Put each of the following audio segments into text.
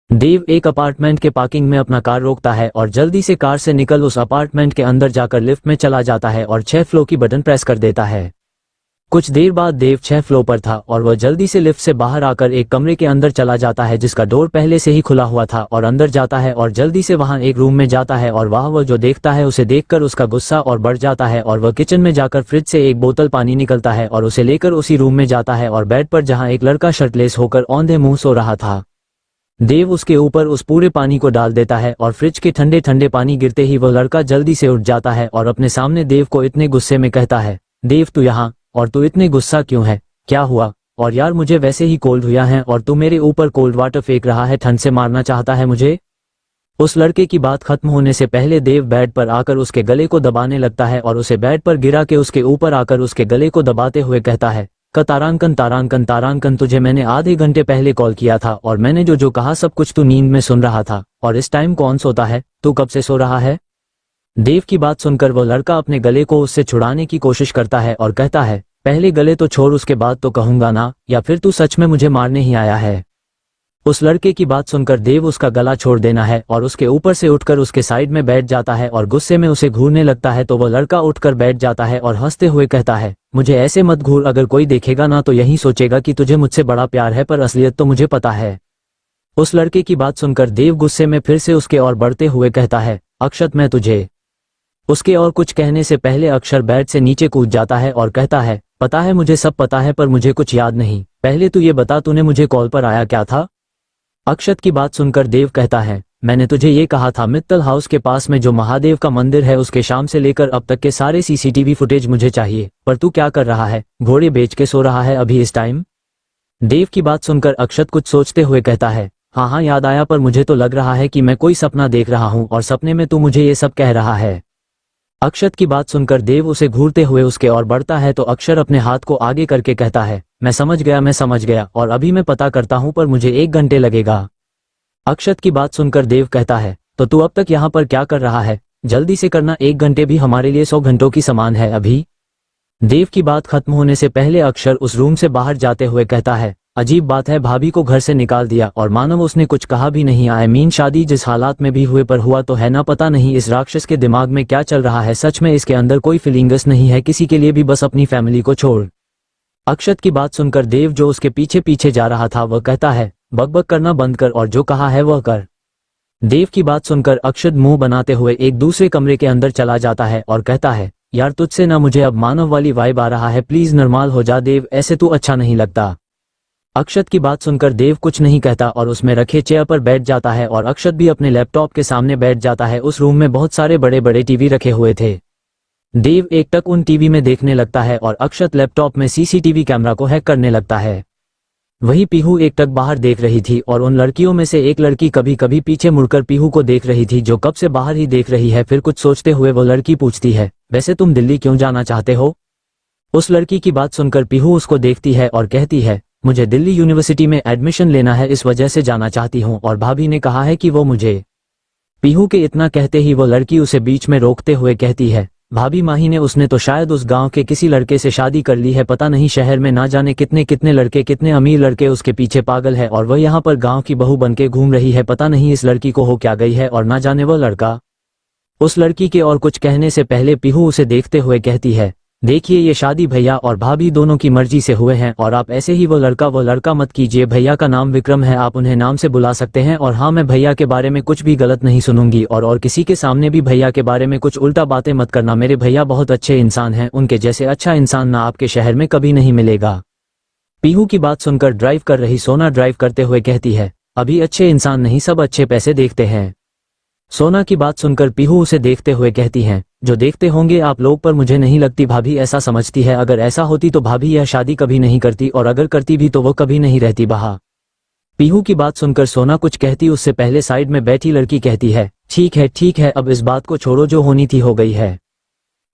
देव एक अपार्टमेंट के पार्किंग में अपना कार रोकता है और जल्दी से कार से निकल उस अपार्टमेंट के अंदर जाकर लिफ्ट में चला जाता है और 6 फ्लोर की बटन प्रेस कर देता है। कुछ देर बाद देव 6 फ्लोर पर था और वह जल्दी से लिफ्ट से बाहर आकर एक कमरे के अंदर चला जाता है जिसका डोर पहले से ही खुला हुआ था और अंदर जाता है और जल्दी से वहां एक रूम में जाता है और वह जो देखता है उसे देखकर उसका गुस्सा और बढ़ जाता है और वह किचन में जाकर फ्रिज से एक बोतल पानी निकलता है और उसे लेकर उसी रूम में जाता है और बेड पर जहाँ एक लड़का शर्टलेस होकर औंधे मुंह सो रहा था, देव उसके ऊपर उस पूरे पानी को डाल देता है और फ्रिज के ठंडे ठंडे पानी गिरते ही वह लड़का जल्दी से उठ जाता है और अपने सामने देव को इतने गुस्से में कहता है, देव तू यहाँ, और तू इतने गुस्सा क्यों है, क्या हुआ? और यार मुझे वैसे ही कोल्ड हुआ है और तू मेरे ऊपर कोल्ड वाटर फेंक रहा है, ठंड से मारना चाहता है मुझे। उस लड़के की बात खत्म होने से पहले देव बेड पर आकर उसके गले को दबाने लगता है और उसे बेड पर गिरा के उसके ऊपर आकर उसके गले को दबाते हुए कहता है, तारांकन तारांकन तारांकन, तुझे मैंने आधे घंटे पहले कॉल किया था और मैंने जो कहा सब कुछ तू नींद में सुन रहा था, और इस टाइम कौन सोता है, तू कब से सो रहा है? देव की बात सुनकर वह लड़का अपने गले को उससे छुड़ाने की कोशिश करता है और कहता है, पहले गले तो छोड़, उसके बाद तो कहूंगा ना, या फिर तू सच में मुझे मारने ही आया है? उस लड़के की बात सुनकर देव उसका गला छोड़ देना है और उसके ऊपर से उठकर उसके साइड में बैठ जाता है और गुस्से में उसे घूरने लगता है। तो वह लड़का उठकर बैठ जाता है और हंसते हुए कहता है, मुझे ऐसे मत घूर, अगर कोई देखेगा ना तो यही सोचेगा कि तुझे मुझसे बड़ा प्यार है, पर असलियत तो मुझे पता है। उस लड़के की बात सुनकर देव गुस्से में फिर से उसके और बढ़ते हुए कहता है, अक्षत मैं तुझे। उसके और कुछ कहने से पहले अक्षर बेड से नीचे कूद जाता है और कहता है, पता है मुझे सब पता है, पर मुझे कुछ याद नहीं, पहले तू ये बता तूने मुझे कॉल पर आया क्या था? अक्षत की बात सुनकर देव कहता है, मैंने तुझे ये कहा था मित्तल हाउस के पास में जो महादेव का मंदिर है उसके शाम से लेकर अब तक के सारे सीसीटीवी फुटेज मुझे चाहिए, पर तू क्या कर रहा है, घोड़े बेच के सो रहा है अभी इस टाइम? देव की बात सुनकर अक्षत कुछ सोचते हुए कहता है, हाँ याद आया, पर मुझे तो लग रहा है कि मैं कोई सपना देख रहा हूँ और सपने में तू मुझे ये सब कह रहा है। अक्षत की बात सुनकर देव उसे घूरते हुए उसके और बढ़ता है तो अक्षर अपने हाथ को आगे करके कहता है, मैं समझ गया और अभी मैं पता करता हूँ, पर मुझे 1 घंटे लगेगा। अक्षत की बात सुनकर देव कहता है, तो तू अब तक यहाँ पर क्या कर रहा है, जल्दी से करना, 1 घंटे भी हमारे लिए 100 घंटों की समान है अभी। देव की बात खत्म होने से पहले अक्षर उस रूम से बाहर जाते हुए कहता है, अजीब बात है, भाभी को घर से निकाल दिया और मानव उसने कुछ कहा भी नहीं। आई मीन शादी जिस हालात में भी हुए पर हुआ तो है ना, पता नहीं इस राक्षस के दिमाग में क्या चल रहा है, सच में इसके अंदर कोई फीलिंग्स नहीं है किसी के लिए भी, बस अपनी फैमिली को छोड़। अक्षत की बात सुनकर देव जो उसके पीछे पीछे जा रहा था वह कहता है, बकबक करना बंद कर और जो कहा है वह कर। देव की बात सुनकर अक्षत मुंह बनाते हुए एक दूसरे कमरे के अंदर चला जाता है और कहता है, यार तुझसे ना मुझे अब मानव वाली वाइब आ रहा है, प्लीज नॉर्मल हो जा देव, ऐसे तू अच्छा नहीं लगता। अक्षत की बात सुनकर देव कुछ नहीं कहता और उसमें रखे चेयर पर बैठ जाता है और अक्षत भी अपने लैपटॉप के सामने बैठ जाता है। उस रूम में बहुत सारे बड़े बड़े टीवी रखे हुए थे। देव एक टक उन टीवी में देखने लगता है और अक्षत लैपटॉप में सीसीटीवी कैमरा को हैक करने लगता है। वही पीहू एक टक बाहर देख रही थी और उन लड़कियों में से एक लड़की कभी कभी पीछे मुड़कर पीहू को देख रही थी जो कब से बाहर ही देख रही है। फिर कुछ सोचते हुए वो लड़की पूछती है, वैसे तुम दिल्ली क्यों जाना चाहते हो? उस लड़की की बात सुनकर पीहू उसको देखती है और कहती है, मुझे दिल्ली यूनिवर्सिटी में एडमिशन लेना है, इस वजह से जाना चाहती हूँ और भाभी ने कहा है कि वो मुझे। पीहू के इतना कहते ही वो लड़की उसे बीच में रोकते हुए कहती है, भाभी माही ने उसने तो शायद उस गांव के किसी लड़के से शादी कर ली है, पता नहीं शहर में ना जाने कितने कितने लड़के, कितने अमीर लड़के उसके पीछे पागल है और वह यहाँ पर गांव की बहू बनके घूम रही है, पता नहीं इस लड़की को हो क्या गई है और ना जाने वह लड़का। उस लड़की के और कुछ कहने से पहले पीहू उसे देखते हुए कहती है, देखिए ये शादी भैया और भाभी दोनों की मर्जी से हुए हैं और आप ऐसे ही वो लड़का मत कीजिए। भैया का नाम विक्रम है, आप उन्हें नाम से बुला सकते हैं और हाँ मैं भैया के बारे में कुछ भी गलत नहीं सुनूंगी और किसी के सामने भी भैया के बारे में कुछ उल्टा बातें मत करना। मेरे भैया बहुत अच्छे इंसान हैं, उनके जैसे अच्छा इंसान ना आपके शहर में कभी नहीं मिलेगा। पीहू की बात सुनकर ड्राइव कर रही सोना ड्राइव करते हुए कहती है, अभी अच्छे इंसान नहीं, सब अच्छे पैसे देखते हैं। सोना की बात सुनकर पीहू उसे देखते हुए कहती हैं, जो देखते होंगे आप लोग, पर मुझे नहीं लगती भाभी ऐसा समझती है। अगर ऐसा होती तो भाभी यह शादी कभी नहीं करती और अगर करती भी तो वो कभी नहीं रहती बाहर। पीहू की बात सुनकर सोना कुछ कहती उससे पहले साइड में बैठी लड़की कहती है, ठीक है अब इस बात को छोड़ो, जो होनी थी हो गई है।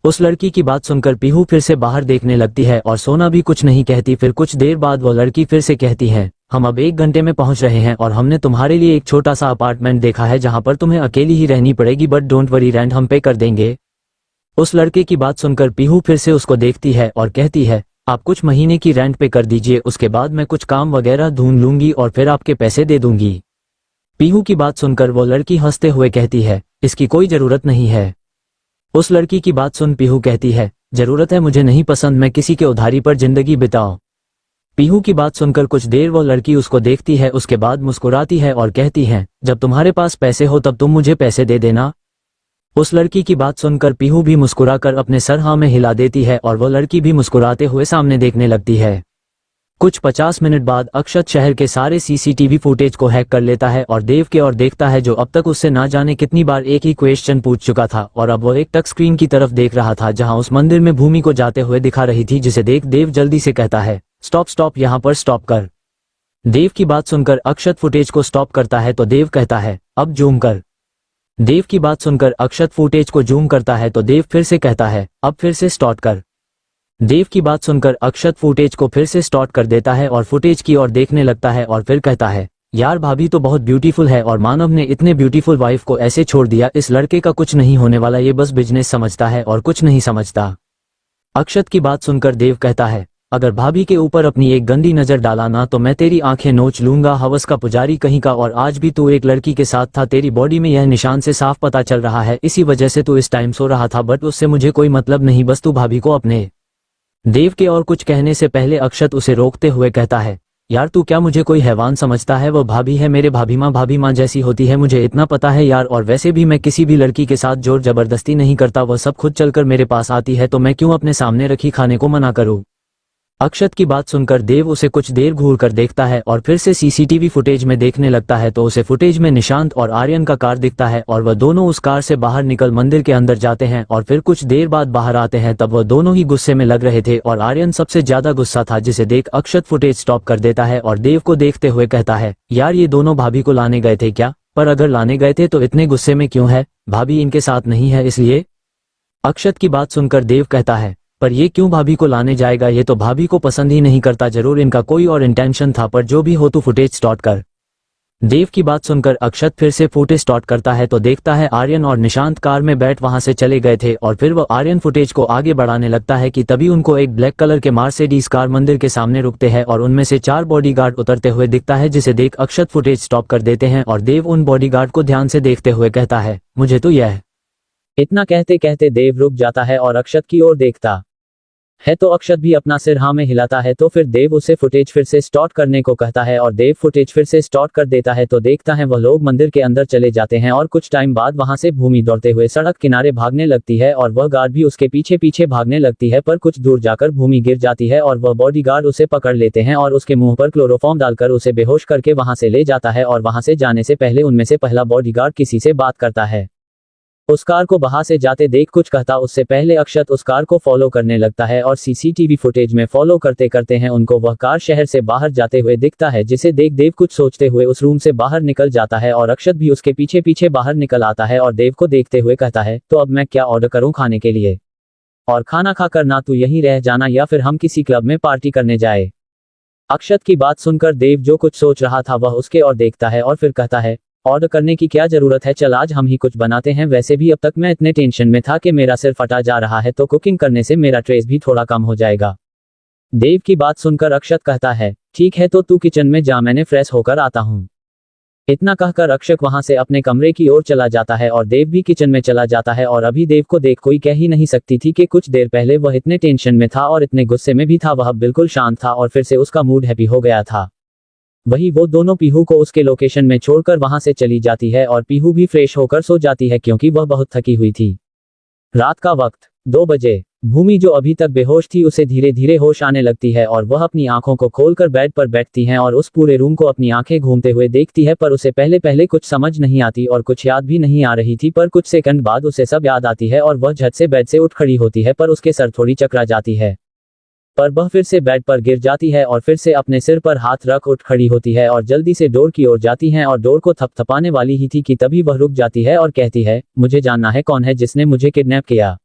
उस लड़की की बात सुनकर पीहू फिर से बाहर देखने लगती है और सोना भी कुछ नहीं कहती। फिर कुछ देर बाद वो लड़की फिर से कहती है, हम अब 1 घंटे में पहुंच रहे हैं और हमने तुम्हारे लिए एक छोटा सा अपार्टमेंट देखा है जहां पर तुम्हें अकेली ही रहनी पड़ेगी, बट डोंट वरी, रेंट हम पे कर देंगे। उस लड़के की बात सुनकर पीहू फिर से उसको देखती है और कहती है, आप कुछ महीने की रेंट पे कर दीजिए, उसके बाद मैं कुछ काम वगैरह ढूंढ लूंगी और फिर आपके पैसे दे दूंगी। पीहू की बात सुनकर वो लड़की हंसते हुए कहती है, इसकी कोई जरूरत नहीं है। उस लड़की की बात सुन पीहू कहती है, जरूरत है, मुझे नहीं पसंद, मैं किसी के उधारी पर जिंदगी बिताऊं। पीहू की बात सुनकर कुछ देर वो लड़की उसको देखती है, उसके बाद मुस्कुराती है और कहती है, जब तुम्हारे पास पैसे हो तब तुम मुझे पैसे दे देना। उस लड़की की बात सुनकर पीहू भी मुस्कुराकर अपने सर हाँ में हिला देती है और वो लड़की भी मुस्कुराते हुए सामने देखने लगती है। कुछ 50 मिनट बाद अक्षत शहर के सारे सीसीटीवी फुटेज को हैक कर लेता है और देव के और देखता है, जो अब तक उससे ना जाने कितनी बार एक ही क्वेश्चन पूछ चुका था, और अब वो एक टच स्क्रीन की तरफ देख रहा था जहां उस मंदिर में भूमि को जाते हुए दिखा रही थी, जिसे देख देव जल्दी से कहता है, स्टॉप स्टॉप, यहाँ पर स्टॉप कर। देव की बात सुनकर अक्षत फुटेज को स्टॉप करता है तो देव कहता है, अब जूम कर। देव की बात सुनकर अक्षत फुटेज को जूम करता है तो देव फिर से कहता है, अब फिर से स्टार्ट कर। देव की बात सुनकर अक्षत फुटेज को फिर से स्टार्ट कर देता है और फुटेज की ओर देखने लगता है और फिर कहता है, यार भाभी तो बहुत ब्यूटीफुल है और मानव ने इतने ब्यूटीफुल वाइफ को ऐसे छोड़ दिया, इस लड़के का कुछ नहीं होने वाला, ये बस बिजनेस समझता है और कुछ नहीं समझता। अक्षत की बात सुनकर देव कहता है, अगर भाभी के ऊपर अपनी एक गंदी नजर डाला ना तो मैं तेरी आंखें नोच लूंगा, हवस का पुजारी कहीं का, और आज भी तू एक लड़की के साथ था, तेरी बॉडी में यह निशान से साफ पता चल रहा है, इसी वजह से तू इस टाइम सो रहा था, बट उससे मुझे कोई मतलब नहीं, बस तू भाभी को अपने। देव के और कुछ कहने से पहले अक्षत उसे रोकते हुए कहता है, यार तू क्या मुझे कोई हैवान समझता है, वो भाभी है, मेरे भाभी माँ जैसी होती है, मुझे इतना पता है यार, और वैसे भी मैं किसी भी लड़की के साथ जोर जबरदस्ती नहीं करता, वह सब खुद चलकर मेरे पास आती है तो मैं क्यों अपने सामने रखी खाने को मना करूं। अक्षत की बात सुनकर देव उसे कुछ देर घूर कर देखता है और फिर से सीसीटीवी फुटेज में देखने लगता है तो उसे फुटेज में निशांत और आर्यन का कार दिखता है और वह दोनों उस कार से बाहर निकल मंदिर के अंदर जाते हैं और फिर कुछ देर बाद बाहर आते हैं, तब वह दोनों ही गुस्से में लग रहे थे और आर्यन सबसे ज्यादा गुस्सा था, जिसे देख अक्षत फुटेज स्टॉप कर देता है और देव को देखते हुए कहता है, यार ये दोनों भाभी को लाने गए थे क्या, पर अगर लाने गए थे तो इतने गुस्से में क्यों है, भाभी इनके साथ नहीं है इसलिए। अक्षत की बात सुनकर देव कहता है, पर ये क्यों भाभी को लाने जाएगा, ये तो भाभी को पसंद ही नहीं करता, जरूर इनका कोई और इंटेंशन था, पर जो भी हो तू फुटेज स्टार्ट कर। देव की बात सुनकर अक्षत फिर से फुटेज स्टार्ट करता है तो देखता है आर्यन और निशांत कार में बैठ वहां से चले गए थे और फिर वह आर्यन फुटेज को आगे बढ़ाने लगता है कि तभी उनको एक ब्लैक कलर के मर्सिडीज कार मंदिर के सामने रुकते हैं और उनमें से 4 बॉडीगार्ड उतरते हुए दिखता है, जिसे देख अक्षत फुटेज स्टॉप कर देते हैं और देव उन बॉडीगार्ड को ध्यान से देखते हुए कहता है, मुझे तो यह। इतना कहते कहते देव रुक जाता है और अक्षत की ओर देखता है तो अक्षत भी अपना सिर हाँ में हिलाता है, तो फिर देव उसे फुटेज फिर से स्टार्ट करने को कहता है और देव फुटेज फिर से स्टार्ट कर देता है तो देखता है वह लोग मंदिर के अंदर चले जाते हैं और कुछ टाइम बाद वहां से भूमि दौड़ते हुए सड़क किनारे भागने लगती है और वह गार्ड भी उसके पीछे पीछे भागने लगती है, पर कुछ दूर जाकर भूमि गिर जाती है और वह बॉडीगार्ड उसे पकड़ लेते हैं और उसके मुंह पर क्लोरोफॉर्म डालकर उसे बेहोश करके वहां से ले जाता है और वहां से जाने से पहले उनमें से पहला बॉडीगार्ड किसी से बात करता है। उस कार को बाहर से जाते देख कुछ कहता उससे पहले अक्षत उस कार को फॉलो करने लगता है और सीसीटीवी फुटेज में फॉलो करते करते हैं उनको वह कार शहर से बाहर जाते हुए दिखता है, जिसे देख देव कुछ सोचते हुए उस रूम से बाहर निकल जाता है और अक्षत भी उसके पीछे पीछे बाहर निकल आता है और देव को देखते हुए कहता है, तो अब मैं क्या ऑर्डर करूं खाने के लिए, और खाना खाकर ना तू यहीं रह जाना या फिर हम किसी क्लब में पार्टी करने जाए। अक्षत की बात सुनकर देव जो कुछ सोच रहा था वह उसके और देखता है और फिर कहता है, ऑर्डर करने की क्या जरूरत है, चल आज हम ही कुछ बनाते हैं, वैसे भी अब तक मैं इतने टेंशन में था कि मेरा सिर फटा जा रहा है, तो कुकिंग करने से मेरा स्ट्रेस भी थोड़ा कम हो जाएगा। देव की बात सुनकर अक्षत कहता है, ठीक है तो तू किचन में जा, मैंने फ्रेश होकर आता हूँ। इतना कहकर अक्षत वहां से अपने कमरे की ओर चला जाता है और देव भी किचन में चला जाता है और अभी देव को देख कोई कह ही नहीं सकती थी कि कुछ देर पहले वह इतने टेंशन में था और इतने गुस्से में भी था, वह बिल्कुल शांत था और फिर से उसका मूड हैप्पी हो गया था। वही वो दोनों पीहू को उसके लोकेशन में छोड़कर वहां से चली जाती है और पीहू भी फ्रेश होकर सो जाती है क्योंकि वह बहुत थकी हुई थी। रात का वक्त 2 बजे। भूमि जो अभी तक बेहोश थी उसे धीरे धीरे होश आने लगती है और वह अपनी आंखों को खोलकर बेड पर बैठती हैं और उस पूरे रूम को अपनी आंखें घूमते हुए देखती है, पर उसे पहले पहले कुछ समझ नहीं आती और कुछ याद भी नहीं आ रही थी, पर कुछ सेकंड बाद उसे सब याद आती है और वह झट से बेड से उठ खड़ी होती है, पर उसके सर थोड़ी चकरा जाती है, पर वह फिर से बेड पर गिर जाती है और फिर से अपने सिर पर हाथ रख उठ खड़ी होती है और जल्दी से डोर की ओर जाती है और डोर को थपथपाने वाली ही थी कि तभी वह रुक जाती है और कहती है, मुझे जानना है कौन है जिसने मुझे किडनैप किया,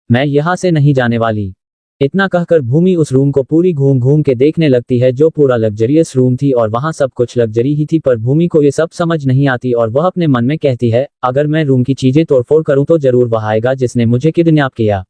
मैं यहाँ से नहीं जाने वाली। इतना कहकर भूमि उस रूम को पूरी घूम घूम के देखने लगती है जो पूरा लग्जरियस रूम थी और वहाँ सब कुछ लग्जरी ही थी, पर भूमि को ये सब समझ नहीं आती और वह अपने मन में कहती है, अगर मैं रूम की चीजें तोड़फोड़ करूँ तो जरूर वह आएगा जिसने मुझे किडनैप किया।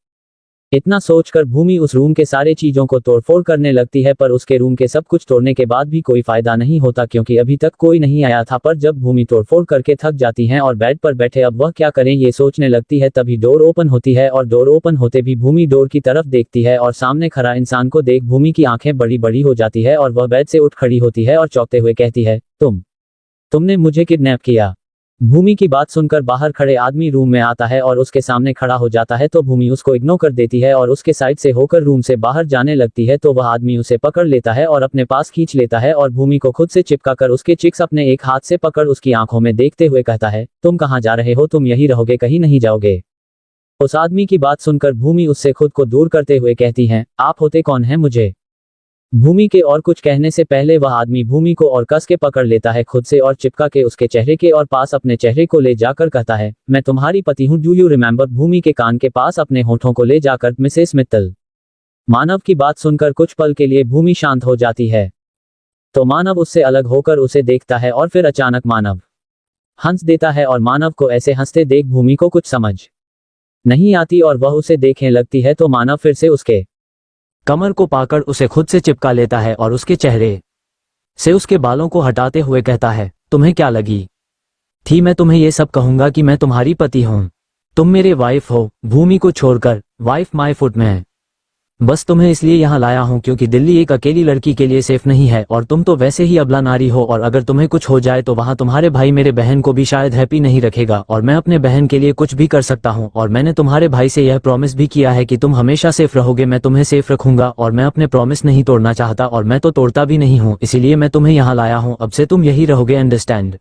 इतना सोचकर भूमि उस रूम के सारे चीजों को तोड़फोड़ करने लगती है, पर उसके रूम के सब कुछ तोड़ने के बाद भी कोई फायदा नहीं होता क्योंकि अभी तक कोई नहीं आया था। पर जब भूमि तोड़फोड़ करके थक जाती हैं और बेड पर बैठे अब वह क्या करें ये सोचने लगती है, तभी डोर ओपन होती है और डोर ओपन होते भी भूमि डोर की तरफ देखती है और सामने खड़ा इंसान को देख भूमि की आंखें बड़ी बड़ी हो जाती है और वह बेड से उठ खड़ी होती है और चौंकते हुए कहती है, तुमने मुझे किडनैप किया। भूमि की बात सुनकर बाहर खड़े आदमी रूम में आता है और उसके सामने खड़ा हो जाता है, तो भूमि उसको इग्नोर कर देती है और उसके साइड से होकर रूम से बाहर जाने लगती है। तो वह आदमी उसे पकड़ लेता है और अपने पास खींच लेता है और भूमि को खुद से चिपका कर उसके चिक्स अपने एक हाथ से पकड़ उसकी आंखों में देखते हुए कहता है, तुम कहाँ जा रहे हो, तुम यही रहोगे, कहीं नहीं जाओगे। उस आदमी की बात सुनकर भूमि उससे खुद को दूर करते हुए कहती है, आप होते कौन हैं मुझे। भूमि के और कुछ कहने से पहले वह आदमी भूमि को और कस के पकड़ लेता है खुद से और चिपका के उसके चेहरे के और पास अपने चेहरे को ले जाकर कहता है, मैं तुम्हारी पति हूं, डू यू रिमेंबर। भूमि के कान के पास अपने होठों को ले जाकर मिसेस मित्तल। मानव की बात सुनकर कुछ पल के लिए भूमि शांत हो जाती है, तो मानव उससे अलग होकर उसे देखता है और फिर अचानक मानव हंस देता है और मानव को ऐसे हंसते देख भूमि को कुछ समझ नहीं आती और वह उसे देखने लगती है। तो मानव फिर से उसके कमर को पाकर उसे खुद से चिपका लेता है और उसके चेहरे से उसके बालों को हटाते हुए कहता है, तुम्हें क्या लगी थी मैं तुम्हें ये सब कहूंगा कि मैं तुम्हारी पति हूं, तुम मेरे वाइफ हो। भूमि को छोड़कर वाइफ माय फुट में है, बस तुम्हें इसलिए यहाँ लाया हूँ क्योंकि दिल्ली एक अकेली लड़की के लिए सेफ नहीं है और तुम तो वैसे ही अबला नारी हो और अगर तुम्हें कुछ हो जाए तो वहाँ तुम्हारे भाई मेरे बहन को भी शायद हैप्पी नहीं रखेगा और मैं अपने बहन के लिए कुछ भी कर सकता हूँ और मैंने तुम्हारे भाई से यह प्रॉमिस भी किया है कि तुम हमेशा सेफ रहोगे, मैं तुम्हें सेफ रखूंगा और मैं अपने प्रॉमिस नहीं तोड़ना चाहता और मैं तो तोड़ता भी नहीं हूँ, इसीलिए मैं तुम्हें यहाँ लाया हूँ, अब से तुम यही रहोगे, अंडरस्टैंड।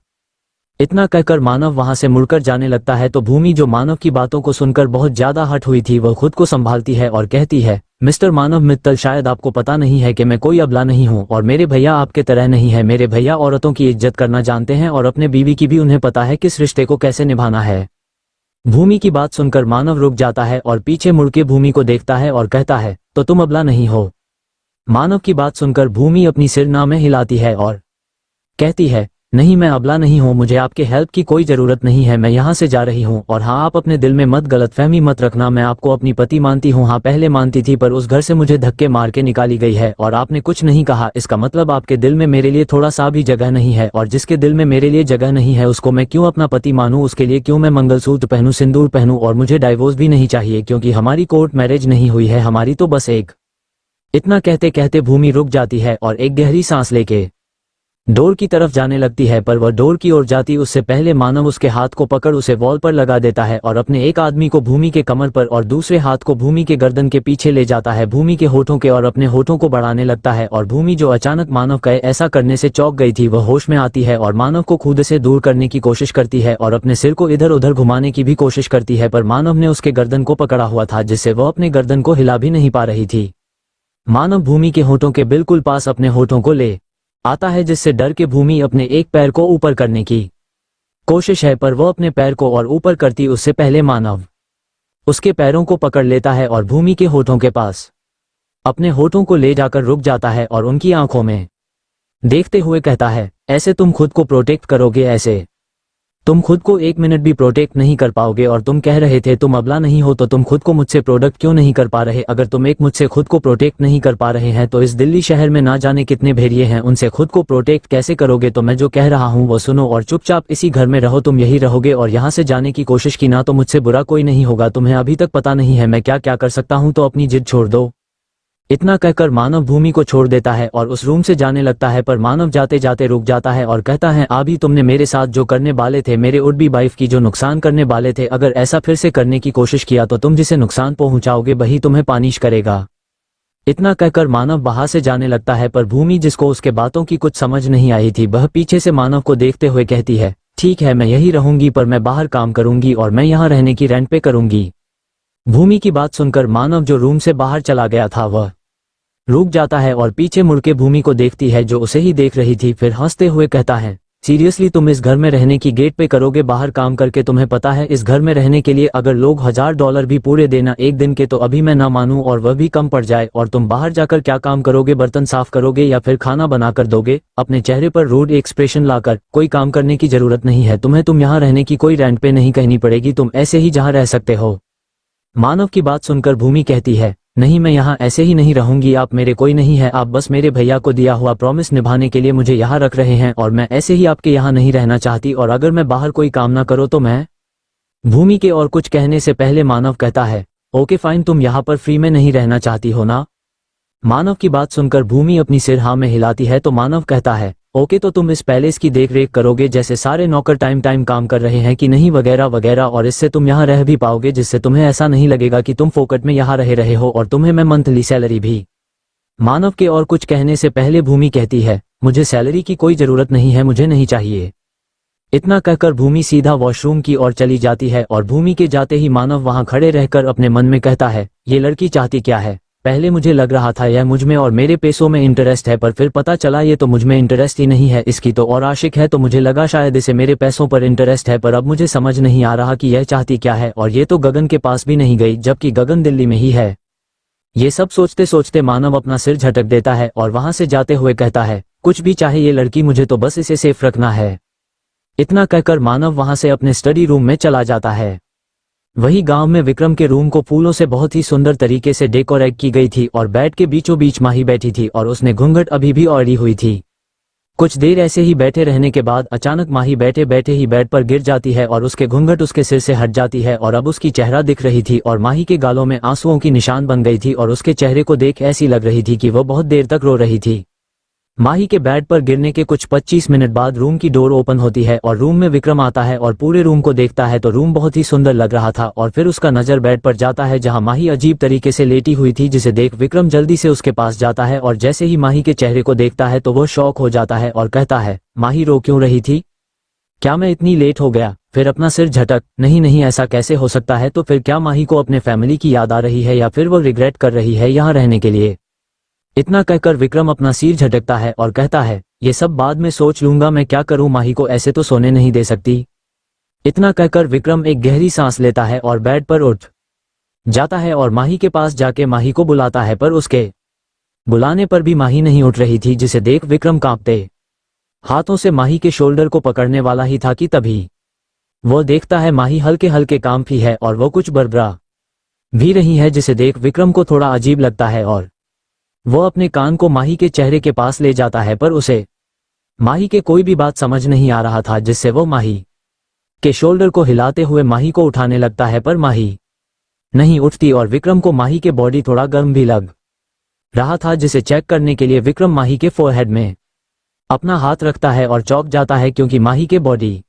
इतना कहकर मानव वहां से मुड़कर जाने लगता है, तो भूमि जो मानव की बातों को सुनकर बहुत ज्यादा हर्ट हुई थी वह खुद को संभालती है और कहती है, मिस्टर मानव मित्तल, शायद आपको पता नहीं है कि मैं कोई अबला नहीं हूं और मेरे भैया आपके तरह नहीं है। मेरे भैया औरतों की इज्जत करना जानते हैं और अपने बीवी की भी उन्हें पता है किस रिश्ते को कैसे निभाना है। भूमि की बात सुनकर मानव रुक जाता है और पीछे मुड़ के भूमि को देखता है और कहता है, तो तुम अबला नहीं हो। मानव की बात सुनकर भूमि अपनी सिर ना में हिलाती है और कहती है, नहीं मैं अबला नहीं हूँ, मुझे आपके हेल्प की कोई जरूरत नहीं है, मैं यहाँ से जा रही हूँ। और हाँ, आप अपने दिल में मत गलतफहमी मत रखना, मैं आपको अपनी पति मानती हूँ, हाँ पहले मानती थी पर उस घर से मुझे धक्के मार के निकाली गई है और आपने कुछ नहीं कहा, इसका मतलब आपके दिल में मेरे लिए थोड़ा सा भी जगह नहीं है और जिसके दिल में मेरे लिए जगह नहीं है उसको मैं क्यों अपना पति मानूं, उसके लिए क्यों मैं मंगलसूत्र पहनूं, सिंदूर पहनूं और मुझे डाइवोर्स भी नहीं चाहिए क्योंकि हमारी कोर्ट मैरिज नहीं हुई है, हमारी तो बस एक। इतना कहते कहते भूमि रुक जाती है और एक गहरी सांस लेके डोर की तरफ जाने लगती है, पर वह डोर की ओर जाती उससे पहले मानव उसके हाथ को पकड़ उसे वॉल पर लगा देता है और अपने एक आदमी को भूमि के कमर पर और दूसरे हाथ को भूमि के गर्दन के पीछे ले जाता है, भूमि के होठों के और अपने होठों को बढ़ाने लगता है और भूमि जो अचानक मानव के ऐसा करने से चौंक गई थी वह होश में आती है और मानव को खुद से दूर करने की कोशिश करती है और अपने सिर को इधर उधर घुमाने की भी कोशिश करती है, पर मानव ने उसके गर्दन को पकड़ा हुआ था जिससे वह अपने गर्दन को हिला भी नहीं पा रही थी। मानव भूमि के होठों के बिल्कुल पास अपने होठों को ले आता है जिससे डर के भूमि अपने एक पैर को ऊपर करने की कोशिश है, पर वह अपने पैर को और ऊपर करती उससे पहले मानव उसके पैरों को पकड़ लेता है और भूमि के होठों के पास अपने होठों को ले जाकर रुक जाता है और उनकी आंखों में देखते हुए कहता है, ऐसे तुम खुद को प्रोटेक्ट करोगे, ऐसे तुम खुद को एक मिनट भी प्रोटेक्ट नहीं कर पाओगे और तुम कह रहे थे तुम अबला नहीं हो, तो तुम खुद को मुझसे प्रोटेक्ट क्यों नहीं कर पा रहे। अगर तुम एक मुझसे खुद को प्रोटेक्ट नहीं कर पा रहे हैं तो इस दिल्ली शहर में ना जाने कितने भेड़िए हैं, उनसे खुद को प्रोटेक्ट कैसे करोगे। तो मैं जो कह रहा हूँ वो सुनो और चुपचाप इसी घर में रहो, तुम यही रहोगे और यहाँ से जाने की कोशिश की ना तो मुझसे बुरा कोई नहीं होगा। तुम्हें अभी तक पता नहीं है मैं क्या क्या कर सकता हूँ, तो अपनी जिद छोड़ दो। इतना कहकर मानव भूमि को छोड़ देता है और उस रूम से जाने लगता है, पर मानव जाते जाते रुक जाता है और कहता है, अभी तुमने मेरे साथ जो करने वाले थे, मेरे वुड बी वाइफ की जो नुकसान करने वाले थे, अगर ऐसा फिर से करने की कोशिश किया तो तुम जिसे नुकसान पहुंचाओगे वही तुम्हें पानिश करेगा। इतना कहकर मानव बाहर से जाने लगता है, पर भूमि जिसको उसके बातों की कुछ समझ नहीं आई थी वह पीछे से मानव को देखते हुए कहती है, ठीक है मैं यही रहूंगी पर मैं बाहर काम करूंगी और मैं यहाँ रहने की रेंट पे करूंगी। भूमि की बात सुनकर मानव जो रूम से बाहर चला गया था वह रुक जाता है और पीछे मुड़ के भूमि को देखती है जो उसे ही देख रही थी, फिर हंसते हुए कहता है, सीरियसली तुम इस घर में रहने की गेट पे करोगे बाहर काम करके। तुम्हें पता है इस घर में रहने के लिए अगर लोग $1000 भी पूरे देना एक दिन के तो अभी मैं ना मानूं और वह भी कम पड़ जाए। और तुम बाहर जाकर क्या काम करोगे, बर्तन साफ करोगे या फिर खाना बना कर दोगे। अपने चेहरे पर रूड एक्सप्रेशन लाकर कोई काम करने की जरूरत नहीं है तुम्हें, तुम यहाँ रहने की कोई रेंट पे नहीं कहनी पड़ेगी, तुम ऐसे ही जहाँ रह सकते हो। मानव की बात सुनकर भूमि कहती है, नहीं मैं यहाँ ऐसे ही नहीं रहूंगी, आप मेरे कोई नहीं है, आप बस मेरे भैया को दिया हुआ प्रॉमिस निभाने के लिए मुझे यहाँ रख रहे हैं और मैं ऐसे ही आपके यहाँ नहीं रहना चाहती, और अगर मैं बाहर कोई काम ना करो तो मैं। भूमि के और कुछ कहने से पहले मानव कहता है, ओके फाइन, तुम यहाँ पर फ्री में नहीं रहना चाहती हो ना। मानव की बात सुनकर भूमि अपनी सिर हाँ में हिलाती है तो मानव कहता है, ओके तो तुम इस पैलेस की देख रेख करोगे, जैसे सारे नौकर टाइम टाइम काम कर रहे हैं कि नहीं वगैरह वगैरह, और इससे तुम यहाँ रह भी पाओगे जिससे तुम्हें ऐसा नहीं लगेगा कि तुम फोकट में यहाँ रहे हो, और तुम्हें मैं मंथली सैलरी भी। मानव के और कुछ कहने से पहले भूमि कहती है, मुझे सैलरी की कोई जरूरत नहीं है, मुझे नहीं चाहिए। इतना कहकर भूमि सीधा वॉशरूम की ओर चली जाती है और भूमि के जाते ही मानव वहां खड़े रहकर अपने मन में कहता है, ये लड़की चाहती क्या है। पहले मुझे लग रहा था यह मुझ में और मेरे पैसों में इंटरेस्ट है, पर फिर पता चला ये तो मुझ में इंटरेस्ट ही नहीं है, इसकी तो और आशिक है, तो मुझे लगा शायद इसे मेरे पैसों पर इंटरेस्ट है, पर अब मुझे समझ नहीं आ रहा कि यह चाहती क्या है। और ये तो गगन के पास भी नहीं गई, जबकि गगन दिल्ली में ही है। ये सब सोचते सोचते मानव अपना सिर झटक देता है और वहां से जाते हुए कहता है, कुछ भी चाहे ये लड़की, मुझे तो बस इसे सेफ रखना है। इतना कहकर मानव वहां से अपने स्टडी रूम में चला जाता है। वही गांव में विक्रम के रूम को फूलों से बहुत ही सुंदर तरीके से डेकोरेट की गई थी और बेड के बीचों बीच माही बैठी थी और उसने घूंघट अभी भी ओढ़ी हुई थी। कुछ देर ऐसे ही बैठे रहने के बाद अचानक माही बैठे बैठे ही बेड पर गिर जाती है और उसके घूंघट उसके सिर से हट जाती है और अब उसकी चेहरा दिख रही थी और माही के गालों में आंसुओं की निशान बन गई थी और उसके चेहरे को देख ऐसी लग रही थी कि वह बहुत देर तक रो रही थी। माही के बेड पर गिरने के कुछ 25 मिनट बाद रूम की डोर ओपन होती है और रूम में विक्रम आता है और पूरे रूम को देखता है तो रूम बहुत ही सुंदर लग रहा था और फिर उसका नजर बेड पर जाता है जहां माही अजीब तरीके से लेटी हुई थी, जिसे देख विक्रम जल्दी से उसके पास जाता है और जैसे ही माही के चेहरे को देखता है तो वो शॉक हो जाता है और कहता है, माही रो क्यों रही थी, क्या मैं इतनी लेट हो गया। फिर अपना सिर झटक, नहीं नहीं ऐसा कैसे हो सकता है, तो फिर क्या माही को अपने फैमिली की याद आ रही है या फिर वो रिग्रेट कर रही है यहाँ रहने के लिए। इतना कहकर विक्रम अपना सिर झटकता है और कहता है, ये सब बाद में सोच लूंगा, मैं क्या करूं, माही को ऐसे तो सोने नहीं दे सकती। इतना कहकर विक्रम एक गहरी सांस लेता है और बेड पर उठ जाता है और माही के पास जाके माही को बुलाता है, पर उसके बुलाने पर भी माही नहीं उठ रही थी, जिसे देख विक्रम कांपते हाथों से माही के शोल्डर को पकड़ने वाला ही था कि तभी वो देखता है माही हल्के हल्के कांपी है और वो कुछ बरबरा भी रही है, जिसे देख विक्रम को थोड़ा अजीब लगता है और वो अपने कान को माही के चेहरे के पास ले जाता है, पर उसे माही के कोई भी बात समझ नहीं आ रहा था, जिससे वो माही के शोल्डर को हिलाते हुए माही को उठाने लगता है, पर माही नहीं उठती और विक्रम को माही के बॉडी थोड़ा गर्म भी लग रहा था, जिसे चेक करने के लिए विक्रम माही के फोरहेड में अपना हाथ रखता है और चौंक जाता है क्योंकि माही के बॉडी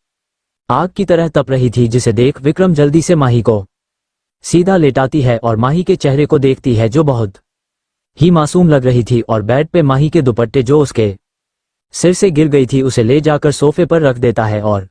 आग की तरह तप रही थी, जिसे देख विक्रम जल्दी से माही को सीधा लेटाती है और माही के चेहरे को देखती है जो बहुत ही मासूम लग रही थी और बेड पे माही के दुपट्टे जो उसके सिर से गिर गई थी उसे ले जाकर सोफे पर रख देता है और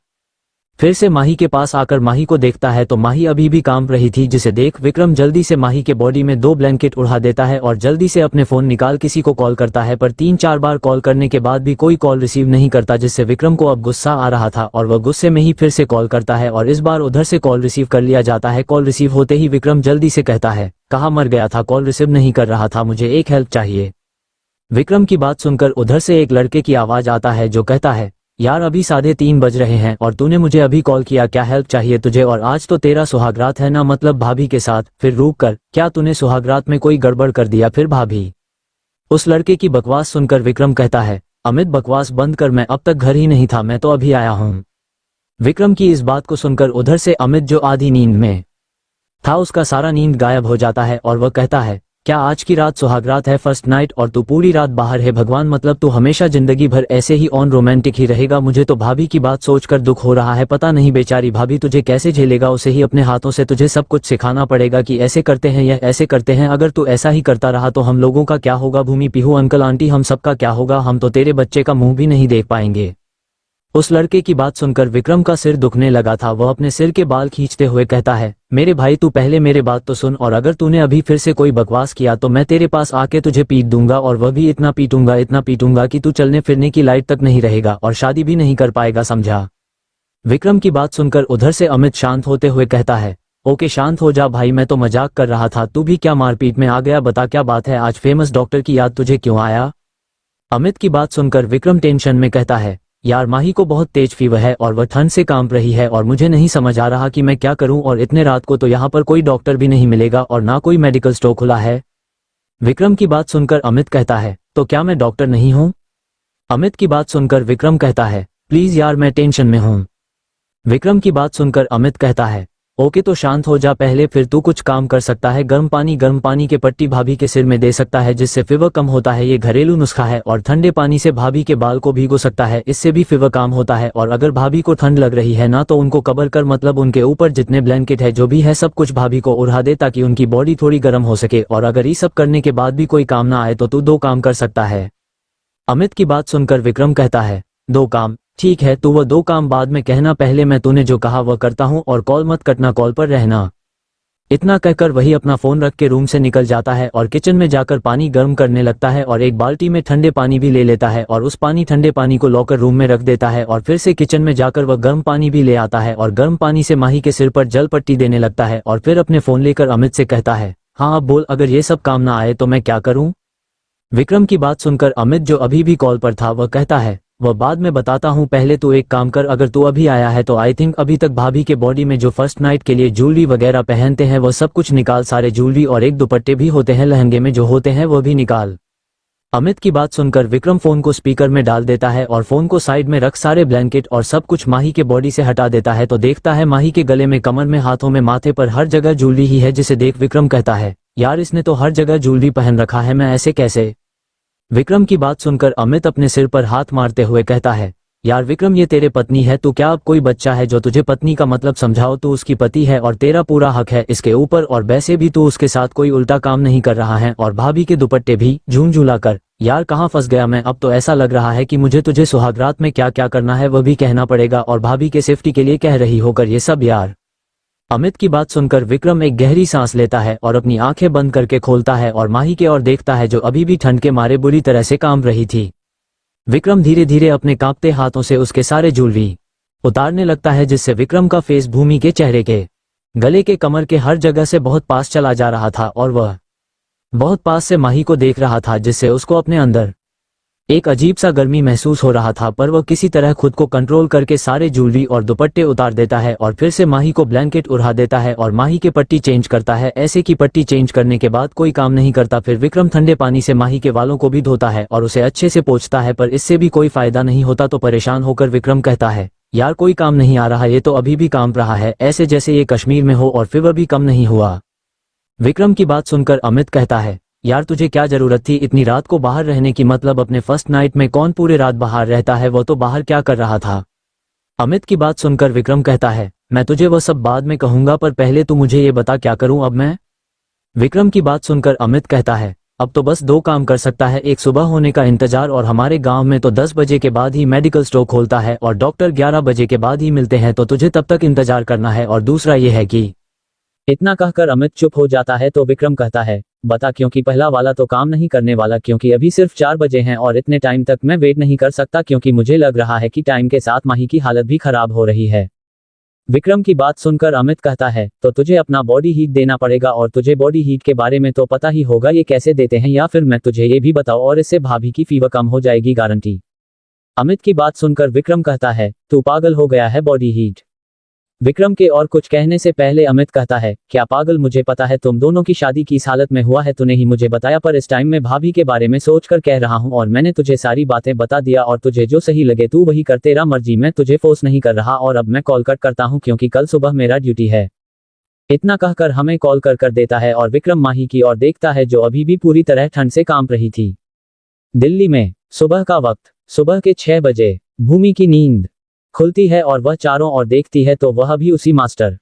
फिर से माही के पास आकर माही को देखता है तो माही अभी भी कांप रही थी, जिसे देख विक्रम जल्दी से माही के बॉडी में 2 ब्लैंकेट उड़ा देता है और जल्दी से अपने फोन निकाल किसी को कॉल करता है, पर 3-4 बार कॉल करने के बाद भी कोई कॉल रिसीव नहीं करता, जिससे विक्रम को अब गुस्सा आ रहा था और वह गुस्से में ही फिर से कॉल करता है और इस बार उधर से कॉल रिसीव कर लिया जाता है। कॉल रिसीव होते ही विक्रम जल्दी से कहता है, कहाँ मर गया था, कॉल रिसीव नहीं कर रहा था, मुझे एक हेल्प चाहिए। विक्रम की बात सुनकर उधर से एक लड़के की आवाज आता है जो कहता है, यार अभी 3:30 बज रहे हैं और तूने मुझे अभी कॉल किया, क्या हेल्प चाहिए तुझे, और आज तो तेरा सुहागरात है ना, मतलब भाभी के साथ, फिर रुक कर, क्या तूने सुहागरात में कोई गड़बड़ कर दिया फिर भाभी। उस लड़के की बकवास सुनकर विक्रम कहता है, अमित बकवास बंद कर, मैं अब तक घर ही नहीं था, मैं तो अभी आया हूँ। विक्रम की इस बात को सुनकर उधर से अमित जो आधी नींद में था उसका सारा नींद गायब हो जाता है और वह कहता है, क्या आज की रात सुहागरात है, फर्स्ट नाइट, और तू पूरी रात बाहर है, भगवान मतलब तू हमेशा जिंदगी भर ऐसे ही ऑन रोमांटिक ही रहेगा। मुझे तो भाभी की बात सोचकर दुख हो रहा है, पता नहीं बेचारी भाभी तुझे कैसे झेलेगा, उसे ही अपने हाथों से तुझे सब कुछ सिखाना पड़ेगा कि ऐसे करते हैं या ऐसे करते हैं, अगर तू ऐसा ही करता रहा तो हम लोगों का क्या होगा, भूमि, पीहू, अंकल, आंटी, हम सबका क्या होगा, हम तो तेरे बच्चे का मुंह भी नहीं देख पाएंगे। उस लड़के की बात सुनकर विक्रम का सिर दुखने लगा था, वह अपने सिर के बाल खींचते हुए कहता है, मेरे भाई तू पहले मेरे बात तो सुन, और अगर तूने अभी फिर से कोई बकवास किया तो मैं तेरे पास आके तुझे पीट दूंगा, और वह भी इतना पीटूंगा कि तू चलने फिरने की लायक तक नहीं रहेगा और शादी भी नहीं कर पाएगा, समझा। विक्रम की बात सुनकर उधर से अमित शांत होते हुए कहता है, ओके शांत हो जा भाई, मैं तो मजाक कर रहा था, तू भी क्या मारपीट में आ गया, बता क्या बात है, आज फेमस डॉक्टर की याद तुझे क्यों आया। अमित की बात सुनकर विक्रम टेंशन में कहता है, यार माही को बहुत तेज फीवर है और वह ठंड से कांप रही है और मुझे नहीं समझ आ रहा कि मैं क्या करूं, और इतने रात को तो यहाँ पर कोई डॉक्टर भी नहीं मिलेगा और ना कोई मेडिकल स्टोर खुला है। विक्रम की बात सुनकर अमित कहता है, तो क्या मैं डॉक्टर नहीं हूं? अमित की बात सुनकर विक्रम कहता है, प्लीज यार मैं टेंशन में हूं। विक्रम की बात सुनकर अमित कहता है, ओके तो शांत हो जा पहले, फिर तू कुछ काम कर सकता है। गर्म पानी के पट्टी भाभी के सिर में दे सकता है जिससे फीवर कम होता है। ये घरेलू नुस्खा है। और ठंडे पानी से भाभी के बाल को भिगो सकता है, इससे भी फीवर काम होता है। और अगर भाभी को ठंड लग रही है ना तो उनको कवर कर, मतलब उनके ऊपर जितने ब्लैंकेट है जो भी है सब कुछ भाभी को उड़ा दे ताकि उनकी बॉडी थोड़ी गर्म हो सके। और अगर ये सब करने के बाद भी कोई काम ना आए तो तू 2 काम कर सकता है। अमित की बात सुनकर विक्रम कहता है, 2 काम? ठीक है, तू वो 2 काम बाद में कहना, पहले मैं तूने जो कहा वह करता हूँ और कॉल मत कटना, कॉल पर रहना। इतना कहकर वही अपना फोन रख के रूम से निकल जाता है और किचन में जाकर पानी गर्म करने लगता है और एक बाल्टी में ठंडे पानी भी ले लेता है और उस ठंडे पानी को लॉकर रूम में रख देता है। और फिर से किचन में जाकर वह गर्म पानी भी ले आता है और गर्म पानी से माही के सिर पर जल पट्टी देने लगता है। और फिर अपने फोन लेकर अमित से कहता है, हाँ अब बोल, अगर ये सब काम ना आए तो मैं क्या करूँ? विक्रम की बात सुनकर अमित, जो अभी भी कॉल पर था, वह कहता है, वह बाद में बताता हूँ, पहले तू एक काम कर, अगर तू अभी आया है तो आई थिंक अभी तक भाभी के बॉडी में जो फर्स्ट नाइट के लिए ज्वेलरी वगैरह पहनते हैं वह सब कुछ निकाल, सारे ज्वेलरी और एक दुपट्टे भी होते हैं लहंगे में जो होते हैं वह भी निकाल। अमित की बात सुनकर विक्रम फोन को स्पीकर में डाल देता है और फोन को साइड में रख सारे ब्लैंकेट और सब कुछ माही के बॉडी से हटा देता है तो देखता है माही के गले में, कमर में, हाथों में, माथे पर हर जगह ज्वेलरी ही है, जिसे देख विक्रम कहता है, यार इसने तो हर जगह ज्वेलरी पहन रखा है, मैं ऐसे कैसे? विक्रम की बात सुनकर अमित अपने सिर पर हाथ मारते हुए कहता है, यार विक्रम ये तेरे पत्नी है, तू क्या अब कोई बच्चा है जो तुझे पत्नी का मतलब समझाओ? तू उसकी पति है और तेरा पूरा हक है इसके ऊपर, और वैसे भी तू उसके साथ कोई उल्टा काम नहीं कर रहा है। और भाभी के दुपट्टे भी झूम कर, यार कहाँ फंस गया मैं? अब तो ऐसा लग रहा है कि मुझे तुझे सुहागरात में क्या क्या करना है वह भी कहना पड़ेगा, और भाभी के सेफ्टी के लिए कह रही होकर ये सब यार। अमित की बात सुनकर विक्रम एक गहरी सांस लेता है और अपनी आंखें बंद करके खोलता है और माही के ओर देखता है जो अभी भी ठंड के मारे बुरी तरह से कांप रही थी। विक्रम धीरे धीरे अपने कांपते हाथों से उसके सारे ज्वेलरी उतारने लगता है जिससे विक्रम का फेस भूमि के चेहरे के, गले के, कमर के हर जगह से बहुत पास चला जा रहा था और वह बहुत पास से माही को देख रहा था जिससे उसको अपने अंदर एक अजीब सा गर्मी महसूस हो रहा था। पर वह किसी तरह खुद को कंट्रोल करके सारे ज्वेलरी और दुपट्टे उतार देता है और फिर से माही को ब्लैंकेट उड़ा देता है और माही के पट्टी चेंज करता है। ऐसे की पट्टी चेंज करने के बाद कोई काम नहीं करता। फिर विक्रम ठंडे पानी से माही के बालों को भी धोता है और उसे अच्छे से पोंछता है, पर इससे भी कोई फायदा नहीं होता। तो परेशान होकर विक्रम कहता है, यार कोई काम नहीं आ रहा, ये तो अभी भी कांप रहा है ऐसे जैसे ये कश्मीर में हो और फीवर भी कम नहीं हुआ। विक्रम की बात सुनकर अमित कहता है, यार तुझे क्या जरूरत थी इतनी रात को बाहर रहने की? मतलब अपने फर्स्ट नाइट में कौन पूरे रात बाहर रहता है? वो तो बाहर क्या कर रहा था? अमित की बात सुनकर विक्रम कहता है, मैं तुझे वह सब बाद में कहूंगा, पर पहले तू मुझे ये बता क्या करूं अब मैं? विक्रम की बात सुनकर अमित कहता है, अब तो बस 2 काम कर सकता है, एक सुबह होने का इंतजार, और हमारे गांव में तो 10 बजे के बाद ही मेडिकल स्टोर खोलता है और डॉक्टर 11 बजे के बाद ही मिलते हैं, तो तुझे तब तक इंतजार करना है। और दूसरा ये है कि इतना कहकर अमित चुप हो जाता है तो विक्रम कहता है, बता, क्योंकि पहला वाला तो काम नहीं करने वाला, क्योंकि अभी सिर्फ 4 बजे हैं और इतने टाइम तक मैं वेट नहीं कर सकता, क्योंकि मुझे लग रहा है कि टाइम के साथ माही की हालत भी खराब हो रही है। विक्रम की बात सुनकर अमित कहता है, तो तुझे अपना बॉडी हीट देना पड़ेगा, और तुझे बॉडी हीट के बारे में तो पता ही होगा, ये कैसे देते हैं, या फिर मैं तुझे ये भी बताऊं, और इससे भाभी की फीवर कम हो जाएगी गारंटी। अमित की बात सुनकर विक्रम कहता है, तू पागल हो गया है? Body heat? विक्रम के और कुछ कहने से पहले अमित कहता है, क्या पागल? मुझे पता है तुम दोनों की शादी किस हालत में हुआ है, तूने ही मुझे बताया, पर इस टाइम में भाभी के बारे में सोचकर कह रहा हूँ, और मैंने तुझे सारी बातें बता दिया, और तुझे जो सही लगे तू वही कर, तेरा मर्जी, मैं तुझे फोर्स नहीं कर रहा, और अब मैं कॉल कट करता हूँ क्योंकि कल सुबह मेरा ड्यूटी है। इतना कहकर हमें कॉल कर देता है और विक्रम माही की ओर देखता है जो अभी भी पूरी तरह ठंड से कांप रही थी। दिल्ली में सुबह का वक्त, सुबह के 6 बजे भूमि की नींद खुलती है और वह चारों ओर देखती है तो वह भी उसी मास्टर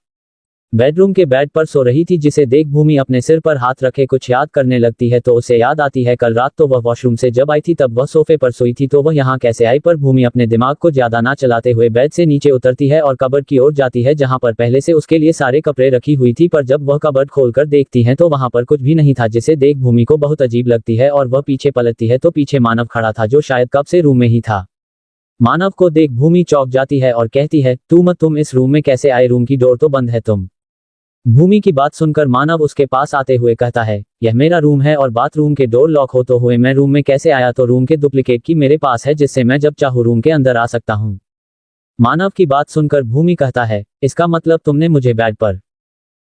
बेडरूम के बेड पर सो रही थी, जिसे देख भूमि अपने सिर पर हाथ रखे कुछ याद करने लगती है। तो उसे याद आती है कल रात तो वह वॉशरूम से जब आई थी तब वह सोफे पर सोई थी, तो वह यहाँ कैसे आई? पर भूमि अपने दिमाग को ज्यादा ना चलाते हुए बेड से नीचे उतरती है और कबर्ड की ओर जाती है जहाँ पर पहले से उसके लिए सारे कपड़े रखी हुई थी, पर जब वह कबर्ड खोलकर देखती है तो वहाँ पर कुछ भी नहीं था, जिसे देख भूमि को बहुत अजीब लगती है और वह पीछे पलटती है तो पीछे मानव खड़ा था जो शायद कब से रूम में ही था। मानव को देख भूमि चौंक जाती है और कहती है, तुम इस रूम में कैसे आए? रूम की डोर तो बंद है। तुम भूमि की बात सुनकर मानव उसके पास आते हुए कहता है, यह मेरा रूम है और बाथरूम के डोर लॉक होते हुए मैं रूम में कैसे आया? तो रूम के डुप्लीकेट की मेरे पास है जिससे मैं जब चाहूँ रूम के अंदर आ सकता हूँ। मानव की बात सुनकर भूमि कहता है, इसका मतलब तुमने मुझे बेड पर।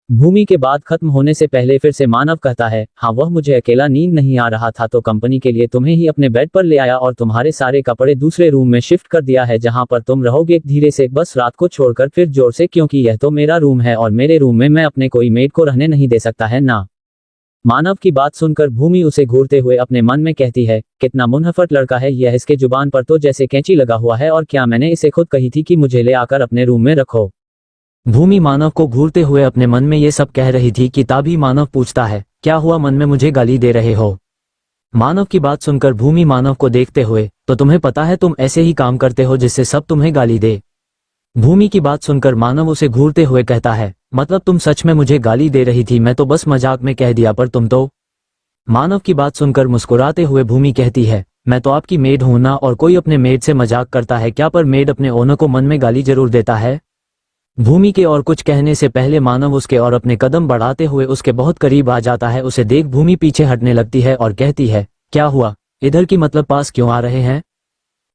भूमि के बात खत्म होने से पहले फिर से मानव कहता है, हाँ वह मुझे अकेला नींद नहीं आ रहा था तो कंपनी के लिए तुम्हें ही अपने बेड पर ले आया और तुम्हारे सारे कपड़े दूसरे रूम में शिफ्ट कर दिया है जहां पर तुम रहोगे धीरे से बस रात को छोड़कर फिर जोर से क्योंकि यह तो मेरा रूम है और मेरे रूम में मैं अपने कोई मेड को रहने नहीं दे सकता है ना। मानव की बात सुनकर भूमि उसे घूरते हुए अपने मन में कहती है, कितना मुनहफट लड़का है यह, इसके जुबान पर तो जैसे कैंची लगा हुआ है और क्या मैंने इसे खुद कही थी कि मुझे ले आकर अपने रूम में रखो। भूमि मानव को घूरते हुए अपने मन में ये सब कह रही थी कि तभी मानव पूछता है, क्या हुआ मन में मुझे गाली दे रहे हो? मानव की बात सुनकर भूमि मानव को देखते हुए, तो तुम्हें पता है तुम ऐसे ही काम करते हो जिससे सब तुम्हें गाली दे। भूमि की बात सुनकर मानव उसे घूरते हुए कहता है, मतलब तुम सच में मुझे गाली दे रही थी? मैं तो बस मजाक में कह दिया पर तुम तो। मानव की बात सुनकर मुस्कुराते हुए भूमि कहती है, मैं तो आपकी मेड हूं ना, और कोई अपने मेड से मजाक करता है क्या? पर मेड अपने ओनर को मन में गाली जरूर देता है। भूमि के और कुछ कहने से पहले मानव उसके और अपने कदम बढ़ाते हुए उसके बहुत करीब आ जाता है। उसे देख भूमि पीछे हटने लगती है और कहती है, क्या हुआ इधर की, मतलब पास क्यों आ रहे हैं?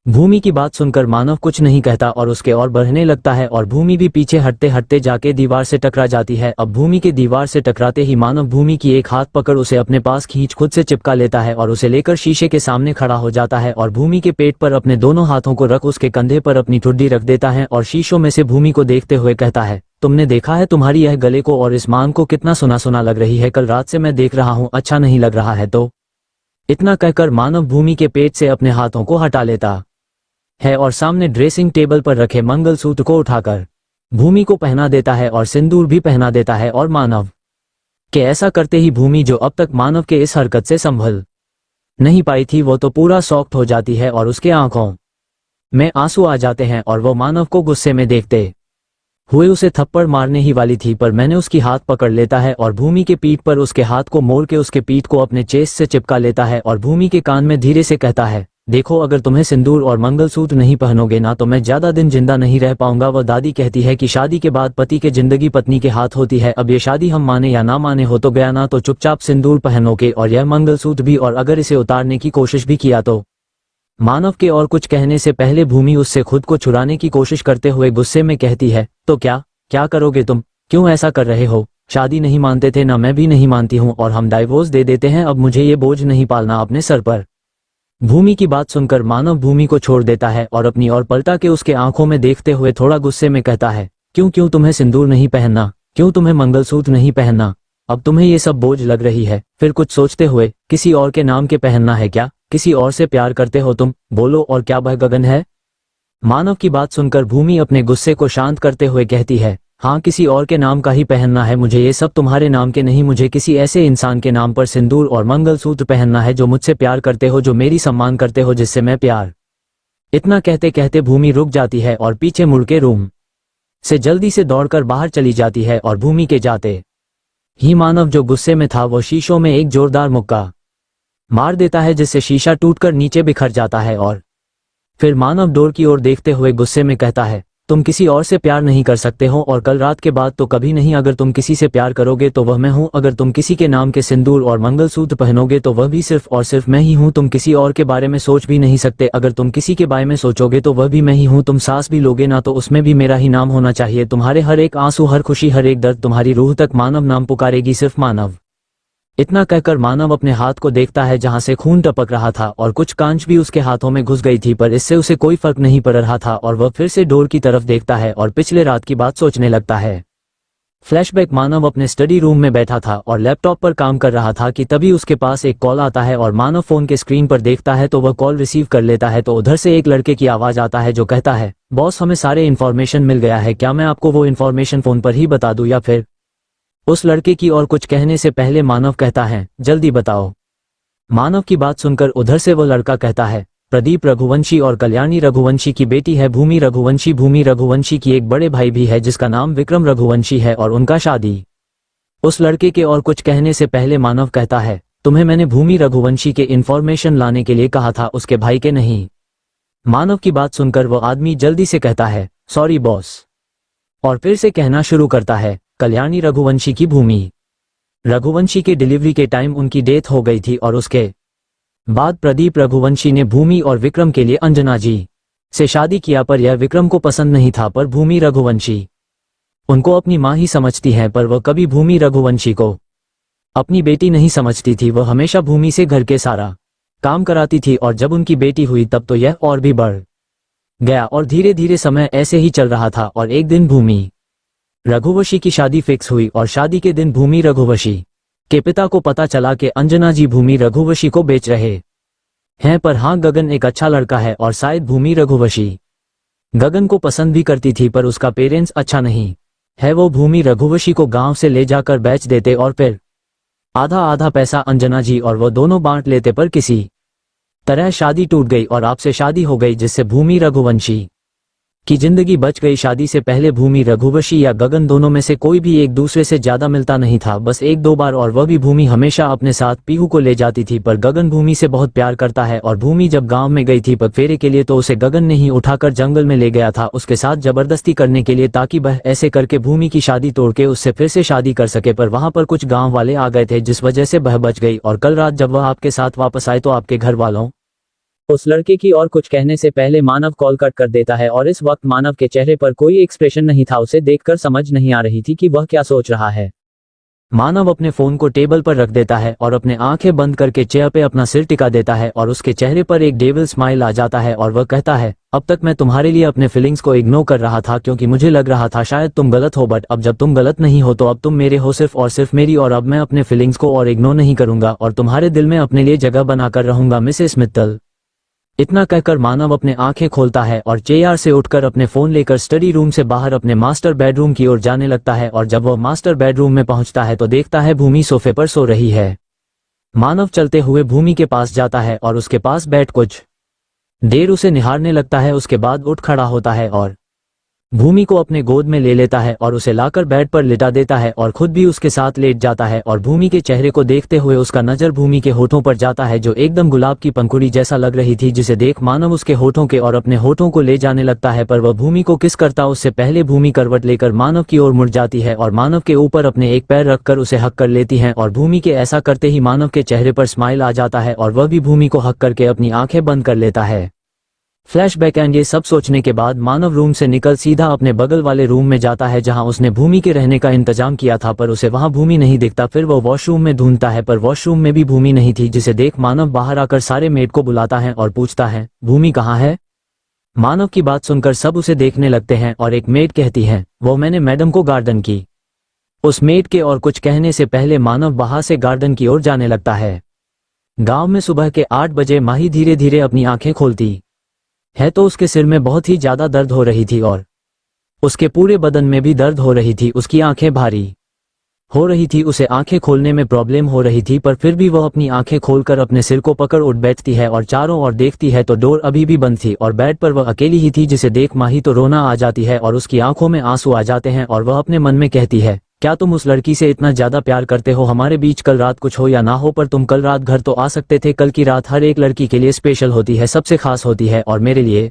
भूमि की बात सुनकर मानव कुछ नहीं कहता और उसके और बढ़ने लगता है और भूमि भी पीछे हटते हटते जाके दीवार से टकरा जाती है। अब भूमि के दीवार से टकराते ही मानव भूमि की एक हाथ पकड़ उसे अपने पास खींच खुद से चिपका लेता है और उसे लेकर शीशे के सामने खड़ा हो जाता है और भूमि के पेट पर अपने दोनों हाथों को रख उसके कंधे पर अपनी ठुड्डी रख देता है और शीशों में से भूमि को देखते हुए कहता है, तुमने देखा है तुम्हारी यह गले को और इस मान को कितना सुना सुना लग रही है? कल रात से मैं देख रहा हूँ, अच्छा नहीं लग रहा है तो? इतना कहकर मानव भूमि के पेट से अपने हाथों को हटा लेता है और सामने ड्रेसिंग टेबल पर रखे मंगलसूत्र को उठाकर भूमि को पहना देता है और सिंदूर भी पहना देता है। और मानव के ऐसा करते ही भूमि, जो अब तक मानव के इस हरकत से संभल नहीं पाई थी, वो तो पूरा सॉफ्ट हो जाती है और उसके आंखों में आंसू आ जाते हैं और वो मानव को गुस्से में देखते हुए उसे थप्पड़ मारने ही वाली थी, पर मैंने उसकी हाथ पकड़ लेता है और भूमि के पीठ पर उसके हाथ को मोड़ के उसके पीठ को अपने चेस्ट से चिपका लेता है और भूमि के कान में धीरे से कहता है, देखो अगर तुम्हें सिंदूर और मंगलसूत्र नहीं पहनोगे ना तो मैं ज्यादा दिन जिंदा नहीं रह पाऊंगा। वह दादी कहती है कि शादी के बाद पति के जिंदगी पत्नी के हाथ होती है। अब ये शादी हम माने या ना माने हो तो गया ना, तो चुपचाप सिंदूर पहनोगे और यह मंगलसूत्र भी, और अगर इसे उतारने की कोशिश भी किया तो। मानव के और कुछ कहने से पहले भूमि उससे खुद को छुड़ाने की कोशिश करते हुए गुस्से में कहती है, तो क्या करोगे तुम? क्यों ऐसा कर रहे हो? शादी नहीं मानते थे ना, मैं भी नहीं मानती हूँ, और हम डाइवोर्स दे देते हैं। अब मुझे ये बोझ नहीं पालना अपने सर पर। भूमि की बात सुनकर मानव भूमि को छोड़ देता है और अपनी ओर पलटा के उसके आंखों में देखते हुए थोड़ा गुस्से में कहता है, क्यों तुम्हें सिंदूर नहीं पहनना? क्यों तुम्हें मंगलसूत्र नहीं पहनना? अब तुम्हें ये सब बोझ लग रही है? फिर कुछ सोचते हुए, किसी और के नाम के पहनना है क्या? किसी और से प्यार करते हो तुम? बोलो, और क्या वह गगन है? मानव की बात सुनकर भूमि अपने गुस्से को शांत करते हुए कहती है, हाँ किसी और के नाम का ही पहनना है मुझे, ये सब तुम्हारे नाम के नहीं। मुझे किसी ऐसे इंसान के नाम पर सिंदूर और मंगलसूत्र पहनना है जो मुझसे प्यार करते हो, जो मेरी सम्मान करते हो, जिससे मैं प्यार। इतना कहते कहते भूमि रुक जाती है और पीछे मुड़ के रूम से जल्दी से दौड़कर बाहर चली जाती है और भूमि के जाते ही मानव, जो गुस्से में था, वो शीशों में एक जोरदार मुक्का मार देता है जिससे शीशा टूटकर नीचे बिखर जाता है। और फिर मानव डोर की ओर देखते हुए गुस्से में कहता है, तुम किसी और से प्यार नहीं कर सकते हो और कल रात के बाद तो कभी नहीं। अगर तुम किसी से प्यार करोगे तो वह मैं हूं। अगर तुम किसी के नाम के सिंदूर और मंगलसूत्र पहनोगे तो वह भी सिर्फ और सिर्फ मैं ही हूं। तुम किसी और के बारे में सोच भी नहीं सकते। अगर तुम किसी के बारे में सोचोगे तो वह भी मैं ही हूं। तुम सांस भी लोगे ना तो उसमें भी मेरा ही नाम होना चाहिए। तुम्हारे हर एक आंसू, हर खुशी, हर एक दर्द, तुम्हारी रूह तक मानव नाम पुकारेगी, सिर्फ मानव। इतना कहकर मानव अपने हाथ को देखता है जहां से खून टपक रहा था और कुछ कांच भी उसके हाथों में घुस गई थी, पर इससे उसे कोई फर्क नहीं पड़ रहा था और वह फिर से डोर की तरफ देखता है और पिछले रात की बात सोचने लगता है। फ्लैशबैक, मानव अपने स्टडी रूम में बैठा था और लैपटॉप पर काम कर रहा था कि तभी उसके पास एक कॉल आता है और मानव फोन के स्क्रीन पर देखता है तो वह कॉल रिसीव कर लेता है। तो उधर से एक लड़के की आवाज आता है जो कहता है, बॉस हमें सारे इन्फॉर्मेशन मिल गया है, क्या मैं आपको वो इन्फॉर्मेशन फोन पर ही बता दूं या फिर? उस लड़के की और कुछ कहने से पहले मानव कहता है, जल्दी बताओ। मानव की बात सुनकर उधर से वो लड़का कहता है, प्रदीप रघुवंशी और कल्याणी रघुवंशी की बेटी है भूमि रघुवंशी। भूमि रघुवंशी की एक बड़े भाई भी है जिसका नाम विक्रम रघुवंशी है और उनका शादी। उस लड़के के और कुछ कहने से पहले मानव कहता है, तुम्हें मैंने भूमि रघुवंशी के इन्फॉर्मेशन लाने के लिए कहा था, उसके भाई के नहीं। मानव की बात सुनकर वो आदमी जल्दी से कहता है, सॉरी बॉस, और फिर से कहना शुरू करता है, कल्याणी रघुवंशी की भूमि। रघुवंशी के डिलीवरी के टाइम उनकी डेथ हो गई थी और उसके बाद प्रदीप रघुवंशी ने भूमि और विक्रम के लिए अंजना जी से शादी किया, पर यह विक्रम को पसंद नहीं था। पर भूमि रघुवंशी उनको अपनी मां ही समझती है, पर वह कभी भूमि रघुवंशी को अपनी बेटी नहीं समझती थी। वह हमेशा भूमि से घर के सारा काम कराती थी और जब उनकी बेटी हुई तब तो यह और भी बढ़ गया और धीरे धीरे समय ऐसे ही चल रहा था। और एक दिन भूमि रघुवंशी की शादी फिक्स हुई और शादी के दिन भूमि रघुवंशी के पिता को पता चला कि अंजना जी भूमि रघुवंशी को बेच रहे हैं। पर हाँ, गगन एक अच्छा लड़का है और शायद भूमि रघुवंशी गगन को पसंद भी करती थी, पर उसका पेरेंट्स अच्छा नहीं है। वो भूमि रघुवंशी को गांव से ले जाकर बेच देते और फिर आधा आधा पैसा अंजना जी और वो दोनों बांट लेते। पर किसी तरह शादी टूट गई और आपसे शादी हो गई, जिससे भूमि रघुवंशी की जिंदगी बच गई। शादी से पहले भूमि रघुवंशी या गगन दोनों में से कोई भी एक दूसरे से ज्यादा मिलता नहीं था, बस एक दो बार, और वह भी भूमि हमेशा अपने साथ पीहू को ले जाती थी। पर गगन भूमि से बहुत प्यार करता है और भूमि जब गांव में गई थी बफेरे के लिए तो उसे गगन ने ही उठाकर जंगल में ले गया था उसके साथ जबरदस्ती करने के लिए, ताकि वह ऐसे करके भूमि की शादी तोड़ के उससे फिर से शादी कर सके। पर वहां पर कुछ गाँव वाले आ गए थे जिस वजह से वह बच गई। और कल रात जब वह आपके साथ वापस आए तो आपके घर वालों उस लड़के की और कुछ कहने से पहले मानव कॉल कट कर देता है और इस वक्त मानव के चेहरे पर कोई एक्सप्रेशन नहीं था। उसे देखकर समझ नहीं आ रही थी कि वह क्या सोच रहा है। मानव अपने फोन को टेबल पर रख देता है और अपने आंखें बंद करके चेयर पे अपना सिर टिका देता है और उसके चेहरे पर एक डेविल स्माइल आ जाता है और वह कहता है, अब तक मैं तुम्हारे लिए अपने फीलिंग्स को इग्नोर कर रहा था क्योंकि मुझे लग रहा था शायद तुम गलत हो, बट अब जब तुम गलत नहीं हो तो अब तुम मेरे हो सिर्फ और सिर्फ मेरी, और अब मैं अपने फीलिंग्स को और इग्नोर नहीं करूंगा और तुम्हारे दिल में अपने लिए जगह बनाकर रहूंगा, मिसेस मित्तल। इतना कहकर मानव अपने आंखें खोलता है और चेयर से उठकर अपने फोन लेकर स्टडी रूम से बाहर अपने मास्टर बेडरूम की ओर जाने लगता है। और जब वह मास्टर बेडरूम में पहुंचता है तो देखता है भूमि सोफे पर सो रही है। मानव चलते हुए भूमि के पास जाता है और उसके पास बैठ कुछ देर उसे निहारने लगता है। उसके बाद उठ खड़ा होता है और भूमि को अपने गोद में ले लेता है और उसे लाकर बेड पर लिटा देता है और खुद भी उसके साथ लेट जाता है। और भूमि के चेहरे को देखते हुए उसका नजर भूमि के होठों पर जाता है जो एकदम गुलाब की पंखुड़ी जैसा लग रही थी, जिसे देख मानव उसके होठों के और अपने होठों को ले जाने लगता है। पर वह भूमि को किस करता उससे पहले भूमि करवट लेकर मानव की ओर मुड़ जाती है और मानव के ऊपर अपने एक पैर रखकर उसे हक कर लेती है। और भूमि के ऐसा करते ही मानव के चेहरे पर स्माइल आ जाता है और वह भी भूमि को हक करके अपनी आंखें बंद कर लेता है। फ्लैशबैक एंड ये सब सोचने के बाद मानव रूम से निकल सीधा अपने बगल वाले रूम में जाता है जहां उसने भूमि के रहने का इंतजाम किया था, पर उसे वहां भूमि नहीं दिखता। फिर वो वॉशरूम में ढूंढता है पर वॉशरूम में भी भूमि नहीं थी, जिसे देख मानव बाहर आकर सारे मेड को बुलाता है और पूछता है, भूमि कहाँ है? मानव की बात सुनकर सब उसे देखने लगते हैं और एक मेड कहती है, वो मैंने मैडम को गार्डन की। उस मेड के और कुछ कहने से पहले मानव बाहर से गार्डन की ओर जाने लगता है। गाँव में सुबह के 8 बजे माही धीरे धीरे अपनी आंखें खोलती है तो उसके सिर में बहुत ही ज्यादा दर्द हो रही थी और उसके पूरे बदन में भी दर्द हो रही थी। उसकी आंखें भारी हो रही थी, उसे आंखें खोलने में प्रॉब्लम हो रही थी, पर फिर भी वह अपनी आंखें खोलकर अपने सिर को पकड़ उठ बैठती है और चारों ओर देखती है तो डोर अभी भी बंद थी और बेड पर वह अकेली ही थी, जिसे देख माही तो रोना आ जाती है और उसकी आंखों में आंसू आ जाते हैं और वह अपने मन में कहती है, क्या तुम उस लड़की से इतना ज्यादा प्यार करते हो? हमारे बीच कल रात कुछ हो या ना हो पर तुम कल रात घर तो आ सकते थे। कल की रात हर एक लड़की के लिए स्पेशल होती है, सबसे खास होती है और मेरे लिए।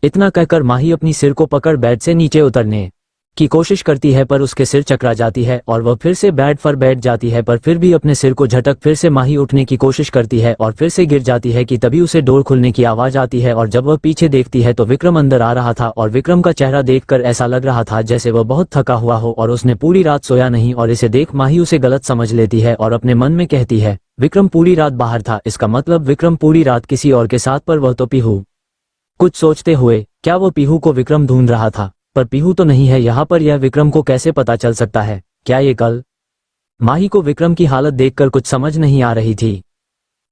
इतना कहकर माही अपनी सिर को पकड़ बेड से नीचे उतरने की कोशिश करती है पर उसके सिर चकरा जाती है और वह फिर से बेड पर बैठ जाती है, पर फिर भी अपने सिर को झटक फिर से माही उठने की कोशिश करती है और फिर से गिर जाती है कि तभी उसे डोर खुलने की आवाज आती है। और जब वह पीछे देखती है तो विक्रम अंदर आ रहा था और विक्रम का चेहरा देखकर ऐसा लग रहा था जैसे वह बहुत थका हुआ हो और उसने पूरी रात सोया नहीं। और इसे देख माही उसे गलत समझ लेती है और अपने मन में कहती है, विक्रम पूरी रात बाहर था, इसका मतलब विक्रम पूरी रात किसी और के साथ, पर वह तो पीहू। कुछ सोचते हुए, क्या वो पीहू को विक्रम ढूंढ रहा था? पर पीहू तो नहीं है यहाँ पर, यह विक्रम को कैसे पता चल सकता है? क्या ये कल? माही को विक्रम की हालत देखकर कुछ समझ नहीं आ रही थी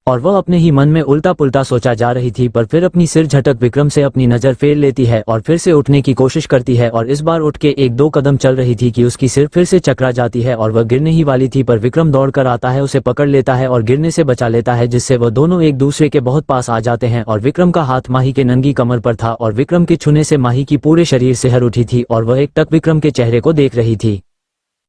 और वह अपने ही मन में उल्टा पुल्टा सोचा जा रही थी, पर फिर अपनी सिर झटक विक्रम से अपनी नजर फेर लेती है और फिर से उठने की कोशिश करती है और इस बार उठ के 1-2 कदम चल रही थी कि उसकी सिर फिर से चकरा जाती है और वह गिरने ही वाली थी, पर विक्रम दौड़कर आता है, उसे पकड़ लेता है और गिरने से बचा लेता है, जिससे वह दोनों एक दूसरे के बहुत पास आ जाते हैं। और विक्रम का हाथ माही के नंगी कमर पर था और विक्रम के छूने से माही की पूरे शरीर सिहर उठी थी और वह एक टक विक्रम के चेहरे को देख रही थी।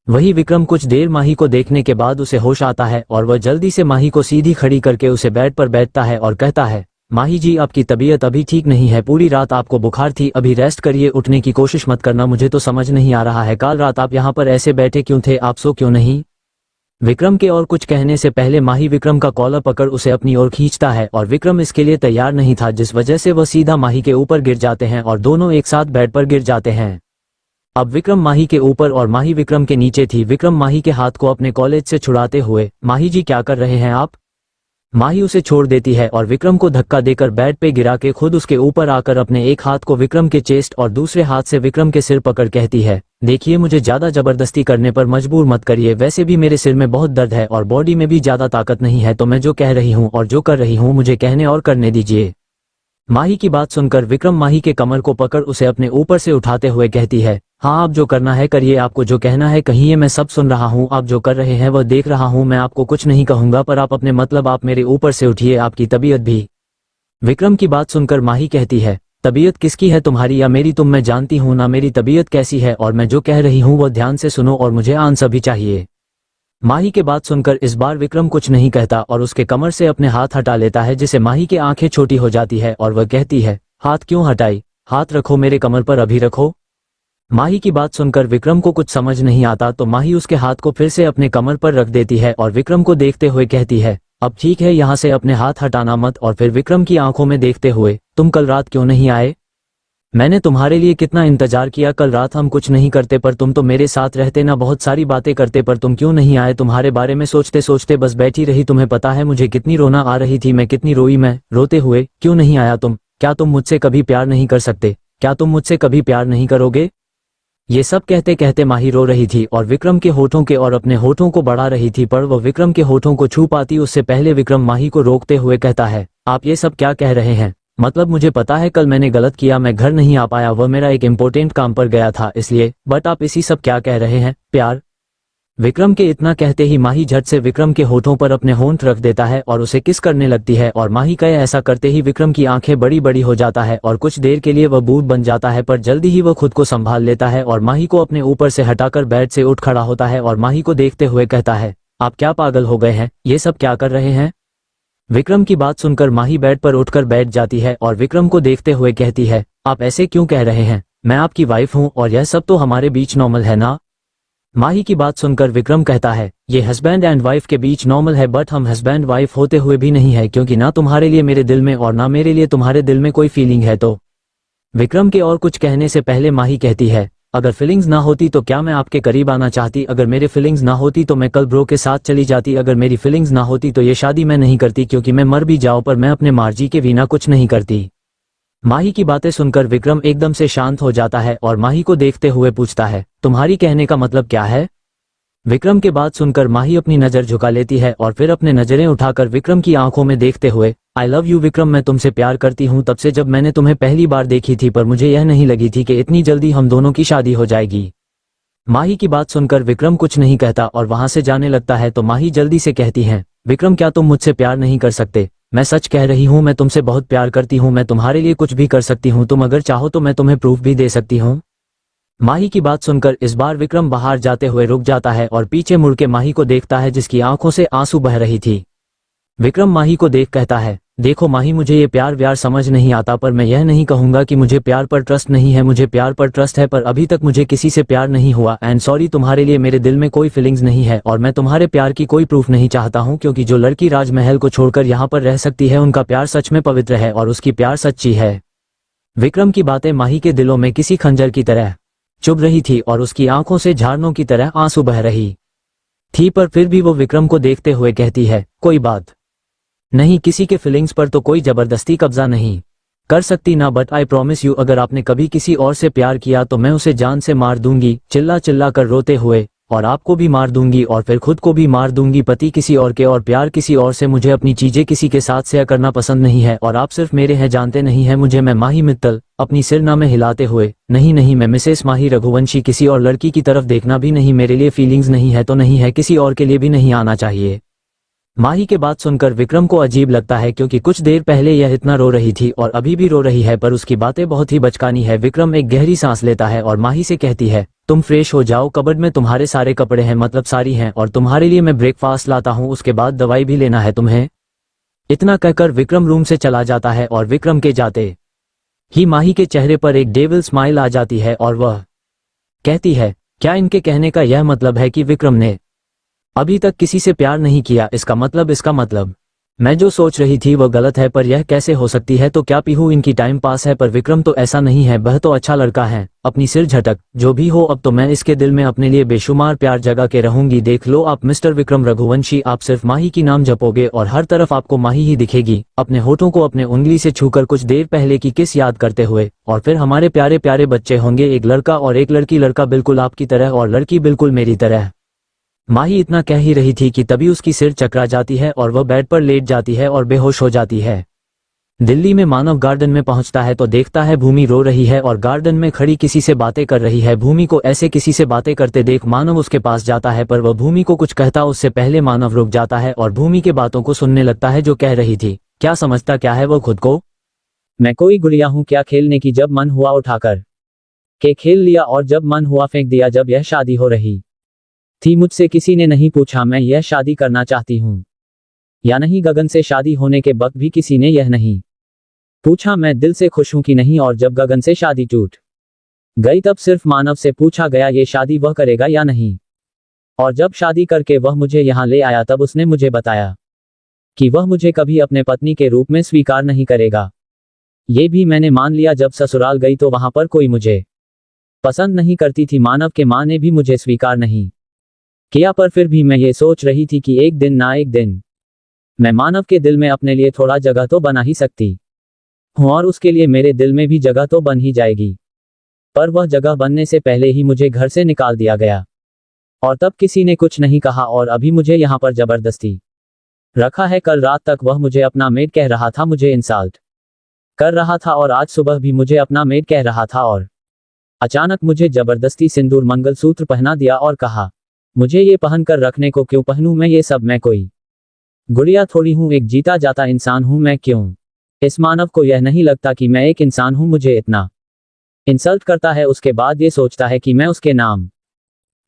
वही विक्रम कुछ देर माही को देखने के बाद उसे होश आता है और वह जल्दी से माही को सीधी खड़ी करके उसे बेड पर बैठता है और कहता है, माही जी, आपकी तबीयत अभी ठीक नहीं है, पूरी रात आपको बुखार थी, अभी रेस्ट करिए, उठने की कोशिश मत करना, मुझे तो समझ नहीं आ रहा है कल रात आप यहाँ पर ऐसे बैठे क्यों थे, आप सो क्यों नहीं। विक्रम के और कुछ कहने से पहले माही विक्रम का कॉलर पकड़ उसे अपनी ओर खींचता है और विक्रम इसके लिए तैयार नहीं था, जिस वजह से वह सीधा माही के ऊपर गिर जाते हैं और दोनों एक साथ बेड पर गिर जाते हैं। अब विक्रम माही के ऊपर और माही विक्रम के नीचे थी। विक्रम माही के हाथ को अपने कॉलेज से छुड़ाते हुए, माही जी क्या कर रहे हैं आप। माही उसे छोड़ देती है और विक्रम को धक्का देकर बेड पे गिरा के खुद उसके ऊपर आकर अपने एक हाथ को विक्रम के चेस्ट और दूसरे हाथ से विक्रम के सिर पकड़ कहती है, देखिए मुझे ज्यादा जबरदस्ती करने पर मजबूर मत करिए, वैसे भी मेरे सिर में बहुत दर्द है और बॉडी में भी ज्यादा ताकत नहीं है, तो मैं जो कह रही हूँ और जो कर रही हूँ मुझे कहने और करने दीजिए। माही की बात सुनकर विक्रम माही के कमर को पकड़ उसे अपने ऊपर से उठाते हुए कहती है, हाँ आप जो करना है करिए, आपको जो कहना है कहिए, मैं सब सुन रहा हूँ, आप जो कर रहे हैं वह देख रहा हूँ, मैं आपको कुछ नहीं कहूंगा, पर आप अपने मतलब आप मेरे ऊपर से उठिए, आपकी तबीयत भी। विक्रम की बात सुनकर माही कहती है, तबीयत किसकी है, तुम्हारी या मेरी, तुम मैं जानती हूँ ना मेरी तबीयत कैसी है, और मैं जो कह रही हूँ वो ध्यान से सुनो और मुझे आंसर भी चाहिए। माही के बात सुनकर इस बार विक्रम कुछ नहीं कहता और उसके कमर से अपने हाथ हटा लेता है, जिसे माही की आंखें छोटी हो जाती है और वह कहती है, हाथ क्यों हटाई, हाथ रखो मेरे कमर पर, अभी रखो। माही की बात सुनकर विक्रम को कुछ समझ नहीं आता, तो माही उसके हाथ को फिर से अपने कमर पर रख देती है और विक्रम को देखते हुए कहती है, अब ठीक है, यहाँ से अपने हाथ हटाना मत। और फिर विक्रम की आंखों में देखते हुए, तुम कल रात क्यों नहीं आए, मैंने तुम्हारे लिए कितना इंतजार किया, कल रात हम कुछ नहीं करते पर तुम तो मेरे साथ रहते ना, बहुत सारी बातें करते, पर तुम क्यों नहीं आए, तुम्हारे बारे में सोचते सोचते बस बैठी रही, तुम्हें पता है मुझे कितनी रोना आ रही थी, मैं कितनी रोई, मैं रोते हुए, क्यों नहीं आया तुम, क्या तुम मुझसे कभी प्यार नहीं कर सकते, क्या तुम मुझसे कभी प्यार नहीं करोगे। ये सब कहते कहते माही रो रही थी और विक्रम के होठों के और अपने होठों को बढ़ा रही थी, पर वह विक्रम के होठों को छू पाती उससे पहले विक्रम माही को रोकते हुए कहता है, आप ये सब क्या कह रहे हैं, मतलब मुझे पता है कल मैंने गलत किया, मैं घर नहीं आ पाया, वह मेरा एक इम्पोर्टेंट काम पर गया था इसलिए, बट आप इसी सब क्या कह रहे हैं, प्यार। विक्रम के इतना कहते ही माही झट से विक्रम के होठों पर अपने होंठ रख देता है और उसे किस करने लगती है, और माही का ऐसा करते ही विक्रम की आंखें बड़ी बड़ी हो जाता है और कुछ देर के लिए वह बूढ़ बन जाता है, पर जल्दी ही वह खुद को संभाल लेता है और माही को अपने ऊपर से हटाकर बेड से उठ खड़ा होता है और माही को देखते हुए कहता है, आप क्या पागल हो गए हैं, ये सब क्या कर रहे हैं। विक्रम की बात सुनकर माही बेड पर उठकर बैठ जाती है और विक्रम को देखते हुए कहती है, आप ऐसे क्यों कह रहे हैं, मैं आपकी वाइफ हूँ और यह सब तो हमारे बीच नॉर्मल है ना। माही की बात सुनकर विक्रम कहता है, ये हस्बैंड एंड वाइफ के बीच नॉर्मल है, बट हम हस्बैंड वाइफ होते हुए भी नहीं है, क्योंकि ना तुम्हारे लिए मेरे दिल में और ना मेरे लिए तुम्हारे दिल में कोई फीलिंग है। तो विक्रम के और कुछ कहने से पहले माही कहती है, अगर फीलिंग्स ना होती तो क्या मैं आपके करीब आना चाहती, अगर मेरे फीलिंग्स ना होती तो मैं कल ब्रो के साथ चली जाती, अगर मेरी फीलिंग्स ना होती तो ये शादी मैं नहीं करती, क्योंकि मैं मर भी जाऊं पर मैं अपने मर्जी के बिना कुछ नहीं करती। माही की बातें सुनकर विक्रम एकदम से शांत हो जाता है और माही को देखते हुए पूछता है, तुम्हारी कहने का मतलब क्या है। विक्रम के बात सुनकर माही अपनी नजर झुका लेती है और फिर अपने नजरें उठाकर विक्रम की आंखों में देखते हुए, आई लव यू विक्रम, मैं तुमसे प्यार करती हूँ तब से जब मैंने तुम्हें पहली बार देखी थी, पर मुझे यह नहीं लगी थी कि इतनी जल्दी हम दोनों की शादी हो जाएगी। माही की बात सुनकर विक्रम कुछ नहीं कहता और वहां से जाने लगता है, तो माही जल्दी से कहती है, विक्रम क्या तुम मुझसे प्यार नहीं कर सकते, मैं सच कह रही हूँ, मैं तुमसे बहुत प्यार करती हूँ, मैं तुम्हारे लिए कुछ भी कर सकती हूँ, तुम अगर चाहो तो मैं तुम्हें प्रूफ भी दे सकती हूँ। माही की बात सुनकर इस बार विक्रम बाहर जाते हुए रुक जाता है और पीछे मुड़ के माही को देखता है, जिसकी आंखों से आंसू बह रही थी। विक्रम माही को देख कहता है, देखो माही, मुझे ये प्यार व्यार समझ नहीं आता, पर मैं यह नहीं कहूंगा कि मुझे प्यार पर ट्रस्ट नहीं है, मुझे प्यार पर ट्रस्ट है, पर अभी तक मुझे किसी से प्यार नहीं हुआ, एंड सॉरी, तुम्हारे लिए मेरे दिल में कोई फीलिंग्स नहीं है और मैं तुम्हारे प्यार की कोई प्रूफ नहीं चाहता हूँ, क्योंकि जो लड़की राजमहल को छोड़कर यहाँ पर रह सकती है उनका प्यार सच में पवित्र है और उसकी प्यार सच्ची है। विक्रम की बातें माही के दिलों में किसी खंजर की तरह चुभ रही थी और उसकी आंखों से झरनों की तरह आंसू बह रही थी, पर फिर भी वो विक्रम को देखते हुए कहती है, कोई बात नहीं, किसी के फीलिंग्स पर तो कोई जबरदस्ती कब्जा नहीं कर सकती ना, बट आई प्रॉमिस यू, अगर आपने कभी किसी और से प्यार किया तो मैं उसे जान से मार दूंगी, चिल्ला चिल्ला कर रोते हुए, और आपको भी मार दूंगी और फिर खुद को भी मार दूंगी, पति किसी और के और प्यार किसी और से, मुझे अपनी चीजें किसी के साथ शेयर करना पसंद नहीं है और आप सिर्फ मेरे हैं, जानते नहीं हैं मुझे, मैं माही मित्तल, अपनी सिरना में हिलाते हुए, नहीं नहीं, मैं मिसेस माही रघुवंशी, किसी और लड़की की तरफ देखना भी नहीं, मेरे लिए फीलिंग्स नहीं है तो नहीं है, किसी और के लिए भी नहीं आना चाहिए। माही के बात सुनकर विक्रम को अजीब लगता है, क्योंकि कुछ देर पहले यह इतना रो रही थी और अभी भी रो रही है, पर उसकी बातें बहुत ही बचकानी है। विक्रम एक गहरी सांस लेता है और माही से कहती है, तुम फ्रेश हो जाओ, कबर्ड में तुम्हारे सारे कपड़े हैं, मतलब सारी हैं, और तुम्हारे लिए मैं ब्रेकफास्ट लाता हूँ, उसके बाद दवाई भी लेना है तुम्हें। इतना कहकर विक्रम रूम से चला जाता है और विक्रम के जाते ही माही के चेहरे पर एक डेविल स्माइल आ जाती है और वह कहती है, क्या इनके कहने का यह मतलब है कि विक्रम ने अभी तक किसी से प्यार नहीं किया? इसका मतलब मैं जो सोच रही थी वह गलत है, पर यह कैसे हो सकती है? तो क्या पीहू इनकी टाइम पास है? पर विक्रम तो ऐसा नहीं है, वह तो अच्छा लड़का है। अपनी सिर झटक, जो भी हो अब तो मैं इसके दिल में अपने लिए बेशुमार प्यार जगा के रहूंगी। देख लो आप मिस्टर विक्रम रघुवंशी, आप सिर्फ माही की नाम जपोगे और हर तरफ आपको माही ही दिखेगी। अपने होठों को अपने उंगली से छूकर कुछ देर पहले की किस याद करते हुए, और फिर हमारे प्यारे प्यारे बच्चे होंगे, एक लड़का और एक लड़की। लड़का बिल्कुल आपकी तरह और लड़की बिल्कुल मेरी तरह। माही इतना कह ही रही थी कि तभी उसकी सिर चकरा जाती है और वह बेड पर लेट जाती है और बेहोश हो जाती है। दिल्ली में मानव गार्डन में पहुंचता है तो देखता है भूमि रो रही है और गार्डन में खड़ी किसी से बातें कर रही है। भूमि को ऐसे किसी से बातें करते देख मानव उसके पास जाता है, पर वह भूमि को कुछ कहता उससे पहले मानव रुक जाता है और भूमि के बातों को सुनने लगता है जो कह रही थी। क्या समझता क्या है वो खुद को? मैं कोई गुड़िया हूँ क्या खेलने की? जब मन हुआ उठाकर के खेल लिया और जब मन हुआ फेंक दिया। जब यह शादी हो रही थी मुझसे किसी ने नहीं पूछा मैं यह शादी करना चाहती हूँ या नहीं। गगन से शादी होने के वक्त भी किसी ने यह नहीं पूछा मैं दिल से खुश हूं कि नहीं। और जब गगन से शादी टूट गई तब सिर्फ मानव से पूछा गया ये शादी वह करेगा या नहीं। और जब शादी करके वह मुझे यहाँ ले आया तब उसने मुझे बताया कि वह मुझे कभी अपने पत्नी के रूप में स्वीकार नहीं करेगा। ये भी मैंने मान लिया। जब ससुराल गई तो वहां पर कोई मुझे पसंद नहीं करती थी। मानव के माँ ने भी मुझे स्वीकार नहीं किया, पर फिर भी मैं ये सोच रही थी कि एक दिन ना एक दिन मैं मानव के दिल में अपने लिए थोड़ा जगह तो बना ही सकती हूँ और उसके लिए मेरे दिल में भी जगह तो बन ही जाएगी। पर वह जगह बनने से पहले ही मुझे घर से निकाल दिया गया और तब किसी ने कुछ नहीं कहा और अभी मुझे यहाँ पर जबरदस्ती रखा है। कल रात तक वह मुझे अपना मेड कह रहा था, मुझे इंसल्ट कर रहा था और आज सुबह भी मुझे अपना मेड कह रहा था और अचानक मुझे जबरदस्ती सिंदूर मंगलसूत्र पहना दिया और कहा मुझे ये पहनकर रखने को। क्यों पहनूं मैं ये सब? मैं कोई गुड़िया थोड़ी हूं, एक जीता जाता इंसान हूं मैं। क्यों इस मानव को यह नहीं लगता कि मैं एक इंसान हूं? मुझे इतना इंसल्ट करता है, उसके बाद ये सोचता है कि मैं उसके नाम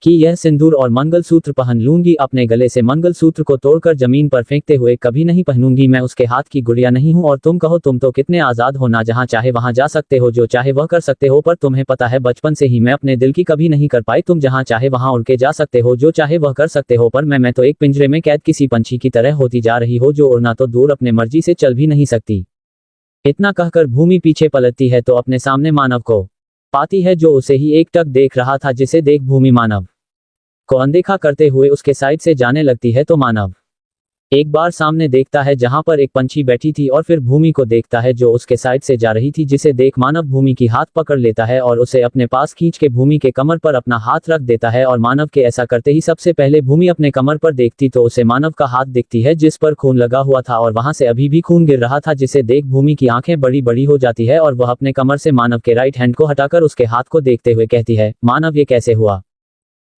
कि यह सिंदूर और मंगलसूत्र पहन लूंगी। अपने गले से मंगलसूत्र को तोड़कर जमीन पर फेंकते हुए कभी नहीं पहनूंगी। मैं उसके हाथ की गुड़िया नहीं हूं। और तुम कहो तुम तो कितने आजाद हो ना, जहां चाहे वहां जा सकते हो, जो चाहे वह कर सकते हो। पर तुम्हें पता है बचपन से ही मैं अपने दिल की कभी नहीं कर पाई। तुम जहां चाहे वहां उड़ के जा सकते हो, जो चाहे वह कर सकते हो, पर मैं तो एक पिंजरे में कैद किसी पंछी की तरह होती जा रही हो जो उड़ना तो दूर अपने मर्जी से चल भी नहीं सकती। इतना कहकर भूमि पीछे पलटती है तो अपने सामने मानव को पाती है जो उसे ही एकटक देख रहा था, जिसे देख भूमि मानव को अनदेखा करते हुए उसके साइड से जाने लगती है। तो मानव एक बार सामने देखता है जहां पर एक पंछी बैठी थी और फिर भूमि को देखता है जो उसके साइड से जा रही थी, जिसे देख मानव भूमि की हाथ पकड़ लेता है और उसे अपने पास खींच के भूमि के कमर पर अपना हाथ रख देता है। और मानव के ऐसा करते ही सबसे पहले भूमि अपने कमर पर देखती तो उसे मानव का हाथ दिखती है जिस पर खून लगा हुआ था और वहां से अभी भी खून गिर रहा था, जिसे देख भूमि की आंखें बड़ी बड़ी हो जाती है और वह अपने कमर से मानव के राइट हैंड को हटाकर उसके हाथ को देखते हुए कहती है मानव ये कैसे हुआ?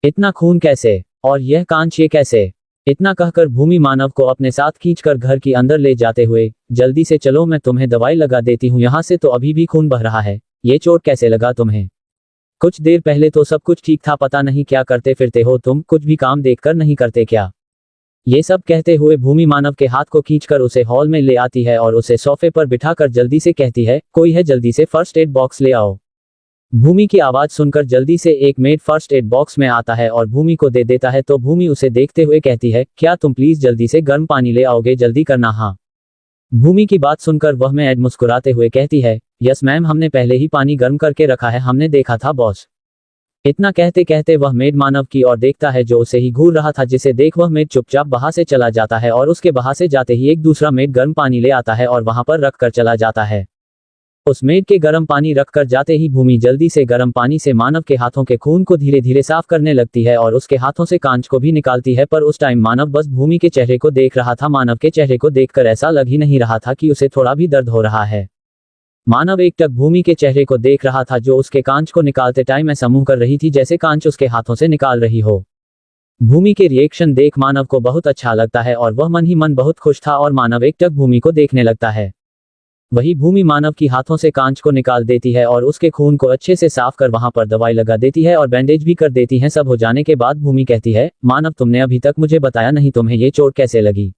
इतना खून कैसे? और यह कांच ये कैसे? इतना कहकर भूमि मानव को अपने साथ खींचकर घर के अंदर ले जाते हुए जल्दी से चलो मैं तुम्हें दवाई लगा देती हूँ, यहाँ से तो अभी भी खून बह रहा है। ये चोट कैसे लगा तुम्हें? कुछ देर पहले तो सब कुछ ठीक था, पता नहीं क्या करते फिरते हो तुम, कुछ भी काम देखकर नहीं करते क्या? ये सब कहते हुए भूमि मानव के हाथ को खींचकर उसे हॉल में ले आती है और उसे सोफे पर बिठाकर जल्दी से कहती है कोई है जल्दी से फर्स्ट एड बॉक्स ले आओ। भूमि की आवाज सुनकर जल्दी से एक मेड फर्स्ट एड बॉक्स में आता है और भूमि को दे देता है। तो भूमि उसे देखते हुए कहती है क्या तुम प्लीज जल्दी से गर्म पानी ले आओगे, जल्दी करना। हाँ। भूमि की बात सुनकर वह मेड मुस्कुराते हुए कहती है यस मैम, हमने पहले ही पानी गर्म करके रखा है, हमने देखा था बॉस। इतना कहते कहते वह मेड मानव की ओर देखता है जो उसे ही घूर रहा था, जिसे देख वह मेड चुपचाप वहां से चला जाता है और उसके वहां से जाते ही एक दूसरा मेड गर्म पानी ले आता है और वहां पर रख कर चला जाता है। उस मेड के गर्म पानी रखकर जाते ही भूमि जल्दी से गर्म पानी से मानव के हाथों के खून को धीरे धीरे साफ करने लगती है और उसके हाथों से कांच को भी निकालती है। पर उस टाइम मानव बस भूमि के चेहरे को देख रहा था। मानव के चेहरे को देखकर ऐसा लग ही नहीं रहा था कि उसे थोड़ा भी दर्द हो रहा है। मानव एकटक भूमि के चेहरे को देख रहा था जो उसके कांच को निकालते टाइम ऐसा मुंह कर रही थी जैसे कांच उसके हाथों से निकाल रही हो। भूमि के रिएक्शन देख मानव को बहुत अच्छा लगता है और वह मन ही मन बहुत खुश था और मानव एकटक भूमि को देखने लगता है। वही भूमि मानव की हाथों से कांच को निकाल देती है और उसके खून को अच्छे से साफ कर वहां पर दवाई लगा देती है और बैंडेज भी कर देती है। सब हो जाने के बाद भूमि कहती है मानव तुमने अभी तक मुझे बताया नहीं, तुम्हें ये चोट कैसे लगी?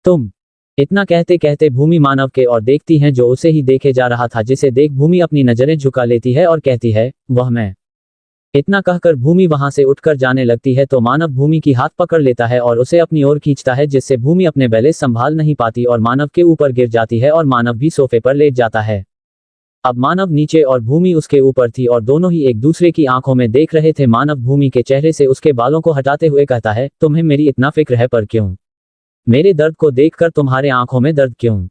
तुम इतना कहते कहते भूमि मानव के और देखती है जो उसे ही देखे जा रहा था, जिसे देख भूमि अपनी नजरें झुका लेती है और कहती है, वह मैं। इतना कहकर भूमि वहां से उठकर जाने लगती है तो मानव भूमि की हाथ पकड़ लेता है और उसे अपनी ओर खींचता है, जिससे भूमि अपने बैलेंस संभाल नहीं पाती और मानव के ऊपर गिर जाती है और मानव भी सोफे पर लेट जाता है। अब मानव नीचे और भूमि उसके ऊपर थी और दोनों ही एक दूसरे की आंखों में देख रहे थे। मानव भूमि के चेहरे से उसके बालों को हटाते हुए कहता है, तुम्हें मेरी इतना फिक्र है, पर क्यों? मेरे दर्द को देखकर तुम्हारे आंखों में दर्द क्यों?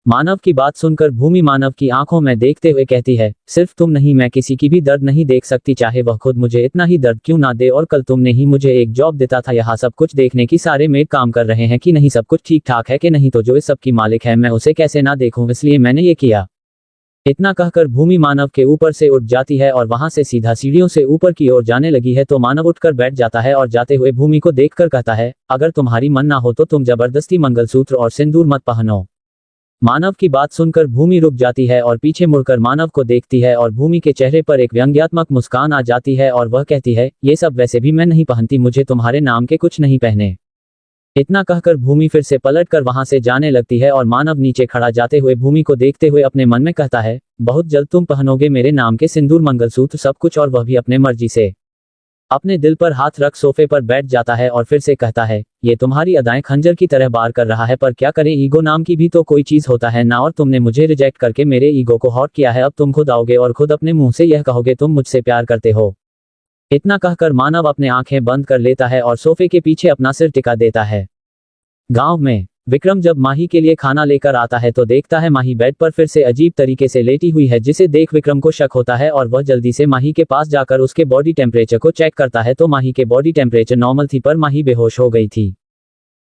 मानव की बात सुनकर भूमि मानव की आंखों में देखते हुए कहती है, सिर्फ तुम नहीं, मैं किसी की भी दर्द नहीं देख सकती, चाहे वह खुद मुझे इतना ही दर्द क्यों ना दे। और कल तुमने ही मुझे एक जॉब देता था, यहाँ सब कुछ देखने की सारे मेड काम कर रहे हैं कि नहीं, सब कुछ ठीक ठाक है कि नहीं, तो जो इस सब की मालिक है मैं उसे कैसे ना देखूं, इसलिए मैंने ये किया। इतना कहकर भूमि मानव के ऊपर से उठ जाती है और वहां से सीधा सीढ़ियों से ऊपर की ओर जाने लगी है तो मानव उठकर बैठ जाता है और जाते हुए भूमि को देखकर कहता है, अगर तुम्हारी मन ना हो तो तुम जबरदस्ती मंगलसूत्र और सिंदूर मत पहनो। मानव की बात सुनकर भूमि रुक जाती है और पीछे मुड़कर मानव को देखती है और भूमि के चेहरे पर एक व्यंग्यात्मक मुस्कान आ जाती है और वह कहती है, ये सब वैसे भी मैं नहीं पहनती, मुझे तुम्हारे नाम के कुछ नहीं पहने। इतना कहकर भूमि फिर से पलटकर वहां से जाने लगती है और मानव नीचे खड़ा जाते हुए भूमि को देखते हुए अपने मन में कहता है, बहुत जल्द तुम पहनोगे मेरे नाम के सिंदूर मंगलसूत्र सब कुछ, और वह भी अपने मर्जी से। अपने दिल पर हाथ रख सोफे पर बैठ जाता है और फिर से कहता है, ये तुम्हारी अदाएं खंजर की तरह बार कर रहा है, पर क्या करें, ईगो नाम की भी तो कोई चीज होता है ना, और तुमने मुझे रिजेक्ट करके मेरे ईगो को हॉट किया है। अब तुम खुद आओगे और खुद अपने मुंह से यह कहोगे तुम मुझसे प्यार करते हो। इतना कहकर मानव अपने आंखें बंद कर लेता है और सोफे के पीछे अपना सिर टिका देता है। गांव में विक्रम जब माही के लिए खाना लेकर आता है तो देखता है माही बेड पर फिर से अजीब तरीके से लेटी हुई है, जिसे देख विक्रम को शक होता है और वह जल्दी से माही के पास जाकर उसके बॉडी टेम्परेचर को चेक करता है तो माही के बॉडी टेम्परेचर नॉर्मल थी, पर माही बेहोश हो गई थी।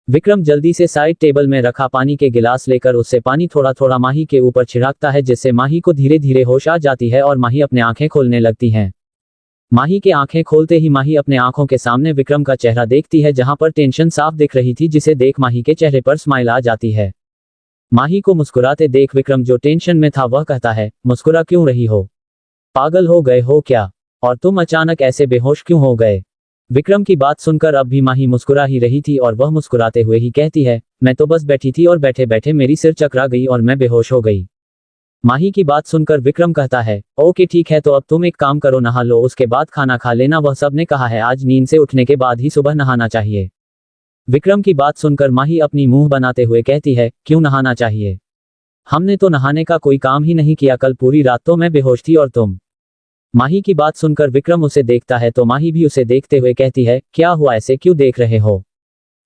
विक्रम जल्दी से साइड टेबल में रखा पानी के गिलास लेकर उससे पानी थोड़ा थोड़ा माही के ऊपर छिड़कता है, जिससे माही को धीरे धीरे होश आ जाती है और माही अपने आंखें खोलने लगती हैं। माही के आंखें खोलते ही माही अपने आंखों के सामने विक्रम का चेहरा देखती है, जहां पर टेंशन साफ दिख रही थी, जिसे देख माही के चेहरे पर स्माइल आ जाती है। माही को मुस्कुराते देख विक्रम जो टेंशन में था वह कहता है, मुस्कुरा क्यों रही हो? पागल हो गए हो क्या? और तुम अचानक ऐसे बेहोश क्यों हो गए? विक्रम की बात सुनकर अब भी माही मुस्कुरा ही रही थी और वह मुस्कुराते हुए ही कहती है, मैं तो बस बैठी थी और बैठे बैठे मेरी सिर चकरा गई और मैं बेहोश हो गई। माही की बात सुनकर विक्रम कहता है, ओके ठीक है, तो अब तुम एक काम करो, नहा लो, उसके बाद खाना खा लेना, वह सब ने कहा है आज नींद से उठने के बाद ही सुबह नहाना चाहिए। विक्रम की बात सुनकर माही अपनी मुंह बनाते हुए कहती है, क्यों नहाना चाहिए? हमने तो नहाने का कोई काम ही नहीं किया, कल पूरी रात तो मैं बेहोश थी और तुम। माही की बात सुनकर विक्रम उसे देखता है तो माही भी उसे देखते हुए कहती है, क्या हुआ, ऐसे क्यों देख रहे हो?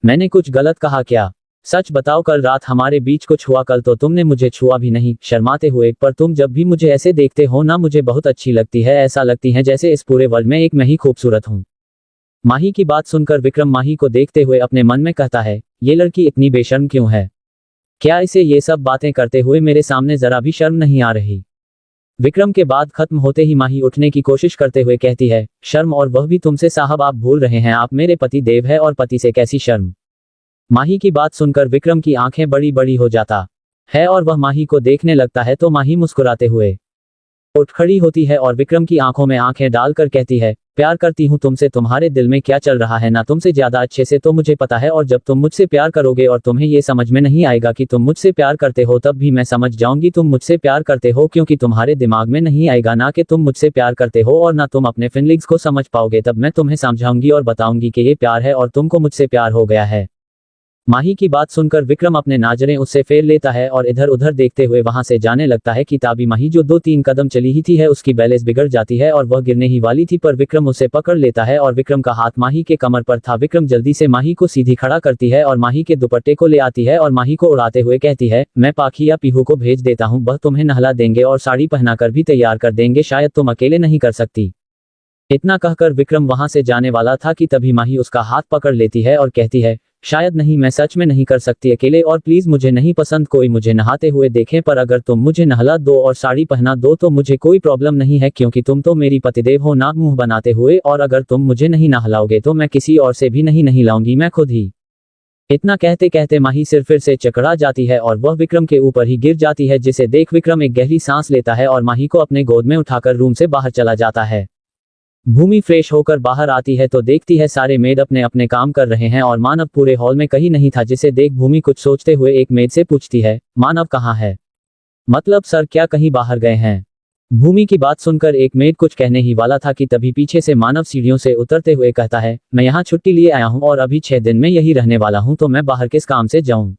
मैंने कुछ गलत कहा क्या? सच बताओ, कल रात हमारे बीच कुछ हुआ? कल तो तुमने मुझे छुआ भी नहीं। शर्माते हुए, पर तुम जब भी मुझे ऐसे देखते हो ना, मुझे बहुत अच्छी लगती है, ऐसा लगती है जैसे इस पूरे वर्ल्ड में एक मैं ही खूबसूरत हूँ। माही की बात सुनकर विक्रम माही को देखते हुए अपने मन में कहता है, ये लड़की इतनी बेशर्म क्यों है? क्या इसे ये सब बातें करते हुए मेरे सामने जरा भी शर्म नहीं आ रही? विक्रम के बाद खत्म होते ही माही उठने की कोशिश करते हुए कहती है, शर्म, और वह भी तुमसे? साहब आप भूल रहे हैं, आप मेरे पति देव है और पति से कैसी शर्म? माही की बात सुनकर विक्रम की आंखें बड़ी बड़ी हो जाता है और वह माही को देखने लगता है तो माही मुस्कुराते हुए उठ खड़ी होती है और विक्रम की आंखों में आंखें डालकर कहती है, प्यार करती हूँ तुमसे, तुम्हारे दिल में क्या चल रहा है ना तुमसे ज्यादा अच्छे से तो मुझे पता है, और जब तुम मुझसे प्यार करोगे और तुम्हें ये समझ में नहीं आएगा कि तुम मुझसे प्यार करते हो, तब भी मैं समझ जाऊंगी तुम मुझसे प्यार करते हो, क्योंकि तुम्हारे दिमाग में नहीं आएगा ना कि तुम मुझसे प्यार करते हो और ना तुम अपने फीलिंग्स को समझ पाओगे, तब मैं तुम्हें समझाऊंगी और बताऊंगी कि ये प्यार है और तुमको मुझसे प्यार हो गया है। माही की बात सुनकर विक्रम अपने नजरें उससे फेर लेता है और इधर उधर देखते हुए वहां से जाने लगता है। किताबी माही जो 2-3 कदम चली ही थी है उसकी बैलेंस बिगड़ जाती है और वह गिरने ही वाली थी, पर विक्रम उसे पकड़ लेता है और विक्रम का हाथ माही के कमर पर था। विक्रम जल्दी से माही को सीधी खड़ा करती है और माही के दुपट्टे को ले आती है और माही को उड़ाते हुए कहती है, मैं पाखी या पीहू को भेज देता हूँ, वह तुम्हें नहला देंगे और साड़ी पहनाकर भी तैयार कर देंगे, शायद तुम अकेले नहीं कर सकती। इतना कहकर विक्रम वहां से जाने वाला था कि तभी माही उसका हाथ पकड़ लेती है और कहती है, शायद नहीं, मैं सच में नहीं कर सकती अकेले, और प्लीज मुझे नहीं पसंद कोई मुझे नहाते हुए देखे, पर अगर तुम मुझे नहला दो और साड़ी पहना दो तो मुझे कोई प्रॉब्लम नहीं है, क्योंकि तुम तो मेरी पतिदेव हो ना, मुंह बनाते हुए, और अगर तुम मुझे नहीं नहलाओगे तो मैं किसी और से भी नहीं नहलाऊंगी, मैं खुद ही। इतना कहते कहते माही सिर फिर से चकरा जाती है और वह विक्रम के ऊपर ही गिर जाती है, जिसे देख विक्रम एक गहरी सांस लेता है और माही को अपने गोद में उठाकर रूम से बाहर चला जाता है। भूमि फ्रेश होकर बाहर आती है तो देखती है सारे मेड अपने अपने काम कर रहे हैं और मानव पूरे हॉल में कहीं नहीं था, जिसे देख भूमि कुछ सोचते हुए एक मेड से पूछती है, मानव कहाँ है? मतलब सर क्या कहीं बाहर गए हैं? भूमि की बात सुनकर एक मेड कुछ कहने ही वाला था कि तभी पीछे से मानव सीढ़ियों से उतरते हुए कहता है, मैं यहाँ छुट्टी लिए आया हूँ और अभी 6 दिन में यही रहने वाला हूँ, तो मैं बाहर किस काम से जाऊँ?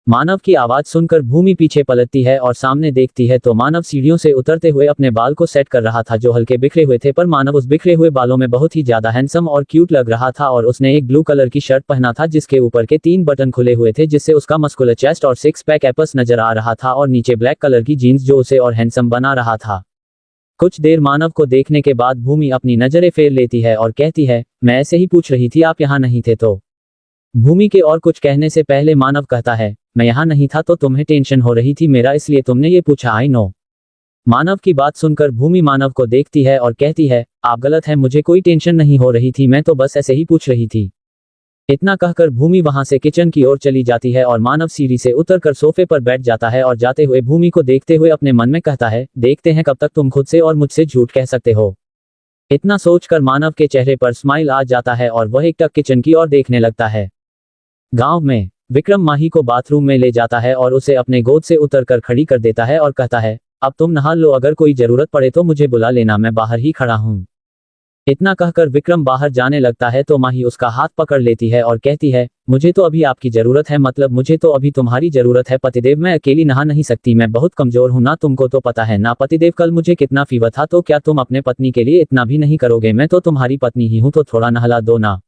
मानव की आवाज सुनकर भूमि पीछे पलटती है और सामने देखती है तो मानव सीढ़ियों से उतरते हुए अपने बाल को सेट कर रहा था जो हल्के बिखरे हुए थे, पर मानव उस बिखरे हुए बालों में बहुत ही ज्यादा हैंडसम और क्यूट लग रहा था और उसने एक ब्लू कलर की शर्ट पहना था जिसके ऊपर के 3 बटन खुले हुए थे, जिससे उसका मस्कुलर चेस्ट और 6 पैक एपस नजर आ रहा था, और नीचे ब्लैक कलर की जीन्स जो उसे और हैंडसम बना रहा था। कुछ देर मानव को देखने के बाद भूमि अपनी नजरें फेर लेती है और कहती है, मैं ऐसे ही पूछ रही थी, आप यहाँ नहीं थे तो? भूमि के और कुछ कहने से पहले मानव कहता है, मैं यहाँ नहीं था तो तुम्हें टेंशन हो रही थी मेरा, इसलिए तुमने ये पूछा, आई नो। मानव की बात सुनकर भूमि मानव को देखती है और कहती है, आप गलत हैं, मुझे कोई टेंशन नहीं हो रही थी, मैं तो बस ऐसे ही पूछ रही थी। इतना कहकर भूमि वहां से किचन की ओर चली जाती है और मानव सीढ़ी से उतरकर सोफे पर बैठ जाता है और जाते हुए भूमि को देखते हुए अपने मन में कहता है, देखते हैं कब तक तुम खुद से और मुझसे झूठ कह सकते हो। इतना सोचकर मानव के चेहरे पर स्माइल आ जाता है और वह एकटक किचन की ओर देखने लगता है। गांव में विक्रम माही को बाथरूम में ले जाता है और उसे अपने गोद से उतरकर खड़ी कर देता है और कहता है, अब तुम नहा लो, अगर कोई जरूरत पड़े तो मुझे बुला लेना, मैं बाहर ही खड़ा हूँ। इतना कहकर विक्रम बाहर जाने लगता है तो माही उसका हाथ पकड़ लेती है और कहती है, मुझे तो अभी आपकी जरूरत है, मतलब मुझे तो अभी तुम्हारी जरूरत है पतिदेव, मैं अकेली नहा नहीं सकती, मैं बहुत कमजोर हूँ ना, तुमको तो पता है ना पतिदेव, कल मुझे कितना फीवर था, तो क्या तुम अपने पत्नी के लिए इतना भी नहीं करोगे? मैं तो तुम्हारी पत्नी ही हूँ, तो थोड़ा नहला दो ना।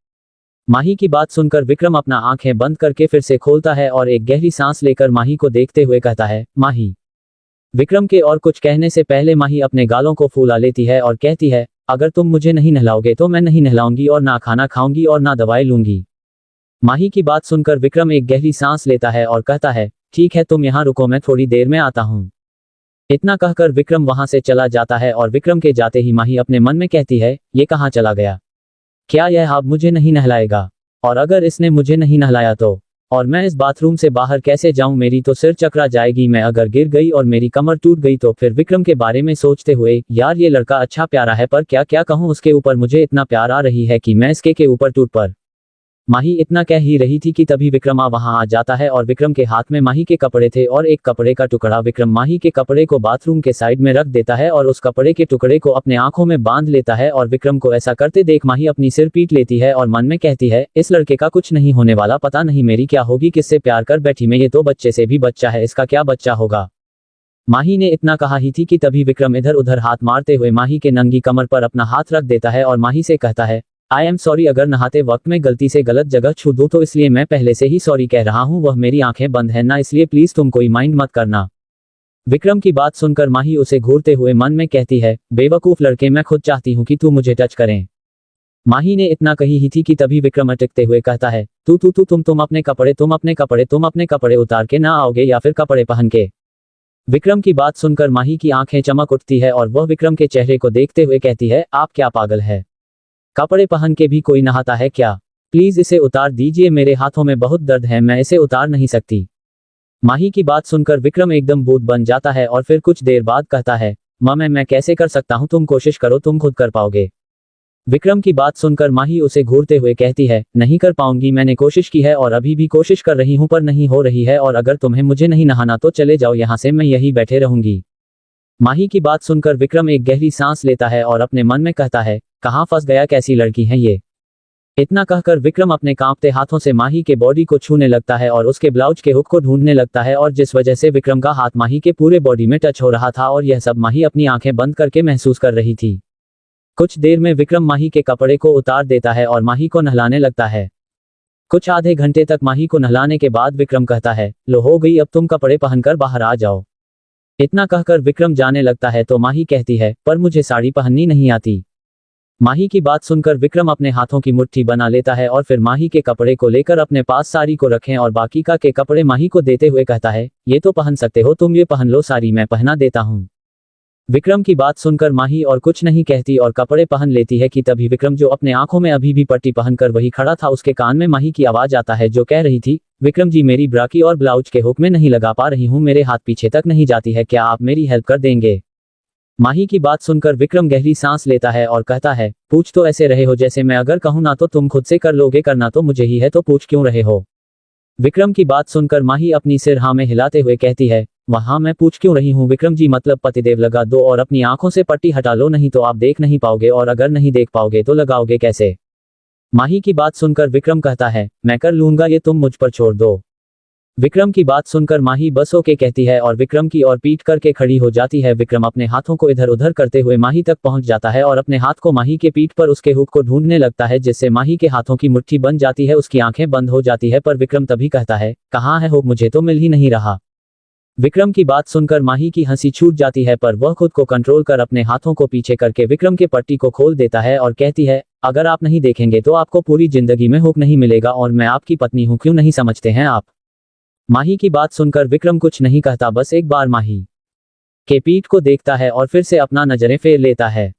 माही की बात सुनकर विक्रम अपना आंखें बंद करके फिर से खोलता है और एक गहरी सांस लेकर माही को देखते हुए कहता है, माही। विक्रम के और कुछ कहने से पहले माही अपने गालों को फूला लेती है और कहती है, अगर तुम मुझे नहीं नहलाओगे तो मैं नहीं नहलाऊंगी और ना खाना खाऊंगी और ना दवाई लूंगी। माही की बात सुनकर विक्रम एक गहरी सांस लेता है और कहता है, ठीक है तुम यहाँ रुको, मैं थोड़ी देर में आता हूँ। इतना कहकर विक्रम वहां से चला जाता है और विक्रम के जाते ही माही अपने मन में कहती है, ये कहाँ चला गया? क्या यह अब मुझे नहीं नहलाएगा? और अगर इसने मुझे नहीं नहलाया तो? और मैं इस बाथरूम से बाहर कैसे जाऊं? मेरी तो सिर चकरा जाएगी, मैं अगर गिर गई और मेरी कमर टूट गई तो? फिर विक्रम के बारे में सोचते हुए, यार ये लड़का अच्छा प्यारा है, पर क्या क्या कहूं उसके ऊपर, मुझे इतना प्यार आ रही है कि मैं इसके के ऊपर टूट पर। माही इतना कह ही रही थी कि तभी विक्रम वहां आ जाता है और विक्रम के हाथ में माही के कपड़े थे और एक कपड़े का टुकड़ा। विक्रम माही के कपड़े को बाथरूम के साइड में रख देता है और उस कपड़े के टुकड़े को अपने आंखों में बांध लेता है और विक्रम को ऐसा करते देख माही अपनी सिर पीट लेती है और मन में कहती है, इस लड़के का कुछ नहीं होने वाला, पता नहीं मेरी क्या होगी, किससे प्यार कर बैठी मैं, ये तो बच्चे से भी बच्चा है, इसका क्या बच्चा होगा। माही ने इतना कहा ही थी कि तभी विक्रम इधर उधर हाथ मारते हुए माही के नंगी कमर पर अपना हाथ रख देता है और माही से कहता है, आई एम सॉरी, अगर नहाते वक्त में गलती से गलत जगह छू दूं तो इसलिए मैं पहले से ही सॉरी कह रहा हूं, वह मेरी आंखें बंद है ना, इसलिए प्लीज तुम कोई माइंड मत करना। विक्रम की बात सुनकर माही उसे घूरते हुए मन में कहती है, बेवकूफ लड़के, मैं खुद चाहती हूं कि तू मुझे टच करें। माही ने इतना कही ही थी कि तभी विक्रम अटकते हुए कहता है, तुम अपने कपड़े उतार के ना आओगे या फिर कपड़े पहन के? विक्रम की बात सुनकर माही की आंखें चमक उठती है और वह विक्रम के चेहरे को देखते हुए कहती है, आप क्या पागल है? कपड़े पहन के भी कोई नहाता है क्या? प्लीज इसे उतार दीजिए, मेरे हाथों में बहुत दर्द है, मैं इसे उतार नहीं सकती। माही की बात सुनकर विक्रम एकदम भूत बन जाता है और फिर कुछ देर बाद कहता है, मैं कैसे कर सकता हूं, तुम कोशिश करो, तुम खुद कर पाओगे। विक्रम की बात सुनकर माही उसे घूरते हुए कहती है, नहीं कर पाऊंगी, मैंने कोशिश की है और अभी भी कोशिश कर रही हूं पर नहीं हो रही है, और अगर तुम्हें मुझे नहीं नहाना तो चले जाओ यहां से, मैं यही बैठे रहूंगी। माही की बात सुनकर विक्रम एक गहरी सांस लेता है और अपने मन में कहता है, कहां फंस गया, कैसी लड़की है ये। इतना कहकर विक्रम अपने कांपते हाथों से माही के बॉडी को छूने लगता है और उसके ब्लाउज के हुक को ढूंढने लगता है, और जिस वजह से विक्रम का हाथ माही के पूरे बॉडी में टच हो रहा था और यह सब माही अपनी आंखें बंद करके महसूस कर रही थी। कुछ देर में विक्रम माही के कपड़े को उतार देता है और माही को नहलाने लगता है। कुछ आधे घंटे तक माही को नहलाने के बाद विक्रम कहता है, लो हो गई, अब तुम कपड़े पहनकर बाहर आ जाओ। इतना कहकर विक्रम जाने लगता है तो माही कहती है, पर मुझे साड़ी पहननी नहीं आती। माही की बात सुनकर विक्रम अपने हाथों की मुट्ठी बना लेता है और फिर माही के कपड़े को लेकर अपने पास साड़ी को रखें और बाकी का के कपड़े माही को देते हुए कहता है, ये तो पहन सकते हो तुम, ये पहन लो, साड़ी मैं पहना देता हूँ। विक्रम की बात सुनकर माही और कुछ नहीं कहती और कपड़े पहन लेती है कि तभी विक्रम, जो अपने आंखों में अभी भी पट्टी पहनकर वही खड़ा था, उसके कान में माही की आवाज आता है जो कह रही थी, विक्रम जी, मेरी ब्रा की और ब्लाउज के हुक में नहीं लगा पा रही हूँ, मेरे हाथ पीछे तक नहीं जाती है, क्या आप मेरी हेल्प कर देंगे? माही की बात सुनकर विक्रम गहरी सांस लेता है और कहता है, पूछ तो ऐसे रहे हो जैसे मैं अगर कहूं ना तो तुम खुद से कर लोगे, करना तो मुझे ही है, तो पूछ क्यों रहे हो। विक्रम की बात सुनकर माही अपनी सिर हाँ में हिलाते हुए कहती है, वहां मैं पूछ क्यों रही हूँ विक्रम जी, मतलब पतिदेव लगा दो और अपनी आंखों से पट्टी हटा लो, नहीं तो आप देख नहीं पाओगे, और अगर नहीं देख पाओगे तो लगाओगे कैसे। माही की बात सुनकर विक्रम कहता है, मैं कर लूंगा, ये तुम मुझ पर छोड़ दो। विक्रम की बात सुनकर माही बस ओके कहती है और विक्रम की ओर पीठ करके खड़ी हो जाती है। विक्रम अपने हाथों को इधर उधर करते हुए माही तक पहुंच जाता है और अपने हाथ को माही के पीठ पर उसके हुक को ढूंढने लगता है, जिससे माही के हाथों की मुट्ठी बन जाती है, उसकी आंखें बंद हो जाती है। पर विक्रम तभी कहता है, कहाँ है हुक, मुझे तो मिल ही नहीं रहा। विक्रम की बात सुनकर माही की हंसी छूट जाती है, पर वह खुद को कंट्रोल कर अपने हाथों को पीछे करके विक्रम के पट्टी को खोल देता है और कहती है, अगर आप नहीं देखेंगे तो आपको पूरी जिंदगी में हुक नहीं मिलेगा, और मैं आपकी पत्नी हूं, क्यों नहीं समझते हैं आप। माही की बात सुनकर विक्रम कुछ नहीं कहता, बस एक बार माही के पीठ को देखता है और फिर से अपना नजरें फेर लेता है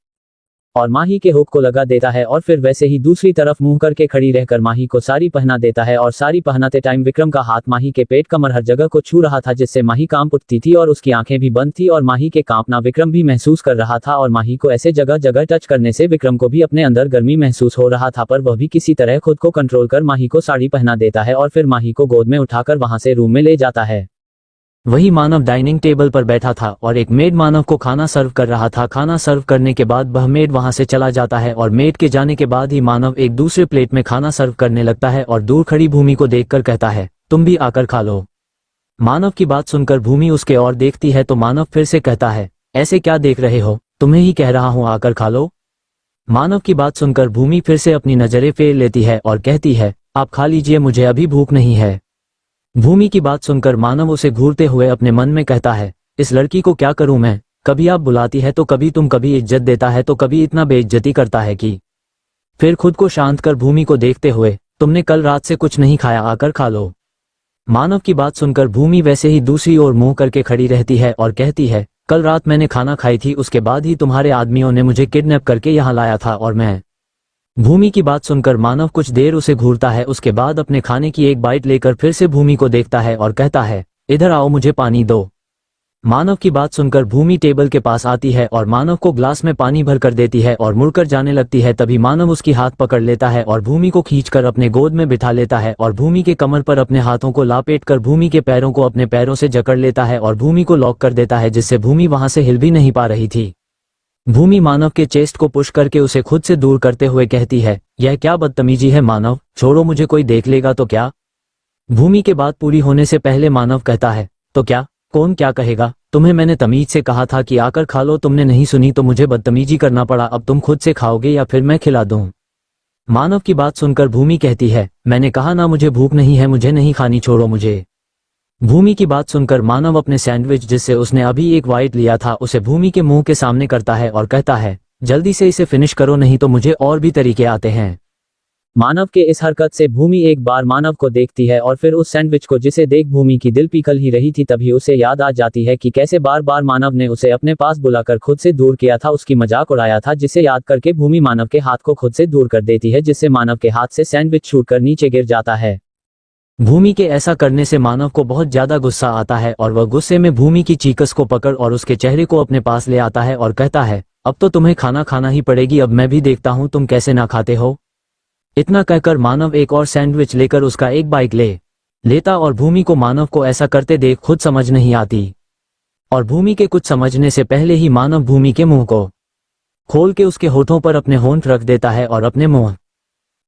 और माही के हुक को लगा देता है, और फिर वैसे ही दूसरी तरफ मुंह करके खड़ी रहकर माही को साड़ी पहना देता है। और साड़ी पहनाते टाइम विक्रम का हाथ माही के पेट, कमर, हर जगह को छू रहा था, जिससे माही कांप उठती थी और उसकी आंखें भी बंद थी, और माही के कांपना विक्रम भी महसूस कर रहा था। और माही को ऐसे जगह जगह टच करने से विक्रम को भी अपने अंदर गर्मी महसूस हो रहा था, पर वह भी किसी तरह खुद को कंट्रोल कर माही को साड़ी पहना देता है और फिर माही को गोद में उठाकर वहां से रूम में ले जाता है। वही मानव डाइनिंग टेबल पर बैठा था और एक मेड मानव को खाना सर्व कर रहा था। खाना सर्व करने के बाद वह मेड वहां से चला जाता है और मेड के जाने के बाद ही मानव एक दूसरे प्लेट में खाना सर्व करने लगता है और दूर खड़ी भूमि को देखकर कहता है, तुम भी आकर खा लो। मानव की बात सुनकर भूमि उसके ओर देखती है तो मानव फिर से कहता है, ऐसे क्या देख रहे हो, तुम्हें ही कह रहा हूं आकर खा लो। मानव की बात सुनकर भूमि फिर से अपनी नजरें फेर लेती है और कहती है, आप खा लीजिए, मुझे अभी भूख नहीं है। भूमि की बात सुनकर मानव उसे घूरते हुए अपने मन में कहता है, इस लड़की को क्या करूं मैं, कभी आप बुलाती है तो कभी तुम, कभी इज्जत देता है तो कभी इतना बेइज्जती करता है कि। फिर खुद को शांत कर भूमि को देखते हुए, तुमने कल रात से कुछ नहीं खाया, आकर खा लो। मानव की बात सुनकर भूमि वैसे ही दूसरी ओर मुंह करके खड़ी रहती है और कहती है, कल रात मैंने खाना खाई थी, उसके बाद ही तुम्हारे आदमियों ने मुझे किडनैप करके यहाँ लाया था और मैं। भूमि की बात सुनकर मानव कुछ देर उसे घूरता है, उसके बाद अपने खाने की एक बाइट लेकर फिर से भूमि को देखता है और कहता है, इधर आओ, मुझे पानी दो। मानव की बात सुनकर भूमि टेबल के पास आती है और मानव को ग्लास में पानी भर कर देती है और मुड़कर जाने लगती है। तभी मानव उसकी हाथ पकड़ लेता है और भूमि को खींचकर अपने गोद में बिठा लेता है और भूमि के कमर पर अपने हाथों को लापेट कर भूमि के पैरों को अपने पैरों से जकड़ लेता है और भूमि को लॉक कर देता है, जिससे भूमि वहां से हिल भी नहीं पा रही थी। भूमि मानव के चेस्ट को पुश करके उसे खुद से दूर करते हुए कहती है, यह क्या बदतमीजी है मानव, छोड़ो मुझे, कोई देख लेगा तो क्या। भूमि के बात पूरी होने से पहले मानव कहता है, तो क्या, कौन क्या कहेगा, तुम्हें मैंने तमीज से कहा था कि आकर खा लो, तुमने नहीं सुनी तो मुझे बदतमीजी करना पड़ा, अब तुम खुद से खाओगे या फिर मैं खिला दूं। मानव की बात सुनकर भूमि कहती है, मैंने कहा ना मुझे भूख नहीं है, मुझे नहीं खानी, छोड़ो मुझे। भूमि की बात सुनकर मानव अपने सैंडविच, जिससे उसने अभी एक बाइट लिया था, उसे भूमि के मुंह के सामने करता है और कहता है, जल्दी से इसे फिनिश करो, नहीं तो मुझे और भी तरीके आते हैं। मानव के इस हरकत से भूमि एक बार मानव को देखती है और फिर उस सैंडविच को, जिसे देख भूमि की दिल पिघल ही रही थी। तभी उसे याद आ जाती है कि कैसे बार बार मानव ने उसे अपने पास बुलाकर खुद से दूर किया था, उसकी मजाक उड़ाया था, जिसे याद करके भूमि मानव के हाथ को खुद से दूर कर देती है, जिससे मानव के हाथ से सैंडविच छूटकर नीचे गिर जाता है। भूमि के ऐसा करने से मानव को बहुत ज्यादा गुस्सा आता है और वह गुस्से में भूमि की चीकस को पकड़ और उसके चेहरे को अपने पास ले आता है और कहता है, अब तो तुम्हें खाना खाना ही पड़ेगी, अब मैं भी देखता हूं तुम कैसे ना खाते हो। इतना कहकर मानव एक और सैंडविच लेकर उसका एक बाइट लेता और भूमि को मानव को ऐसा करते देख खुद समझ नहीं आती और भूमि के कुछ समझने से पहले ही मानव भूमि के मुंह को खोल के उसके होठों पर अपने होंठ रख देता है और अपने मुंह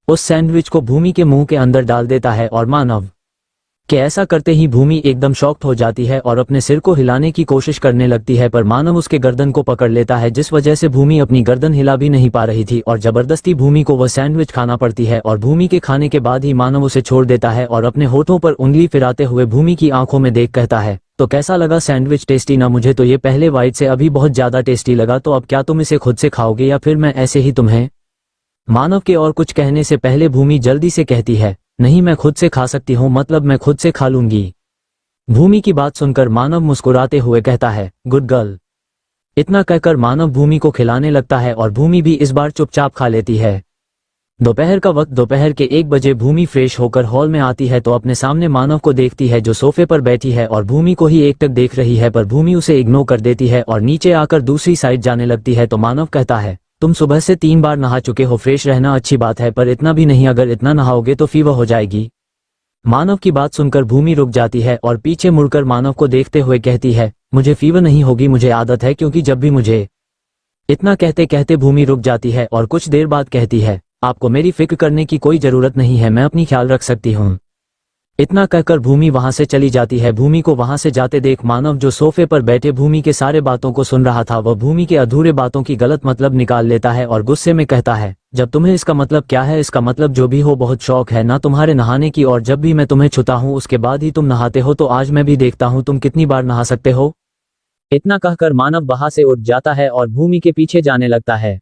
उस सैंडविच को भूमि के मुंह के अंदर डाल देता है और मानव के ऐसा करते ही भूमि एकदम शॉक्ड हो जाती है और अपने सिर को हिलाने की कोशिश करने लगती है, पर मानव उसके गर्दन को पकड़ लेता है, जिस वजह से भूमि अपनी गर्दन हिला भी नहीं पा रही थी और जबरदस्ती भूमि को वह सैंडविच खाना पड़ती है। और भूमि के खाने के बाद ही मानव उसे छोड़ देता है और अपने होठों पर उंगली फिराते हुए भूमि की आंखों में देख कहता है, तो कैसा लगा सैंडविच, टेस्टी ना? मुझे तो ये पहले बाइट से अभी बहुत ज्यादा टेस्टी लगा, तो अब क्या तुम इसे खुद से खाओगे या फिर मैं ऐसे ही तुम्हें? मानव के और कुछ कहने से पहले भूमि जल्दी से कहती है, नहीं मैं खुद से खा सकती हूँ, मतलब मैं खुद से खा लूंगी। भूमि की बात सुनकर मानव मुस्कुराते हुए कहता है, गुड गर्ल। इतना कहकर मानव भूमि को खिलाने लगता है और भूमि भी इस बार चुपचाप खा लेती है। दोपहर का वक्त दोपहर के 1 बजे भूमि फ्रेश होकर हॉल में आती है तो अपने सामने मानव को देखती है जो सोफे पर बैठी है और भूमि को ही एकटक देख रही है, पर भूमि उसे इग्नोर कर देती है और नीचे आकर दूसरी साइड जाने लगती है। तो मानव कहता है, तुम सुबह से 3 बार नहा चुके हो, फ्रेश रहना अच्छी बात है पर इतना भी नहीं, अगर इतना नहाओगे तो फीवर हो जाएगी। मानव की बात सुनकर भूमि रुक जाती है और पीछे मुड़कर मानव को देखते हुए कहती है, मुझे फीवर नहीं होगी, मुझे आदत है, क्योंकि जब भी मुझे। इतना कहते कहते भूमि रुक जाती है और कुछ देर बाद कहती है, आपको मेरी फिक्र करने की कोई जरूरत नहीं है, मैं अपनी ख्याल रख सकती हूँ। इतना कहकर भूमि वहां से चली जाती है। भूमि को वहां से जाते देख मानव जो सोफे पर बैठे भूमि के सारे बातों को सुन रहा था, वह भूमि के अधूरे बातों की गलत मतलब निकाल लेता है और गुस्से में कहता है, जब तुम्हें इसका मतलब क्या है, इसका मतलब जो भी हो बहुत शौक है ना तुम्हारे नहाने की, और जब भी मैं तुम्हें छूता हूँ उसके बाद ही तुम नहाते हो, तो आज मैं भी देखता हूँ तुम कितनी बार नहा सकते हो। इतना कहकर मानव वहां से उठ जाता है और भूमि के पीछे जाने लगता है।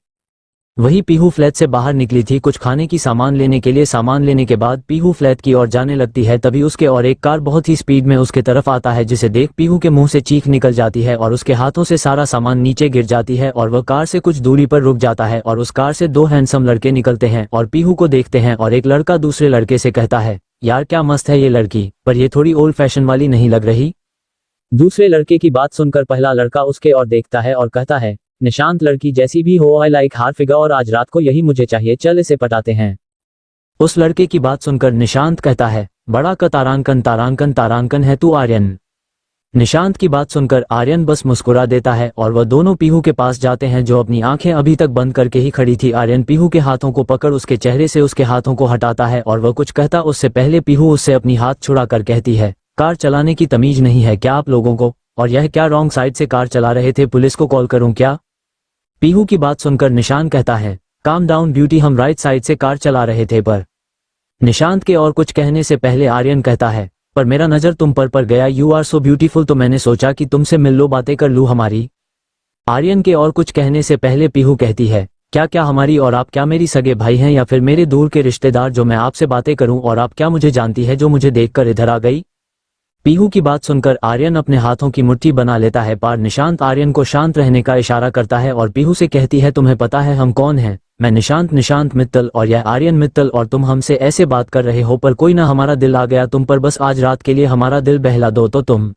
वही पीहू फ्लैट से बाहर निकली थी कुछ खाने की सामान लेने के लिए। सामान लेने के बाद पीहू फ्लैट की ओर जाने लगती है, तभी उसके और एक कार बहुत ही स्पीड में उसके तरफ आता है, जिसे देख पीहू के मुंह से चीख निकल जाती है और उसके हाथों से सारा सामान नीचे गिर जाती है और वह कार से कुछ दूरी पर रुक जाता है और उस कार से 2 हैंडसम लड़के निकलते हैं और पीहू को देखते हैं और एक लड़का दूसरे लड़के से कहता है, यार क्या मस्त है ये लड़की, पर ये थोड़ी ओल्ड फैशन वाली नहीं लग रही। दूसरे लड़के की बात सुनकर पहला लड़का उसके ओर देखता है और कहता है, निशांत लड़की जैसी भी हो, आई लाइक हार फिगर और आज रात को यही मुझे चाहिए, चल इसे पटाते हैं। उस लड़के की बात सुनकर निशांत कहता है, बड़ा का तारांकन तारांकन तारांकन है तू आर्यन। निशांत की बात सुनकर आर्यन बस मुस्कुरा देता है और वह दोनों पीहू के पास जाते हैं जो अपनी आंखें अभी तक बंद करके ही खड़ी थी। आर्यन पीहू के हाथों को पकड़ उसके चेहरे से उसके हाथों को हटाता है और वह कुछ कहता उससे पहले पीहू उससे अपनी हाथ छुड़ा कर कहती है, कार चलाने की तमीज नहीं है क्या आप लोगों को, और यह क्या रॉन्ग साइड से कार चला रहे थे, पुलिस को कॉल करूं क्या। पीहू की बात सुनकर निशांत कहता है, काम डाउन ब्यूटी, हम राइट साइड से कार चला रहे थे। पर निशांत के और कुछ कहने से पहले आर्यन कहता है, पर मेरा नजर तुम पर गया, यू आर सो ब्यूटीफुल, तो मैंने सोचा कि तुमसे मिल लो, बातें कर लूं हमारी। आर्यन के और कुछ कहने से पहले पीहू कहती है, क्या क्या हमारी, और आप क्या मेरी सगे भाई हैं या फिर मेरे दूर के रिश्तेदार जो मैं आपसे बातें करूं, और आप क्या मुझे जानती है जो मुझे देखकर इधर आ गई। पीहू की बात सुनकर आर्यन अपने हाथों की मुट्ठी बना लेता है, पर निशांत आर्यन को शांत रहने का इशारा करता है और पीहू से कहती है, तुम्हें पता है हम कौन हैं, मैं निशांत मित्तल और यह आर्यन मित्तल, और तुम हमसे ऐसे बात कर रहे हो, पर कोई ना हमारा दिल आ गया तुम पर, बस आज रात के लिए हमारा दिल बहला दो तो तुम।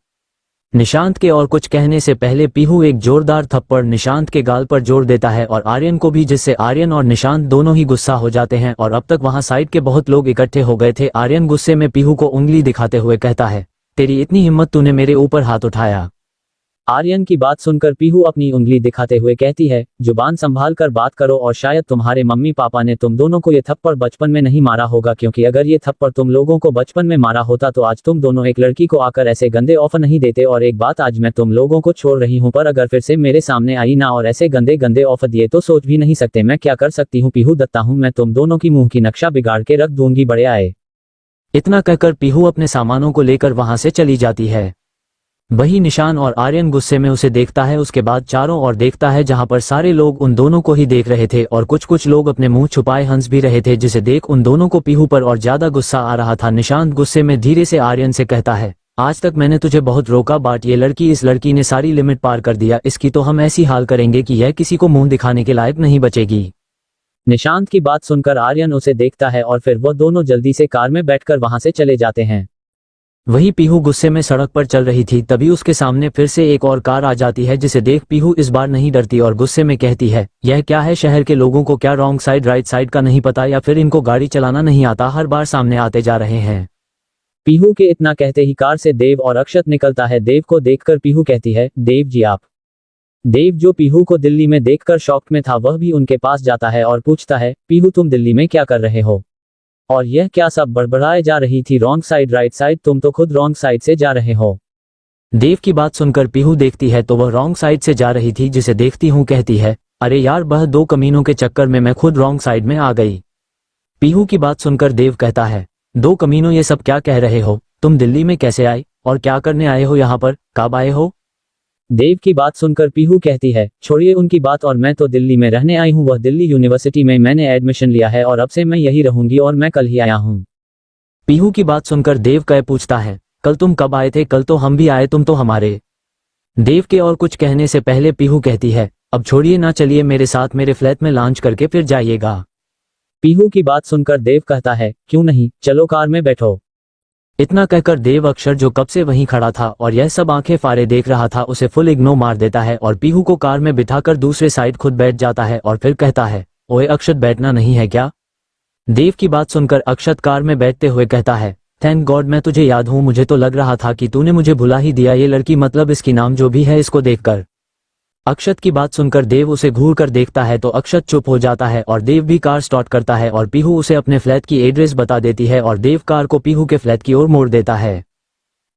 निशांत के और कुछ कहने से पहले पीहू एक जोरदार थप्पड़ निशांत के गाल पर जोड़ देता है और आर्यन को भी, जिससे आर्यन और निशांत दोनों ही गुस्सा हो जाते हैं और अब तक वहां साइड के बहुत लोग इकट्ठे हो गए थे। आर्यन गुस्से में पीहू को उंगली दिखाते हुए कहता है, तेरी इतनी हिम्मत, तूने मेरे ऊपर हाथ उठाया। आर्यन की बात सुनकर पीहू अपनी उंगली दिखाते हुए कहती है, जुबान संभाल कर बात करो, और शायद तुम्हारे मम्मी पापा ने तुम दोनों को ये थप्पड़ बचपन में नहीं मारा होगा, क्योंकि अगर ये थप्पड़ तुम लोगों को बचपन में मारा होता तो आज तुम दोनों एक लड़की को आकर ऐसे गंदे ऑफर नहीं देते। और एक बात, आज मैं तुम लोगों को छोड़ रही हूँ, पर अगर फिर से मेरे सामने आई ना और ऐसे गंदे गंदे ऑफर दिए तो सोच भी नहीं सकते मैं क्या कर सकती हूँ। पीहू दत्ता हूँ, मैं तुम दोनों की मुंह की नक्शा बिगाड़ के रख दूंगी, बड़े आए। इतना कहकर पीहू अपने सामानों को लेकर वहां से चली जाती है। वही निशान और आर्यन गुस्से में उसे देखता है, उसके बाद चारों ओर देखता है जहां पर सारे लोग उन दोनों को ही देख रहे थे और कुछ लोग अपने मुंह छुपाए हंस भी रहे थे, जिसे देख उन दोनों को पीहू पर और ज्यादा गुस्सा आ रहा था। निशांत गुस्से में धीरे से आर्यन से कहता है, आज तक मैंने तुझे बहुत रोका, बाट ये लड़की, इस लड़की ने सारी लिमिट पार कर दिया, इसकी तो हम ऐसी हाल करेंगे कि यह किसी को मुंह दिखाने के लायक नहीं बचेगी। निशांत की बात सुनकर आर्यन उसे देखता है और फिर वह दोनों जल्दी से कार में बैठकर वहां से चले जाते हैं। वही पीहू गुस्से में सड़क पर चल रही थी, तभी उसके सामने फिर से एक और कार आ जाती है, जिसे देख पीहू इस बार नहीं डरती और गुस्से में कहती है, यह क्या है, शहर के लोगों को क्या रॉन्ग साइड राइट साइड का नहीं पता, या फिर इनको गाड़ी चलाना नहीं आता, हर बार सामने आते जा रहे हैं। पीहू के इतना कहते ही कार से देव और अक्षत निकलता है। देव को देखकर पीहू कहती है, देव जी आप। देव जो पीहू को दिल्ली में देखकर शॉक में था, वह भी उनके पास जाता है और पूछता है, पीहू तुम दिल्ली में क्या कर रहे हो, और यह क्या सब बड़बड़ाए जा रही थी, रॉन्ग साइड राइट साइड, तुम तो खुद रॉन्ग साइड से जा रहे हो। देव की बात सुनकर पीहू देखती है तो वह रॉन्ग साइड से जा रही थी, जिसे देखती हूँ कहती है, अरे यार वह 2 कमीनों के चक्कर में मैं खुद रॉन्ग साइड में आ गई। पीहू की बात सुनकर देव कहता है, 2 कमीनों ये सब क्या कह रहे हो, तुम दिल्ली में कैसे आए और क्या करने आए हो यहाँ पर, कब आए हो। देव की बात सुनकर पीहू कहती है, छोड़िए उनकी बात, और मैं तो दिल्ली में रहने आई हूँ, वह दिल्ली यूनिवर्सिटी में मैंने एडमिशन लिया है और अब से मैं यही रहूंगी और मैं कल ही आया हूँ। पीहू की बात सुनकर देव कह पूछता है, कल तुम कब आए थे, कल तो हम भी आए, तुम तो हमारे। देव के और कुछ कहने से पहले पीहू कहती है, अब छोड़िए ना, चलिए मेरे साथ मेरे फ्लैट में लॉन्च करके फिर जाइएगा। पीहू की बात सुनकर देव कहता है, क्यों नहीं, चलो कार में बैठो। इतना कहकर देव अक्षर जो कब से वहीं खड़ा था और यह सब आंखें फाड़े देख रहा था उसे फुल इग्नोर मार देता है और पीहू को कार में बिठाकर दूसरे साइड खुद बैठ जाता है और फिर कहता है, ओए अक्षत बैठना नहीं है क्या? देव की बात सुनकर अक्षत कार में बैठते हुए कहता है, थैंक गॉड मैं तुझे याद हूँ, मुझे तो लग रहा था कि तूने मुझे भुला ही दिया। ये लड़की मतलब इसकी नाम जो भी है इसको देखकर अक्षत की बात सुनकर देव उसे घूर कर देखता है तो अक्षत चुप हो जाता है और देव भी कार स्टार्ट करता है और पीहू उसे अपने फ्लैट की एड्रेस बता देती है और देव कार को पीहू के फ्लैट की ओर मोड़ देता है।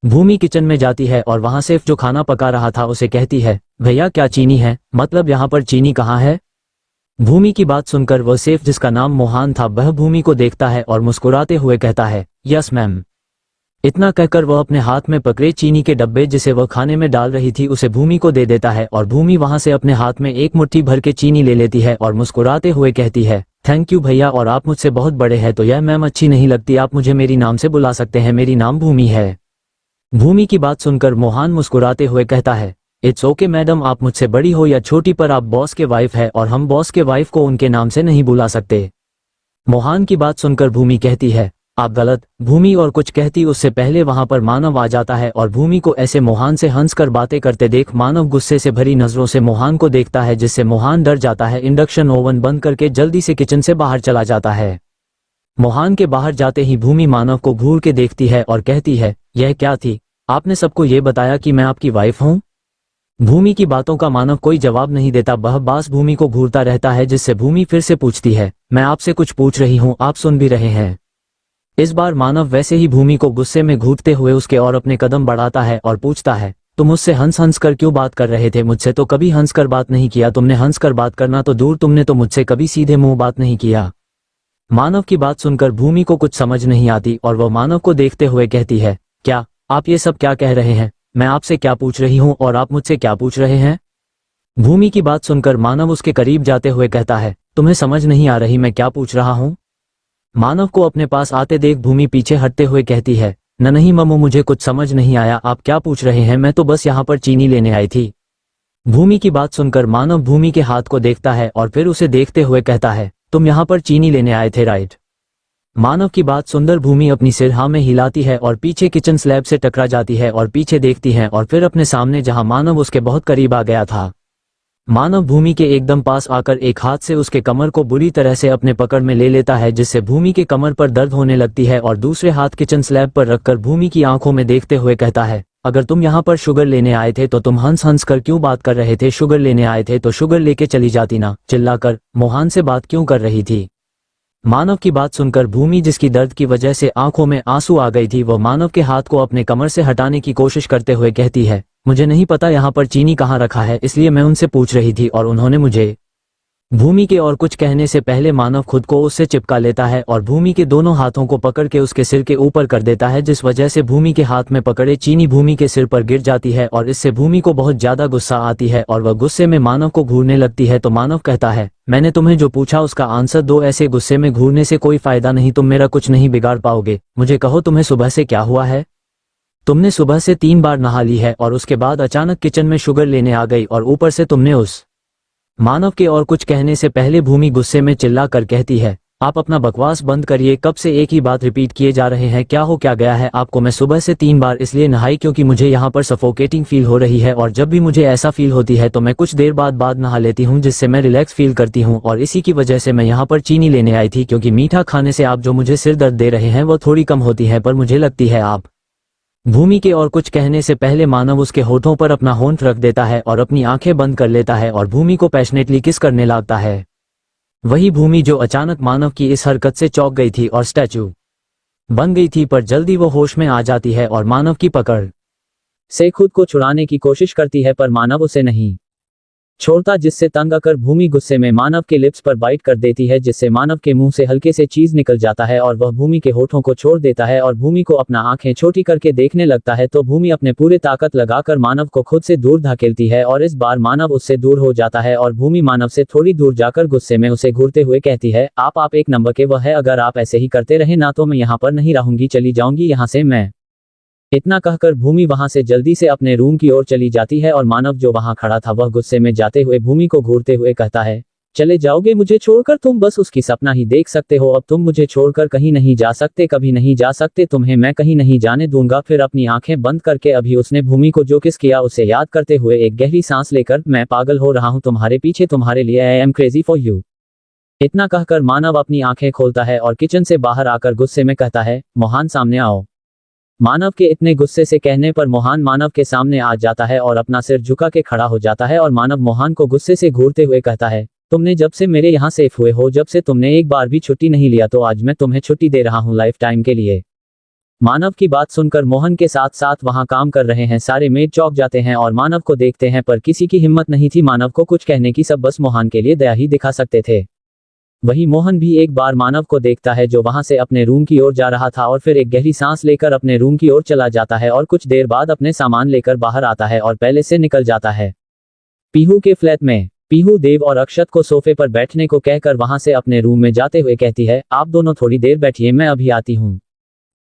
भूमि किचन में जाती है और वहां सेफ जो खाना पका रहा था उसे कहती है, भैया क्या चीनी है? मतलब यहाँ पर चीनी कहाँ है? भूमि की बात सुनकर वह सेफ जिसका नाम मोहन था वह भूमि को देखता है और मुस्कुराते हुए कहता है, यस मैम। इतना कहकर वह अपने हाथ में पकड़े चीनी के डब्बे जिसे वह खाने में डाल रही थी उसे भूमि को दे देता है और भूमि वहां से अपने हाथ में एक मुट्ठी भर के चीनी ले लेती है और मुस्कुराते हुए कहती है, थैंक यू भैया, और आप मुझसे बहुत बड़े हैं तो यह मैम अच्छी नहीं लगती, आप मुझे मेरी नाम से बुला सकते हैं, मेरी नाम भूमि है। भूमि की बात सुनकर मोहन मुस्कुराते हुए कहता है, इट्स ओके मैडम, आप मुझसे बड़ी हो या छोटी पर आप बॉस के वाइफ है और हम बॉस के वाइफ को उनके नाम से नहीं बुला सकते। मोहन की बात सुनकर भूमि कहती है, आप गलत। भूमि और कुछ कहती उससे पहले वहां पर मानव आ जाता है और भूमि को ऐसे मोहन से हंसकर बातें करते देख मानव गुस्से से भरी नजरों से मोहन को देखता है जिससे मोहन डर जाता है। इंडक्शन ओवन बंद करके जल्दी से किचन से बाहर चला जाता है। मोहन के बाहर जाते ही भूमि मानव को घूर के देखती है और कहती है, यह क्या थी? आपने सबको ये बताया कि मैं आपकी वाइफ हूँ? भूमि की बातों का मानव कोई जवाब नहीं देता, वह बास भूमि को घूरता रहता है जिससे भूमि फिर से पूछती है, मैं आपसे कुछ पूछ रही हूँ, आप सुन भी रहे हैं? इस बार मानव वैसे ही भूमि को गुस्से में घूरते हुए उसके और अपने कदम बढ़ाता है और पूछता है, तुम मुझसे हंस हंस कर क्यों बात कर रहे थे? मुझसे तो कभी हंस कर बात नहीं किया तुमने, हंस कर बात करना तो दूर, तुमने तो मुझसे कभी सीधे मुंह बात नहीं किया। मानव की बात सुनकर भूमि को कुछ समझ नहीं आती और वह मानव को देखते हुए कहती है, क्या आप ये सब क्या कह रहे हैं? मैं आपसे क्या पूछ रही हूँ और आप मुझसे क्या पूछ रहे हैं? भूमि की बात सुनकर मानव उसके करीब जाते हुए कहता है, तुम्हें समझ नहीं आ रही मैं क्या पूछ रहा हूँ? मानव को अपने पास आते देख भूमि पीछे हटते हुए कहती है, नहीं मम्मू, मुझे कुछ समझ नहीं आया, आप क्या पूछ रहे हैं? मैं तो बस यहाँ पर चीनी लेने आई थी। भूमि की बात सुनकर मानव भूमि के हाथ को देखता है और फिर उसे देखते हुए कहता है, तुम यहाँ पर चीनी लेने आए थे राइट? मानव की बात सुंदर भूमि अपनी सिर हाँ में हिलाती है और पीछे किचन स्लैब से टकरा जाती है और पीछे देखती है और फिर अपने सामने जहां मानव उसके बहुत करीब आ गया था। मानव भूमि के एकदम पास आकर एक हाथ से उसके कमर को बुरी तरह से अपने पकड़ में ले लेता है जिससे भूमि के कमर पर दर्द होने लगती है और दूसरे हाथ किचन स्लैब पर रखकर भूमि की आंखों में देखते हुए कहता है, अगर तुम यहाँ पर शुगर लेने आए थे तो तुम हंस हंस कर क्यों बात कर रहे थे? शुगर लेने आए थे तो शुगर लेके चली जाती ना, चिल्लाकर मोहन से बात क्यों कर रही थी? मानव की बात सुनकर भूमि जिसकी दर्द की वजह से आंखों में आंसू आ गई थी वह मानव के हाथ को अपने कमर से हटाने की कोशिश करते हुए कहती है, मुझे नहीं पता यहाँ पर चीनी कहाँ रखा है, इसलिए मैं उनसे पूछ रही थी और उन्होंने मुझे। भूमि के और कुछ कहने से पहले मानव खुद को उससे चिपका लेता है और भूमि के दोनों हाथों को पकड़ के उसके सिर के ऊपर कर देता है जिस वजह से भूमि के हाथ में पकड़े चीनी भूमि के सिर पर गिर जाती है और इससे भूमि को बहुत ज्यादा गुस्सा आती है और वह गुस्से में मानव को घूरने लगती है। तो मानव कहता है, मैंने तुम्हें जो पूछा उसका आंसर दो, ऐसे गुस्से में घूरने से कोई फायदा नहीं, तुम मेरा कुछ नहीं बिगाड़ पाओगे। मुझे कहो तुम्हें सुबह से क्या हुआ है? तुमने सुबह से 3 बार नहा ली है और उसके बाद अचानक किचन में शुगर लेने आ गई और ऊपर से तुमने उस। मानव के और कुछ कहने से पहले भूमि गुस्से में चिल्ला कर कहती है, आप अपना बकवास बंद करिए, कब से एक ही बात रिपीट किए जा रहे हैं, क्या हो क्या गया है आपको? मैं सुबह से 3 बार इसलिए नहाई क्योंकि मुझे यहाँ पर सफोकेटिंग फील हो रही है और जब भी मुझे ऐसा फील होती है तो मैं कुछ देर बाद नहा लेती हूँ जिससे मैं रिलैक्स फील करती हूँ और इसी की वजह से मैं यहाँ पर चीनी लेने आई थी क्योंकि मीठा खाने से आप जो मुझे सिर दर्द दे रहे हैं वो थोड़ी कम होती है, पर मुझे लगती है आप। भूमि के और कुछ कहने से पहले मानव उसके होठों पर अपना होंठ रख देता है और अपनी आंखें बंद कर लेता है और भूमि को पैशनेटली किस करने लगता है। वही भूमि जो अचानक मानव की इस हरकत से चौंक गई थी और स्टैचू बन गई थी, पर जल्दी वो होश में आ जाती है और मानव की पकड़ से खुद को छुड़ाने की कोशिश करती है पर मानव उसे नहीं छोड़ता, जिससे तंग आकर भूमि गुस्से में मानव के लिप्स पर बाइट कर देती है जिससे मानव के मुंह से हल्के से चीज निकल जाता है और वह भूमि के होठों को छोड़ देता है और भूमि को अपना आंखें छोटी करके देखने लगता है। तो भूमि अपने पूरे ताकत लगाकर मानव को खुद से दूर धकेलती है और इस बार मानव उससे दूर हो जाता है और भूमि मानव से थोड़ी दूर जाकर गुस्से में उसे घूरते हुए कहती है, आप एक नंबर के वह है, अगर आप ऐसे ही करते रहे ना तो मैं यहाँ पर नहीं रहूंगी, चली जाऊंगी यहाँ से मैं। इतना कहकर भूमि वहां से जल्दी से अपने रूम की ओर चली जाती है और मानव जो वहां खड़ा था वह गुस्से में जाते हुए भूमि को घूरते हुए कहता है, चले जाओगे मुझे छोड़कर? तुम बस उसकी सपना ही देख सकते हो। अब तुम मुझे छोड़कर कहीं नहीं जा सकते, कभी नहीं जा सकते। तुम्हें मैं कहीं नहीं जाने दूंगा। फिर अपनी आंखें बंद करके अभी उसने भूमि को जो किस किया उसे याद करते हुए एक गहरी सांस लेकर, मैं पागल हो रहा हूं तुम्हारे पीछे, तुम्हारे लिए, I am crazy for you. इतना कहकर मानव अपनी आंखें खोलता है और किचन से बाहर आकर गुस्से में कहता है, मोहन सामने आओ। मानव के इतने गुस्से से कहने पर मोहन मानव के सामने आ जाता है और अपना सिर झुका के खड़ा हो जाता है और मानव मोहन को गुस्से से घूरते हुए कहता है, तुमने जब से मेरे यहाँ सेफ हुए हो, जब से तुमने एक बार भी छुट्टी नहीं लिया, तो आज मैं तुम्हें छुट्टी दे रहा हूँ लाइफ टाइम के लिए। मानव की बात सुनकर मोहन के साथ साथ वहां काम कर रहे हैं सारे मेड चौंक जाते हैं और मानव को देखते हैं, पर किसी की हिम्मत नहीं थी मानव को कुछ कहने की। सब बस मोहन के लिए दया ही दिखा सकते थे। वही मोहन भी एक बार मानव को देखता है जो वहां से अपने रूम की ओर जा रहा था और फिर एक गहरी सांस लेकर अपने रूम की ओर चला जाता है और कुछ देर बाद अपने सामान लेकर बाहर आता है और पहले से निकल जाता है। पीहू के फ्लैट में पीहू देव और अक्षत को सोफे पर बैठने को कहकर वहां से अपने रूम में जाते हुए कहती है, आप दोनों थोड़ी देर बैठिए, मैं अभी आती हूँ।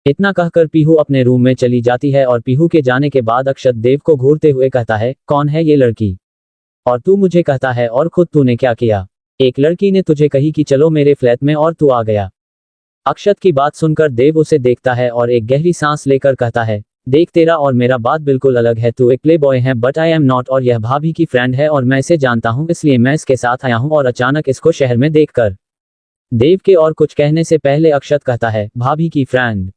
इतना कहकर पीहू अपने रूम में चली जाती है और पीहू के जाने के बाद अक्षत देव को घूरते हुए कहता है, कौन है ये लड़की? और तू मुझे कहता है, और खुद तूने क्या किया? एक लड़की ने तुझे कही कि चलो मेरे फ्लैट में और तू आ गया। अक्षत की बात सुनकर देव उसे देखता है और एक गहरी सांस लेकर कहता है, देख तेरा और मेरा बात बिल्कुल अलग है। तू एक प्ले बॉय है बट आई एम नॉट, और यह भाभी की फ्रेंड है और मैं इसे जानता हूँ, इसलिए मैं इसके साथ आया हूँ। और अचानक इसको शहर में देखकर देव के और कुछ कहने से पहले अक्षत कहता है, भाभी की फ्रेंड?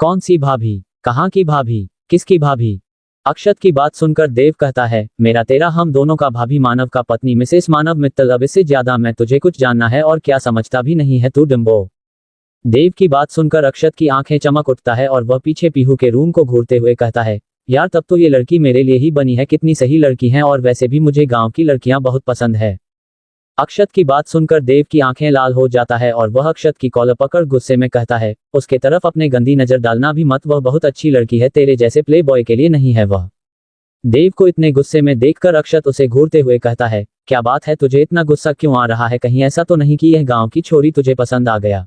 कौन सी भाभी? कहाँ की भाभी? किसकी भाभी? अक्षत की बात सुनकर देव कहता है, मेरा तेरा हम दोनों का भाभी, मानव का पत्नी मिसेस मानव मित्तल। अब इससे ज्यादा मैं तुझे कुछ जानना है और क्या समझता भी नहीं है तू डिम्बो। देव की बात सुनकर अक्षत की आंखें चमक उठता है और वह पीछे पीहू के रूम को घूरते हुए कहता है, यार तब तो ये लड़की मेरे लिए ही बनी है, कितनी सही लड़की है, और वैसे भी मुझे गांव की लड़कियां बहुत पसंद है। अक्षत की बात सुनकर देव की आंखें लाल हो जाता है और वह अक्षत की कॉलर पकड़ गुस्से में कहता है, उसके तरफ अपने गंदी नजर डालना भी मत, वह बहुत अच्छी लड़की है, तेरे जैसे प्ले बॉय के लिए नहीं है वह। देव को इतने गुस्से में देखकर अक्षत उसे घूरते हुए कहता है, क्या बात है, तुझे इतना गुस्सा क्यों आ रहा है? कहीं ऐसा तो नहीं कि यह गांव की छोरी तुझे पसंद आ गया?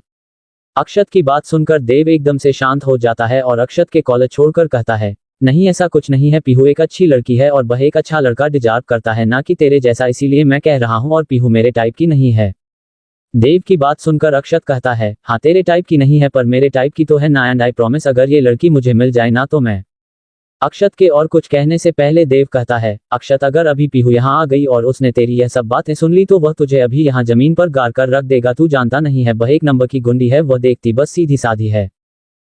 अक्षत की बात सुनकर देव एकदम से शांत हो जाता है और अक्षत के कॉलर छोड़कर कहता है, नहीं ऐसा कुछ नहीं है, पीहू एक अच्छी लड़की है और वह एक अच्छा लड़का डिजर्व करता है, ना कि तेरे जैसा, इसीलिए मैं कह रहा हूँ, और पीहू मेरे टाइप की नहीं है। देव की बात सुनकर अक्षत कहता है, हाँ तेरे टाइप की नहीं है पर मेरे टाइप की तो है ना, एंड आई प्रॉमिस अगर ये लड़की मुझे मिल जाए ना तो मैं। अक्षत के और कुछ कहने से पहले देव कहता है, अक्षत अगर अभी पीहू यहाँ आ गई और उसने तेरी यह सब बातें सुन ली तो वह तुझे अभी यहाँ जमीन पर गाड़ कर रख देगा। तू जानता नहीं है वह एक नंबर की गुंडी है, वह देखती बस सीधी साधी है।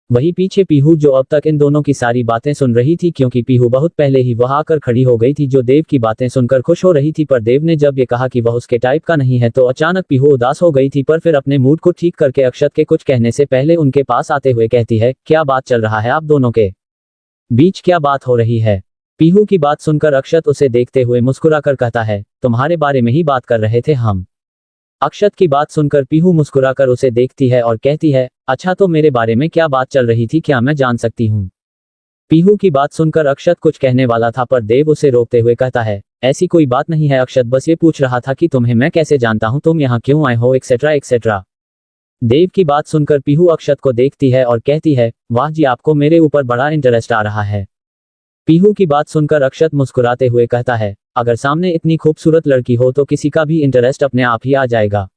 वही पीछे पीहू जो अब तक इन दोनों की सारी बातें सुन रही थी, क्योंकि पीहू बहुत पहले ही वह आकर खड़ी हो गई थी जो देव की बातें सुनकर खुश हो रही थी, पर देव ने जब ये कहा कि वह उसके टाइप का नहीं है तो अचानक पीहू उदास हो गई थी, पर फिर अपने मूड को ठीक करके अक्षत के कुछ कहने से पहले उनके पास आते हुए कहती है, क्या बात चल रहा है आप दोनों के बीच, क्या बात हो रही है? पीहू की बात सुनकर अक्षत उसे देखते हुए मुस्कुराकर कहता है, तुम्हारे बारे में ही बात कर रहे थे हम। अक्षत की बात सुनकर पीहू मुस्कुराकर उसे देखती है और कहती है, अच्छा तो मेरे बारे में क्या बात चल रही थी, क्या मैं जान सकती हूँ? पीहू की बात सुनकर अक्षत कुछ कहने वाला था पर देव उसे रोकते हुए कहता है, ऐसी कोई बात नहीं है अक्षत, बस ये पूछ रहा था कि तुम्हें मैं कैसे जानता हूँ, तुम यहाँ क्यों आए हो, एक्सेट्रा एक्सेट्रा। देव की बात सुनकर पीहू अक्षत को देखती है और कहती है, वाह जी आपको मेरे ऊपर बड़ा इंटरेस्ट आ रहा है। पीहू की बात सुनकर अक्षत मुस्कुराते हुए कहता है, अगर सामने इतनी खूबसूरत लड़की हो तो किसी का भी इंटरेस्ट अपने आप ही आ जाएगा।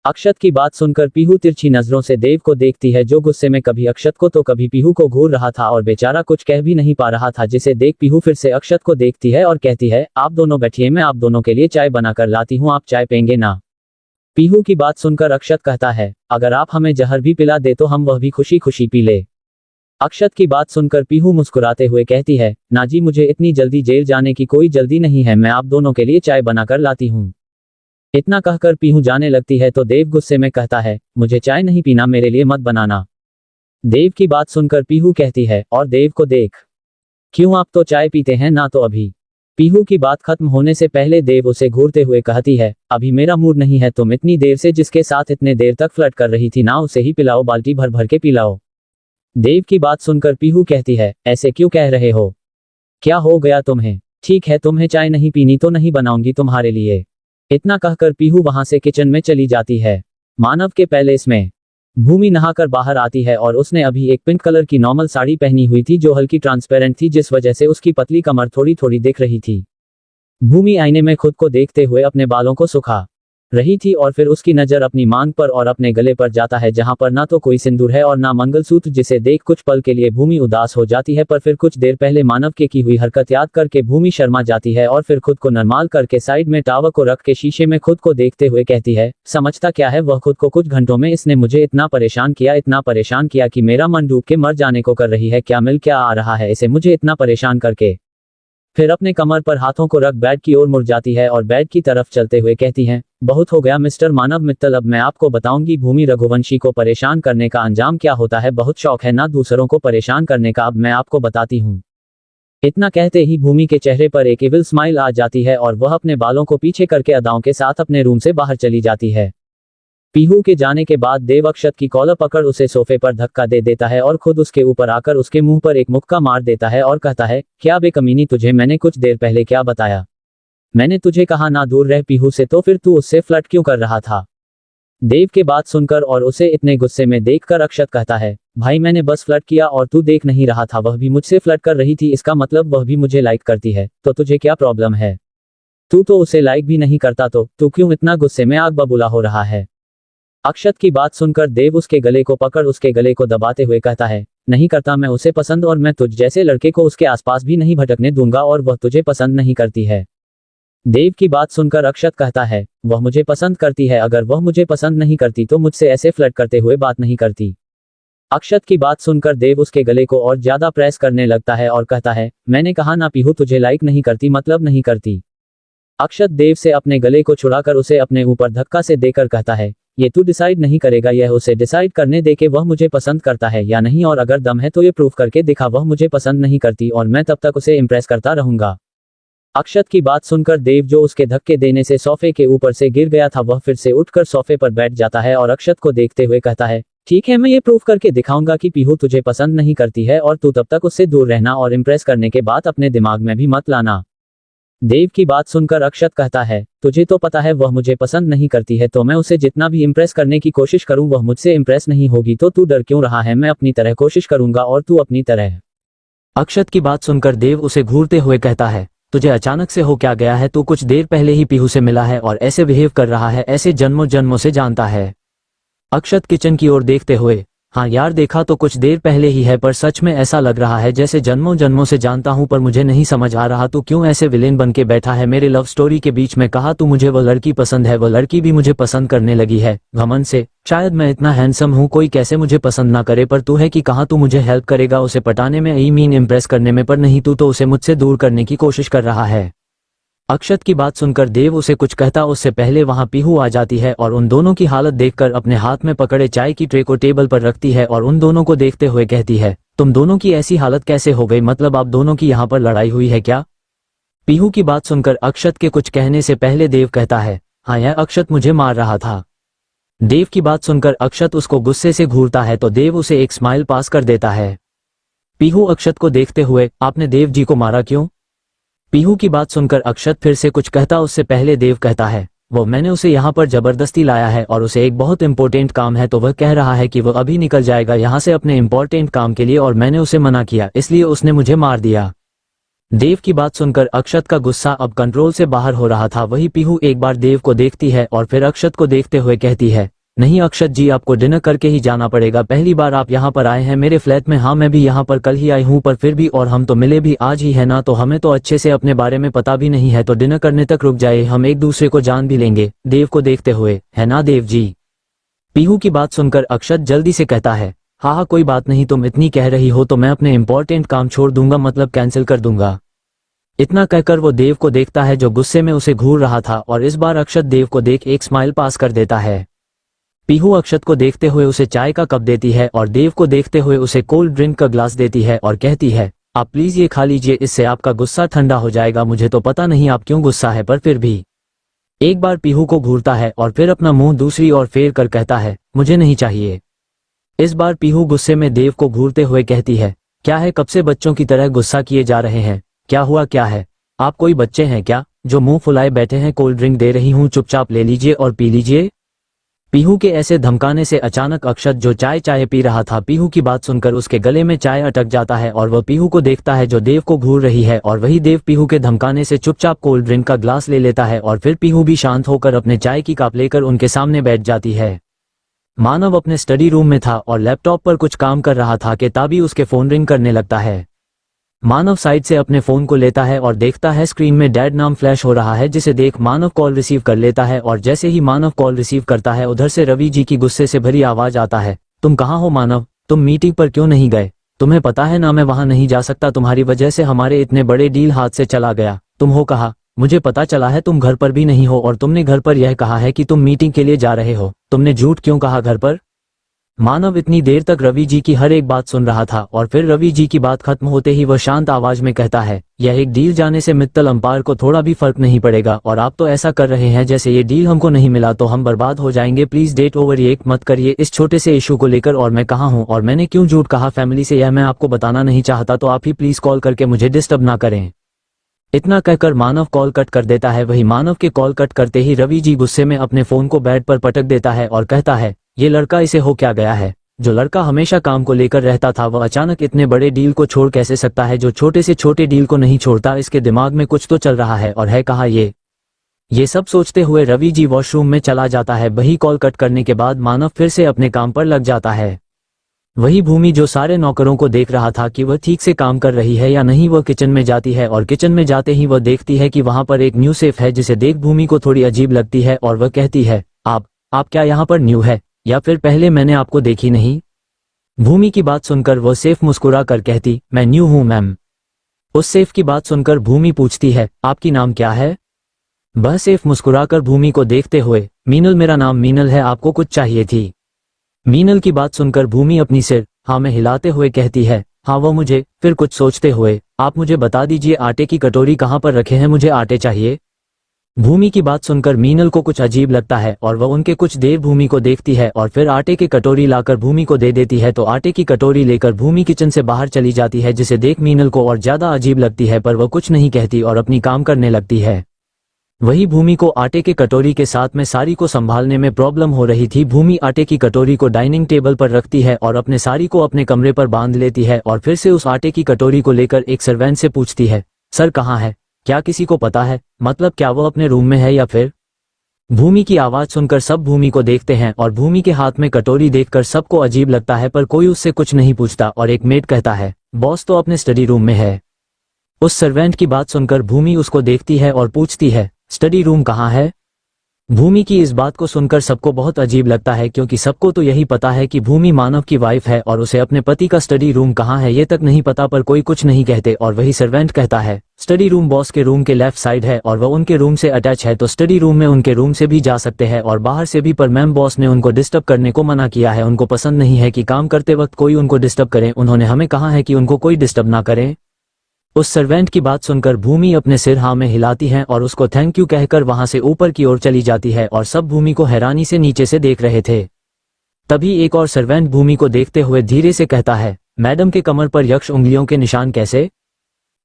अक्षत की बात सुनकर पीहू तिरछी नजरों से देव को देखती है जो गुस्से में कभी अक्षत को तो कभी पीहू को घूर रहा था और बेचारा कुछ कह भी नहीं पा रहा था, जिसे देख पीहू फिर से अक्षत को देखती है और कहती है, आप दोनों बैठिए, मैं आप दोनों के लिए चाय बनाकर लाती हूँ, आप चाय पेंगे ना? पीहू की बात सुनकर अक्षत कहता है, अगर आप हमें जहर भी पिला दे तो हम वह भी खुशी खुशी पी ले। अक्षत की बात सुनकर पीहू मुस्कुराते हुए कहती है, ना जी मुझे इतनी जल्दी जेल जाने की कोई जल्दी नहीं है, मैं आप दोनों के लिए चाय बनाकर लाती हूँ। इतना कहकर पीहू जाने लगती है तो देव गुस्से में कहता है, मुझे चाय नहीं पीना, मेरे लिए मत बनाना। देव की बात सुनकर पीहू कहती है, और देव को देख, क्यों आप तो चाय पीते हैं ना? तो अभी। पीहू की बात खत्म होने से पहले देव उसे घूरते हुए कहती है, अभी मेरा मूड नहीं है, तुम इतनी देर से जिसके साथ इतने देर तक फ्लर्ट कर रही थी ना उसे ही पिलाओ, बाल्टी भर भर के पिलाओ। देव की बात सुनकर पीहू कहती है, ऐसे क्यों कह रहे हो, क्या हो गया तुम्हें? ठीक है तुम्हें चाय नहीं पीनी तो नहीं बनाऊंगी तुम्हारे लिए। इतना कहकर पीहू वहां से किचन में चली जाती है। मानव के पैलेस में भूमि नहाकर बाहर आती है और उसने अभी एक पिंक कलर की नॉर्मल साड़ी पहनी हुई थी जो हल्की ट्रांसपेरेंट थी, जिस वजह से उसकी पतली कमर थोड़ी थोड़ी दिख रही थी। भूमि आईने में खुद को देखते हुए अपने बालों को सुखा रही थी और फिर उसकी नजर अपनी मांग पर और अपने गले पर जाता है जहां पर ना तो कोई सिंदूर है और ना मंगलसूत्र, जिसे देख कुछ पल के लिए भूमि उदास हो जाती है, पर फिर कुछ देर पहले मानव के की हुई हरकत याद करके भूमि शर्मा जाती है और फिर खुद को नरमाल करके साइड में टावर को रख के शीशे में खुद को देखते हुए कहती है, समझता क्या है वह खुद को, कुछ घंटों में इसने मुझे इतना परेशान किया कि मेरा मन डूब के मर जाने को कर रही है, क्या मिल क्या आ रहा है इसे मुझे इतना परेशान करके। फिर अपने कमर पर हाथों को रख बेड की ओर मुड़ जाती है और बेड की तरफ चलते हुए कहती हैं, बहुत हो गया मिस्टर मानव मित्तल, अब मैं आपको बताऊंगी भूमि रघुवंशी को परेशान करने का अंजाम क्या होता है। बहुत शौक है ना दूसरों को परेशान करने का, अब मैं आपको बताती हूँ। इतना कहते ही भूमि के चेहरे पर एक इविल स्माइल आ जाती है और वह अपने बालों को पीछे करके अदाओं के साथ अपने रूम से बाहर चली जाती है। पीहू के जाने के बाद देव अक्षत की कॉलर पकड़ उसे सोफे पर धक्का दे देता है और खुद उसके ऊपर आकर उसके मुंह पर एक मुक्का मार देता है और कहता है, क्या बेकमीनी, तुझे मैंने कुछ देर पहले क्या बताया? मैंने तुझे कहा ना दूर रह पीहू से, तो फिर तू उससे फ्लर्ट क्यों कर रहा था? देव के बात सुनकर और उसे इतने गुस्से में देखकर अक्षत कहता है, भाई मैंने बस फ्लर्ट किया और तू देख नहीं रहा था, वह भी मुझसे फ्लर्ट कर रही थी, इसका मतलब वह भी मुझे लाइक करती है, तो तुझे क्या प्रॉब्लम है? तू तो उसे लाइक भी नहीं करता, तो तू क्यों इतना गुस्से में आग बबूला हो रहा है? अक्षत की बात सुनकर देव उसके गले को पकड़ उसके गले को दबाते हुए कहता है, नहीं करता मैं उसे पसंद, और मैं तुझ जैसे लड़के को उसके आसपास भी नहीं भटकने दूंगा, और वह तुझे पसंद नहीं करती है। देव की बात सुनकर अक्षत कहता है, वह मुझे पसंद करती है, अगर वह मुझे पसंद नहीं करती तो मुझसे ऐसे फ्लर्ट करते हुए बात नहीं करती। अक्षत की बात सुनकर देव उसके गले को और ज्यादा प्रेस करने लगता है और कहता है, मैंने कहा ना पीहू तुझे लाइक नहीं करती, मतलब नहीं करती। अक्षत देव से अपने गले को छुड़ाकर उसे अपने ऊपर धक्का से देकर कहता है, ये तू डिसाइड नहीं करेगा, यह उसे डिसाइड करने दे के वह मुझे पसंद करता है या नहीं, और अगर दम है तो ये प्रूव करके दिखा वह मुझे पसंद नहीं करती, और मैं तब तक उसे इम्प्रेस करता रहूंगा। अक्षत की बात सुनकर देव, जो उसके धक्के देने से सोफे के ऊपर से गिर गया था, वह फिर से उठकर सोफे पर बैठ जाता है और अक्षत को देखते हुए कहता है, ठीक है मैं ये प्रूव करके दिखाऊंगा कि पीहू तुझे पसंद नहीं करती है, और तू तब तक उससे दूर रहना, और इम्प्रेस करने के बाद अपने दिमाग में भी मत लाना। देव की बात सुनकर अक्षत कहता है, तुझे तो पता है वह मुझे पसंद नहीं करती है, तो मैं उसे जितना भी इम्प्रेस करने की कोशिश करूं वह मुझसे इम्प्रेस नहीं होगी, तो तू डर क्यों रहा है? मैं अपनी तरह कोशिश करूंगा और तू अपनी तरह। अक्षत की बात सुनकर देव उसे घूरते हुए कहता है, तुझे अचानक से हो क्या गया है? तू कुछ देर पहले ही पीहू से मिला है और ऐसे बिहेव कर रहा है, ऐसे जन्मों जन्मों से जानता है। अक्षत किचन की ओर देखते हुए, हाँ यार देखा तो कुछ देर पहले ही है, पर सच में ऐसा लग रहा है जैसे जन्मों जन्मों से जानता हूँ, पर मुझे नहीं समझ आ रहा तू क्यों ऐसे विलेन बन के बैठा है मेरे लव स्टोरी के बीच में। कहा तू मुझे वो लड़की पसंद है, वो लड़की भी मुझे पसंद करने लगी है घमंड से। शायद मैं इतना हैंडसम हूँ, कोई कैसे मुझे पसंद ना करे, पर तू है कि कहाँ तू मुझे हेल्प करेगा उसे पटाने में, आई मीन इम्प्रेस करने में, पर नहीं तू तो उसे मुझसे दूर करने की कोशिश कर रहा है। अक्षत की बात सुनकर देव उसे कुछ कहता उससे पहले वहां पीहू आ जाती है और उन दोनों की हालत देखकर अपने हाथ में पकड़े चाय की ट्रे को टेबल पर रखती है और उन दोनों को देखते हुए कहती है, तुम दोनों की ऐसी हालत कैसे हो गई? मतलब आप दोनों की यहाँ पर लड़ाई हुई है क्या? पीहू की बात सुनकर अक्षत के कुछ कहने से पहले देव कहता है, हाँ यह अक्षत मुझे मार रहा था। देव की बात सुनकर अक्षत उसको गुस्से से घूरता है तो देव उसे एक स्माइल पास कर देता है। पीहू अक्षत को देखते हुए, आपने देव जी को मारा क्यों? पीहू की बात सुनकर अक्षत फिर से कुछ कहता उससे पहले देव कहता है, वो मैंने उसे यहाँ पर जबरदस्ती लाया है और उसे एक बहुत इंपॉर्टेंट काम है, तो वह कह रहा है कि वह अभी निकल जाएगा यहाँ से अपने इंपॉर्टेंट काम के लिए, और मैंने उसे मना किया इसलिए उसने मुझे मार दिया। देव की बात सुनकर अक्षत का गुस्सा अब कंट्रोल से बाहर हो रहा था। वही पीहू एक बार देव को देखती है और फिर अक्षत को देखते हुए कहती है, नहीं अक्षत जी आपको डिनर करके ही जाना पड़ेगा, पहली बार आप यहाँ पर आए हैं मेरे फ्लैट में। हाँ मैं भी यहाँ पर कल ही आई हूँ, पर फिर भी, और हम तो मिले भी आज ही है ना, तो हमें तो अच्छे से अपने बारे में पता भी नहीं है, तो डिनर करने तक रुक जाए, हम एक दूसरे को जान भी लेंगे। देव को देखते हुए, है ना देव जी? पीहू की बात सुनकर अक्षत जल्दी से कहता है, हाँ हाँ कोई बात नहीं, तुम इतनी कह रही हो तो मैं अपने इंपॉर्टेंट काम छोड़ दूंगा, मतलब कैंसिल कर दूंगा। इतना कहकर वो देव को देखता है जो गुस्से में उसे घूर रहा था, और इस बार अक्षत देव को देख एक स्माइल पास कर देता है। पीहू अक्षत को देखते हुए उसे चाय का कप देती है और देव को देखते हुए उसे कोल्ड ड्रिंक का ग्लास देती है और कहती है, आप प्लीज ये खा लीजिए, इससे आपका गुस्सा ठंडा हो जाएगा। मुझे तो पता नहीं आप क्यों गुस्सा है, पर फिर भी। एक बार पीहू को घूरता है और फिर अपना मुंह दूसरी ओर फेर कर कहता है, मुझे नहीं चाहिए। इस बार पीहू गुस्से में देव को घूरते हुए कहती है, क्या है कब से बच्चों की तरह गुस्सा किए जा रहे हैं? क्या हुआ, क्या है? आप कोई बच्चे हैं क्या जो मुंह फुलाए बैठे हैं? कोल्ड ड्रिंक दे रही हूँ, चुपचाप ले लीजिए और पी लीजिए। पीहू के ऐसे धमकाने से अचानक अक्षत जो चाय पी रहा था, पीहू की बात सुनकर उसके गले में चाय अटक जाता है और वह पीहू को देखता है जो देव को घूर रही है, और वही देव पीहू के धमकाने से चुपचाप कोल्ड ड्रिंक का ग्लास ले लेता है और फिर पीहू भी शांत होकर अपने चाय की कप लेकर उनके सामने बैठ जाती है। मानव अपने स्टडी रूम में था और लैपटॉप पर कुछ काम कर रहा था कि तभी उसके फोन रिंग करने लगता है। मानव साइड से अपने फोन को लेता है और देखता है स्क्रीन में डैड नाम फ्लैश हो रहा है, जिसे देख मानव कॉल रिसीव कर लेता है और जैसे ही मानव कॉल रिसीव करता है उधर से रवि जी की गुस्से से भरी आवाज आता है, तुम कहाँ हो मानव, तुम मीटिंग पर क्यों नहीं गए? तुम्हें पता है ना मैं वहां नहीं जा सकता, तुम्हारी वजह से हमारे इतने बड़े डील हाथ से चला गया। तुम हो कहा? मुझे पता चला है तुम घर पर भी नहीं हो और तुमने घर पर यह कहा है कि तुम मीटिंग के लिए जा रहे हो। तुमने झूठ क्यों कहा घर पर? मानव इतनी देर तक रवि जी की हर एक बात सुन रहा था और फिर रवि जी की बात खत्म होते ही वह शांत आवाज में कहता है, यह एक डील जाने से मित्तल अंपायर को थोड़ा भी फर्क नहीं पड़ेगा और आप तो ऐसा कर रहे हैं जैसे ये डील हमको नहीं मिला तो हम बर्बाद हो जाएंगे। प्लीज डेट ओवर एक मत करिए इस छोटे से इशू को लेकर, और मैं कहाँ हूँ और मैंने क्यों झूठ कहा फैमिली से यह मैं आपको बताना नहीं चाहता, तो आप ही प्लीज कॉल करके मुझे डिस्टर्ब ना करें। इतना कहकर मानव कॉल कट कर देता है। वही मानव के कॉल कट करते ही रवि जी गुस्से में अपने फोन को बेड पर पटक देता है और कहता है, ये लड़का इसे हो क्या गया है? जो लड़का हमेशा काम को लेकर रहता था वह अचानक इतने बड़े डील को छोड़ कैसे सकता है? जो छोटे से छोटे डील को नहीं छोड़ता, इसके दिमाग में कुछ तो चल रहा है और है कहाँ ये सब सोचते हुए रवि जी वॉशरूम में चला जाता है। वही कॉल कट करने के बाद मानव फिर से अपने काम पर लग जाता है। वही भूमि जो सारे नौकरों को देख रहा था कि वह ठीक से काम कर रही है या नहीं, वह किचन में जाती है और किचन में जाते ही वह देखती है कि वहां पर एक न्यू सेफ है, जिसे देख भूमि को थोड़ी अजीब लगती है और वह कहती है, आप क्या यहाँ पर न्यू है या फिर पहले मैंने आपको देखी नहीं? भूमि की बात सुनकर वह सेफ मुस्कुरा कर कहती, मैं न्यू हूँ मैम। उस सेफ की बात सुनकर भूमि पूछती है, आपकी नाम क्या है? वह सेफ मुस्कुराकर भूमि को देखते हुए, मीनल, मेरा नाम मीनल है, आपको कुछ चाहिए थी? मीनल की बात सुनकर भूमि अपनी सिर हाँ में हिलाते हुए कहती है, हाँ वो मुझे, फिर कुछ सोचते हुए, आप मुझे बता दीजिए आटे की कटोरी कहाँ पर रखे हैं, मुझे आटे चाहिए। भूमि की बात सुनकर मीनल को कुछ अजीब लगता है और वह उनके कुछ देर भूमि को देखती है और फिर आटे की कटोरी लाकर भूमि को दे देती है। तो आटे की कटोरी लेकर भूमि किचन से बाहर चली जाती है, जिसे देख मीनल को और ज्यादा अजीब लगती है, पर वह कुछ नहीं कहती और अपनी काम करने लगती है। वही भूमि को आटे के कटोरी के साथ में साड़ी को संभालने में प्रॉब्लम हो रही थी। भूमि आटे की कटोरी को डाइनिंग टेबल पर रखती है और अपने साड़ी को अपने कमरे पर बांध लेती है और फिर से उस आटे की कटोरी को लेकर एक सर्वेंट से पूछती है, सर कहाँ है? क्या किसी को पता है? मतलब क्या वो अपने रूम में है या फिर? भूमि की आवाज सुनकर सब भूमि को देखते हैं और भूमि के हाथ में कटोरी देखकर सबको अजीब लगता है, पर कोई उससे कुछ नहीं पूछता और एक मेड कहता है, बॉस तो अपने स्टडी रूम में है। उस सर्वेंट की बात सुनकर भूमि उसको देखती है और पूछती है, स्टडी रूम कहाँ है? भूमि की इस बात को सुनकर सबको बहुत अजीब लगता है, क्योंकि सबको तो यही पता है कि भूमि मानव की वाइफ है और उसे अपने पति का स्टडी रूम कहाँ है ये तक नहीं पता, पर कोई कुछ नहीं कहते। और वही सर्वेंट कहता है, स्टडी रूम बॉस के रूम के लेफ्ट साइड है और वह उनके रूम से अटैच है, तो स्टडी रूम में उनके रूम से भी जा सकते हैं और बाहर से भी, पर मैम बॉस ने उनको डिस्टर्ब करने को मना किया है। उनको पसंद नहीं है कि काम करते वक्त कोई उनको डिस्टर्ब करे, उन्होंने हमें कहा है कि उनको कोई डिस्टर्ब ना करे। उस सर्वेंट की बात सुनकर भूमि अपने सिर हाँ में हिलाती है और उसको थैंक यू कहकर वहां से ऊपर की ओर चली जाती है और सब भूमि को हैरानी से नीचे से देख रहे थे। तभी एक और सर्वेंट भूमि को देखते हुए धीरे से कहता है, मैडम के कमर पर यक्ष उंगलियों के निशान कैसे?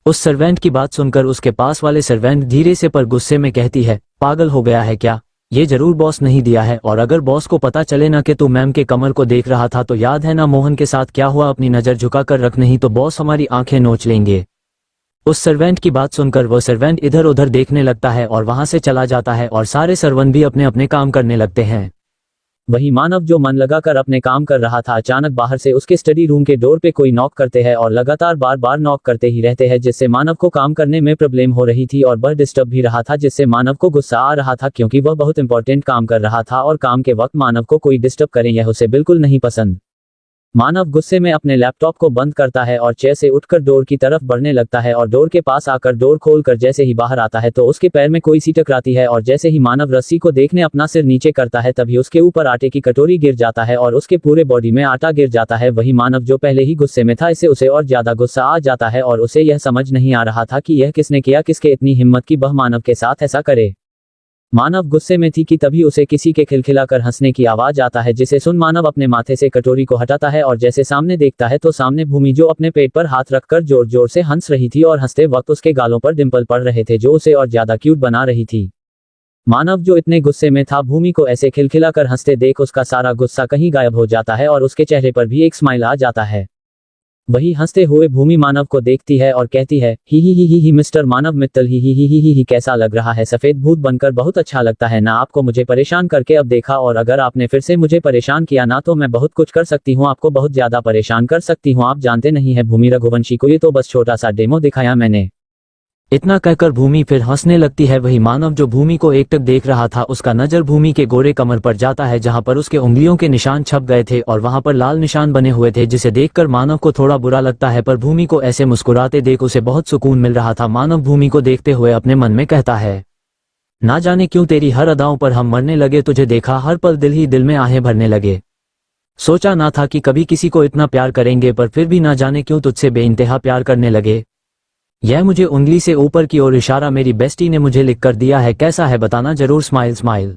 उस सर्वेंट की बात सुनकर उसके पास वाले सर्वेंट धीरे से पर गुस्से में कहती है, पागल हो गया है क्या? ये जरूर बॉस नहीं दिया है, और अगर बॉस को पता चले ना कि तू मैम के कमर को देख रहा था तो याद है ना मोहन के साथ क्या हुआ, अपनी नजर झुका कर रख, नहीं तो बॉस हमारी आंखें नोच लेंगे। उस सर्वेंट की बात सुनकर वह सर्वेंट इधर उधर देखने लगता है और वहां से चला जाता है और सारे सर्वेंट भी अपने अपने काम करने लगते हैं। वही मानव जो मन लगाकर अपने काम कर रहा था, अचानक बाहर से उसके स्टडी रूम के डोर पे कोई नॉक करते हैं और लगातार बार बार नॉक करते ही रहते हैं, जिससे मानव को काम करने में प्रॉब्लम हो रही थी और वह डिस्टर्ब भी रहा था, जिससे मानव को गुस्सा आ रहा था, क्योंकि वह बहुत इंपॉर्टेंट काम कर रहा था और काम के वक्त मानव को कोई डिस्टर्ब करे यह उसे बिल्कुल नहीं पसंद। मानव गुस्से में अपने लैपटॉप को बंद करता है और चेयर से उठकर डोर की तरफ बढ़ने लगता है और डोर के पास आकर डोर खोलकर जैसे ही बाहर आता है तो उसके पैर में कोई सी टकराती है और जैसे ही मानव रस्सी को देखने अपना सिर नीचे करता है तभी उसके ऊपर आटे की कटोरी गिर जाता है और उसके पूरे बॉडी में आटा गिर जाता है। वही मानव जो पहले ही गुस्से में था, इससे उसे और ज्यादा गुस्सा आ जाता है और उसे यह समझ नहीं आ रहा था कि यह किसने किया, किसके इतनी हिम्मत की वह मानव के साथ ऐसा करे। मानव गुस्से में थी कि तभी उसे किसी के खिलखिलाकर हंसने की आवाज आता है, जिसे सुन मानव अपने माथे से कटोरी को हटाता है और जैसे सामने देखता है तो सामने भूमि जो अपने पेट पर हाथ रखकर जोर जोर से हंस रही थी और हंसते वक्त उसके गालों पर डिंपल पड़ रहे थे जो उसे और ज्यादा क्यूट बना रही थी। मानव जो इतने गुस्से में था भूमि को ऐसे खिलखिलाकर हंसते देख उसका सारा गुस्सा कहीं गायब हो जाता है और उसके चेहरे पर भी एक स्माइल आ जाता है। वही हंसते हुए भूमि मानव को देखती है और कहती है, ही मिस्टर मानव मित्तल, ही कैसा लग रहा है? सफेद भूत बनकर बहुत अच्छा लगता है ना आपको? मुझे परेशान करके अब देखा, और अगर आपने फिर से मुझे परेशान किया ना तो मैं बहुत कुछ कर सकती हूँ, आपको बहुत ज्यादा परेशान कर सकती हूँ, आप जानते नहीं है भूमि रघुवंशी को ये तो बस छोटा सा डेमो दिखाया मैंने। इतना कहकर भूमि फिर हंसने लगती है। वही मानव जो भूमि को एकटक देख रहा था उसका नजर भूमि के गोरे कमर पर जाता है जहां पर उसके उंगलियों के निशान छप गए थे और वहां पर लाल निशान बने हुए थे, जिसे देखकर मानव को थोड़ा बुरा लगता है, पर भूमि को ऐसे मुस्कुराते देख उसे बहुत सुकून मिल रहा था। मानव भूमि को देखते हुए अपने मन में कहता है, ना जाने क्यों तेरी हर अदाओं पर हम मरने लगे, तुझे देखा हर पल दिल ही दिल में आहें भरने लगे। सोचा ना था कि कभी किसी को इतना प्यार करेंगे, पर फिर भी ना जाने क्यों तुझसे बेइंतहा प्यार करने लगे। यह मुझे उंगली से ऊपर की ओर इशारा मेरी बेस्टी ने मुझे लिख कर दिया है, कैसा है बताना जरूर, स्माइल स्माइल।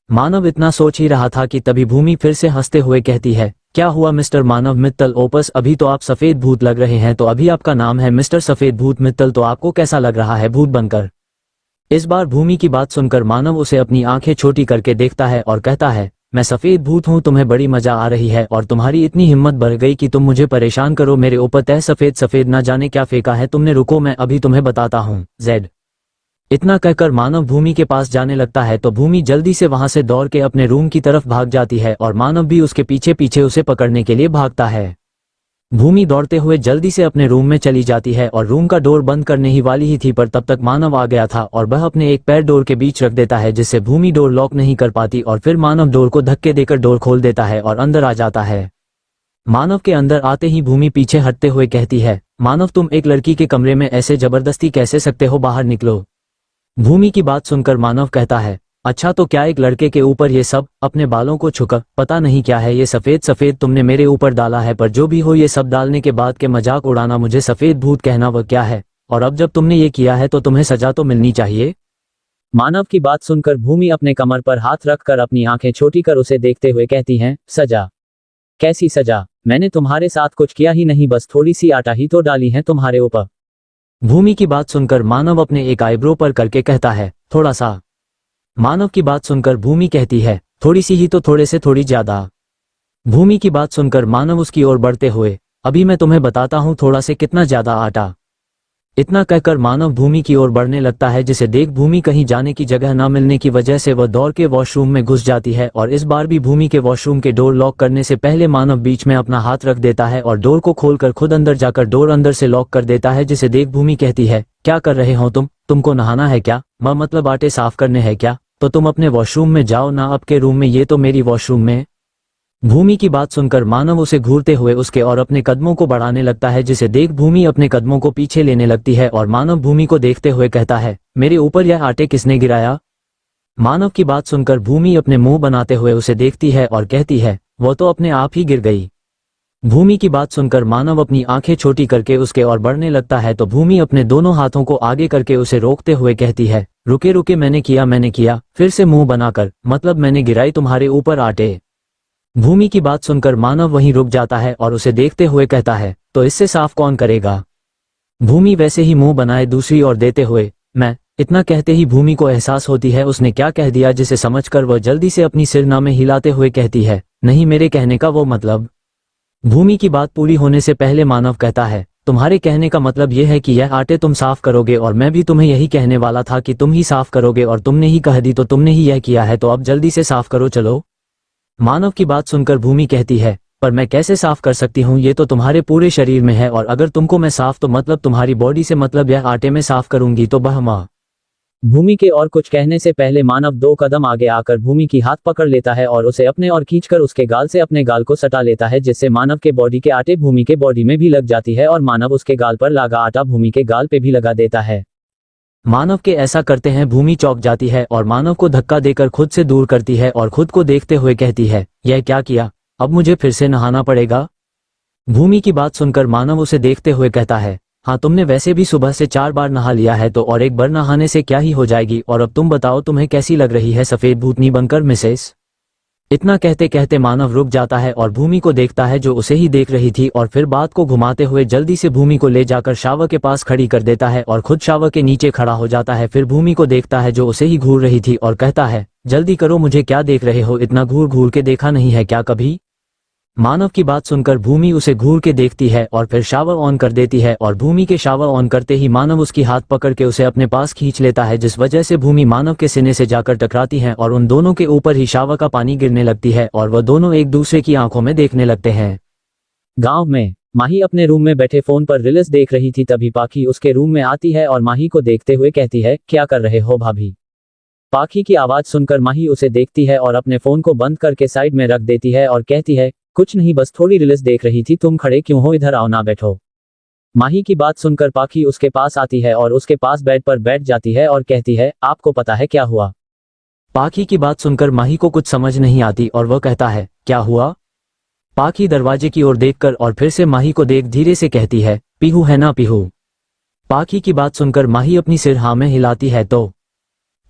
मानव इतना सोच ही रहा था कि तभी भूमि फिर से हंसते हुए कहती है, क्या हुआ मिस्टर मानव मित्तल ओपस, अभी तो आप सफेद भूत लग रहे हैं, तो अभी आपका नाम है मिस्टर सफेद भूत मित्तल, तो आपको कैसा लग रहा है भूत बनकर? इस बार भूमि की बात सुनकर मानव उसे अपनी आंखें छोटी करके देखता है और कहता है, मैं सफेद भूत हूँ, तुम्हें बड़ी मजा आ रही है और तुम्हारी इतनी हिम्मत बढ़ गई कि तुम मुझे परेशान करो, मेरे ऊपर तय सफेद सफेद ना जाने क्या फेंका है तुमने, रुको मैं अभी तुम्हें बताता हूँ जेड। इतना कहकर मानव भूमि के पास जाने लगता है तो भूमि जल्दी से वहां से दौड़ के अपने रूम की तरफ भाग जाती है और मानव भी उसके पीछे पीछे उसे पकड़ने के लिए भागता है। भूमि दौड़ते हुए जल्दी से अपने रूम में चली जाती है और रूम का डोर बंद करने ही वाली ही थी, पर तब तक मानव आ गया था और वह अपने एक पैर डोर के बीच रख देता है, जिससे भूमि डोर लॉक नहीं कर पाती और फिर मानव डोर को धक्के देकर डोर खोल देता है और अंदर आ जाता है। मानव के अंदर आते ही भूमि पीछे हटते हुए कहती है, मानव तुम एक लड़की के कमरे में ऐसे जबरदस्ती कैसे सकते हो, बाहर निकलो। भूमि की बात सुनकर मानव कहता है, अच्छा तो क्या एक लड़के के ऊपर ये सब, अपने बालों को छुकर, पता नहीं क्या है ये सफेद सफेद तुमने मेरे ऊपर डाला है, पर जो भी हो ये सब डालने के बाद के मजाक उड़ाना, मुझे सफेद भूत कहना वह क्या है, और अब जब तुमने ये किया है तो तुम्हें सजा तो मिलनी चाहिए। मानव की बात सुनकर भूमि अपने कमर पर हाथ रखकर अपनी आंखें छोटी कर उसे देखते हुए कहती हैं, सजा? कैसी सजा? मैंने तुम्हारे साथ कुछ किया ही नहीं, बस थोड़ी सी आटा ही तो डाली है तुम्हारे ऊपर। भूमि की बात सुनकर मानव अपने एक आईब्रो पर करके कहता है, थोड़ा सा। मानव की बात सुनकर भूमि कहती है, थोड़ी सी ही तो थोड़े से थोड़ी ज्यादा। भूमि की बात सुनकर मानव उसकी ओर बढ़ते हुए, अभी मैं तुम्हें बताता हूँ थोड़ा से कितना ज्यादा आटा। इतना कहकर मानव भूमि की ओर बढ़ने लगता है, जिसे देख भूमि कहीं जाने की जगह न मिलने की वजह से वह दौड़ के वॉशरूम में घुस जाती है और इस बार भी भूमि के वॉशरूम के डोर लॉक करने से पहले मानव बीच में अपना हाथ रख देता है और डोर को खोलकर खुद अंदर जाकर डोर अंदर से लॉक कर देता है, जिसे देख भूमि कहती है, क्या कर रहे हो तुमको नहाना है क्या? मतलब आटे साफ करने हैं क्या? तो तुम अपने वॉशरूम में जाओ ना, आपके रूम में, ये तो मेरी वॉशरूम में। भूमि की बात सुनकर मानव उसे घूरते हुए उसके और अपने कदमों को बढ़ाने लगता है, जिसे देख भूमि अपने कदमों को पीछे लेने लगती है और मानव भूमि को देखते हुए कहता है, मेरे ऊपर यह आटे किसने गिराया? मानव की बात सुनकर भूमि अपने मुंह बनाते हुए उसे देखती है और कहती है, वो तो अपने आप ही गिर गई। भूमि की बात सुनकर मानव अपनी आंखें छोटी करके उसके और बढ़ने लगता है तो भूमि अपने दोनों हाथों को आगे करके उसे रोकते हुए कहती है, रुके रुके, मैंने किया, फिर से मुंह बनाकर, मतलब मैंने गिराई तुम्हारे ऊपर आटे। भूमि की बात सुनकर मानव वहीं रुक जाता है और उसे देखते हुए कहता है, तो इससे साफ कौन करेगा? भूमि वैसे ही मुंह बनाए दूसरी ओर देते हुए, मैं। इतना कहते ही भूमि को एहसास होती है उसने क्या कह दिया, जिसे समझकर वह जल्दी से अपनी सिरनामे हिलाते हुए कहती है, नहीं, मेरे कहने का वो मतलब। भूमि की बात पूरी होने से पहले मानव कहता है, तुम्हारे कहने का मतलब यह है कि यह आटे तुम साफ करोगे, और मैं भी तुम्हें यही कहने वाला था कि तुम ही साफ करोगे, और तुमने ही कह दी तो तुमने ही यह किया है, तो अब जल्दी से साफ करो चलो। मानव की बात सुनकर भूमि कहती है, पर मैं कैसे साफ कर सकती हूँ, ये तो तुम्हारे पूरे शरीर में है, और अगर तुमको मैं साफ तो मतलब तुम्हारी बॉडी से मतलब यह आटे में साफ करूंगी तो बहमा। भूमि के और कुछ कहने से पहले मानव 2 कदम आगे आकर भूमि की हाथ पकड़ लेता है और उसे अपने और खींचकर उसके गाल से अपने गाल को सटा लेता है, जिससे मानव के बॉडी के आटे भूमि के बॉडी में भी लग जाती है और मानव उसके गाल पर लगा आटा भूमि के गाल पे भी लगा देता है। मानव के ऐसा करते हैं भूमि चौंक जाती है और मानव को धक्का देकर खुद से दूर करती है और खुद को देखते हुए कहती है, यह क्या किया, अब मुझे फिर से नहाना पड़ेगा? भूमि की बात सुनकर मानव उसे देखते हुए कहता है, हाँ, तुमने वैसे भी सुबह से 4 बार नहा लिया है, तो और एक बार नहाने से क्या ही हो जाएगी, और अब तुम बताओ तुम्हें कैसी लग रही है सफेद भूतनी बनकर मिसेस? इतना कहते कहते मानव रुक जाता है और भूमि को देखता है जो उसे ही देख रही थी, और फिर बात को घुमाते हुए जल्दी से भूमि को ले जाकर शावर के पास खड़ी कर देता है और खुद शावर के नीचे खड़ा हो जाता है। फिर भूमि को देखता है जो उसे ही घूर रही थी और कहता है, जल्दी करो, मुझे क्या देख रहे हो, इतना घूर घूर के देखा नहीं है क्या कभी। मानव की बात सुनकर भूमि उसे घूर के देखती है और फिर शावर ऑन कर देती है, और भूमि के शावर ऑन करते ही मानव उसकी हाथ पकड़ के उसे अपने पास खींच लेता है, जिस वजह से भूमि मानव के सीने से जाकर टकराती है और उन दोनों के ऊपर ही शावर का पानी गिरने लगती है और वह दोनों एक दूसरे की आंखों में देखने लगते हैं। गांव में माही अपने रूम में बैठे फोन पर रील्स देख रही थी, तभी पाखी उसके रूम में आती है और माही को देखते हुए कहती है, क्या कर रहे हो भाभी। पाखी की आवाज सुनकर माही उसे देखती है और अपने फोन को बंद करके साइड में रख देती है और कहती है, कुछ नहीं, बस थोड़ी रील्स देख रही थी, तुम खड़े क्यों हो, इधर आओ ना बैठो। माही की बात सुनकर पाखी उसके पास आती है और उसके पास बेड पर बैठ जाती है और कहती है, आपको पता है क्या हुआ। पाखी की बात सुनकर माही को कुछ समझ नहीं आती और वह कहता है, क्या हुआ। पाखी दरवाजे की ओर देखकर और फिर से माही को देख धीरे से कहती है, पीहू है ना पीहू। पाखी की बात सुनकर माही अपनी सिर हाँ में हिलाती है तो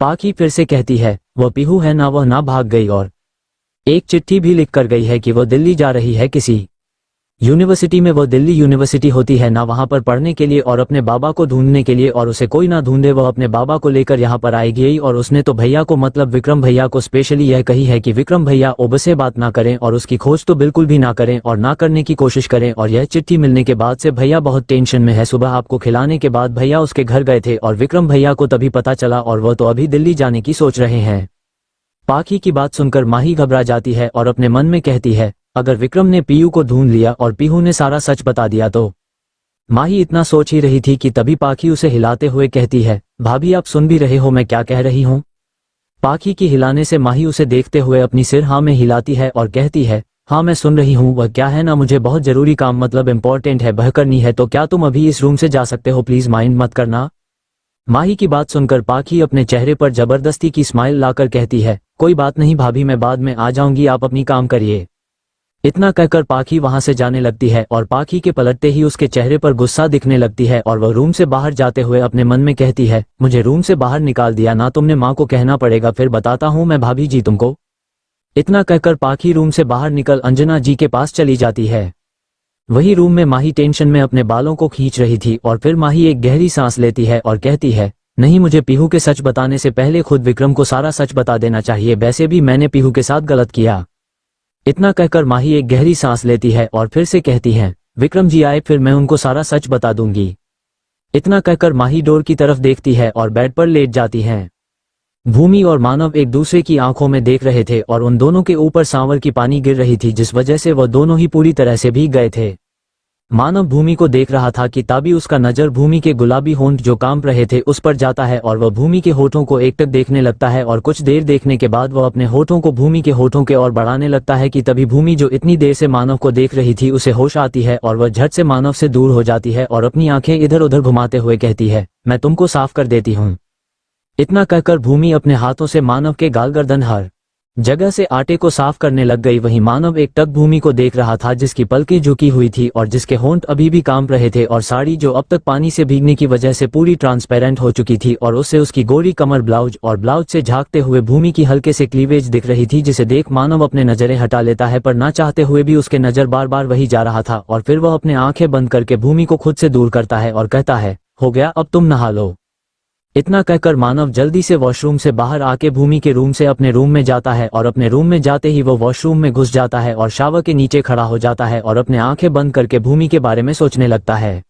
पाखी फिर से कहती है, वह पीहू है ना, वह ना भाग गई और एक चिट्ठी भी लिख कर गई है कि वह दिल्ली जा रही है किसी यूनिवर्सिटी में। वह दिल्ली यूनिवर्सिटी होती है ना, वहां पर पढ़ने के लिए और अपने बाबा को ढूंढने के लिए, और उसे कोई ना ढूंढे वह अपने बाबा को लेकर यहाँ पर आएगी। और उसने तो भैया को, मतलब विक्रम भैया को स्पेशली यह कही है कि विक्रम भैया ओब से बात ना करें और उसकी खोज तो बिल्कुल भी ना करें और ना करने की कोशिश करें। और यह चिट्ठी मिलने के बाद से भैया बहुत टेंशन में है। सुबह आपको खिलाने के बाद भैया उसके घर गए थे और विक्रम भैया को तभी पता चला और वह तो अभी दिल्ली जाने की सोच रहे हैं। पाखी की बात सुनकर माही घबरा जाती है और अपने मन में कहती है, अगर विक्रम ने पीयू को ढूंढ लिया और पीहू ने सारा सच बता दिया तो। माही इतना सोच ही रही थी कि तभी पाखी उसे हिलाते हुए कहती है, भाभी आप सुन भी रहे हो मैं क्या कह रही हूँ। पाखी की हिलाने से माही उसे देखते हुए अपनी सिर हाँ में हिलाती है और कहती है, हाँ मैं सुन रही हूँ। वह क्या है ना, मुझे बहुत जरूरी काम, मतलब इम्पोर्टेंट है, वह करनी है, तो क्या तुम अभी इस रूम से जा सकते हो, प्लीज माइंड मत करना। माही की बात सुनकर पाखी अपने चेहरे पर जबरदस्ती की स्माइल लाकर कहती है, कोई बात नहीं भाभी, मैं बाद में आ जाऊंगी, आप अपनी काम करिए। इतना कहकर पाखी वहां से जाने लगती है और पाखी के पलटते ही उसके चेहरे पर गुस्सा दिखने लगती है और वह रूम से बाहर जाते हुए अपने मन में कहती है, मुझे रूम से बाहर निकाल दिया ना तुमने, माँ को कहना पड़ेगा, फिर बताता हूँ मैं भाभी जी तुमको। इतना कहकर पाखी रूम से बाहर निकल अंजना जी के पास चली जाती है। वही रूम में माही टेंशन में अपने बालों को खींच रही थी और फिर माही एक गहरी सांस लेती है और कहती है, नहीं, मुझे पीहू के सच बताने से पहले खुद विक्रम को सारा सच बता देना चाहिए, वैसे भी मैंने पीहू के साथ गलत किया। इतना कहकर माही एक गहरी सांस लेती है और फिर से कहती है, विक्रम जी आए फिर मैं उनको सारा सच बता दूंगी। इतना कहकर माही डोर की तरफ देखती है और बेड पर लेट जाती है। भूमि और मानव एक दूसरे की आंखों में देख रहे थे और उन दोनों के ऊपर सांवर की पानी गिर रही थी, जिस वजह से वह दोनों ही पूरी तरह से भीग गए थे। मानव भूमि को देख रहा था कि तभी उसका नजर भूमि के गुलाबी होंठ जो कांप रहे थे उस पर जाता है और वह भूमि के होठों को एकटक देखने लगता है और कुछ देर देखने के बाद वह अपने होठों को भूमि के होठों के ओर बढ़ाने लगता है कि तभी भूमि जो इतनी देर से मानव को देख रही थी उसे होश आती है और वह झट से मानव से दूर हो जाती है और अपनी आंखें इधर उधर घुमाते हुए कहती है, मैं तुमको साफ कर देती हूँ। इतना कहकर भूमि अपने हाथों से मानव के गाल गर्दन हर जगह से आटे को साफ करने लग गई। वहीं मानव एक टक भूमि को देख रहा था जिसकी पलकें झुकी हुई थी और जिसके होंठ अभी भी कांप रहे थे और साड़ी जो अब तक पानी से भीगने की वजह से पूरी ट्रांसपेरेंट हो चुकी थी और उससे उसकी गोरी कमर ब्लाउज और ब्लाउज से झांकते हुए भूमि की हल्के से क्लीवेज दिख रही थी, जिसे देख मानव अपने नजरें हटा लेता है पर ना चाहते हुए भी उसके नजर बार बार वही जा रहा था और फिर वह अपने आंखें बंद करके भूमि को खुद से दूर करता है और कहता है, हो गया, अब तुम नहा लो। इतना कहकर मानव जल्दी से वॉशरूम से बाहर आके भूमि के रूम से अपने रूम में जाता है और अपने रूम में जाते ही वो वॉशरूम में घुस जाता है और शावर के नीचे खड़ा हो जाता है और अपने आंखें बंद करके भूमि के बारे में सोचने लगता है।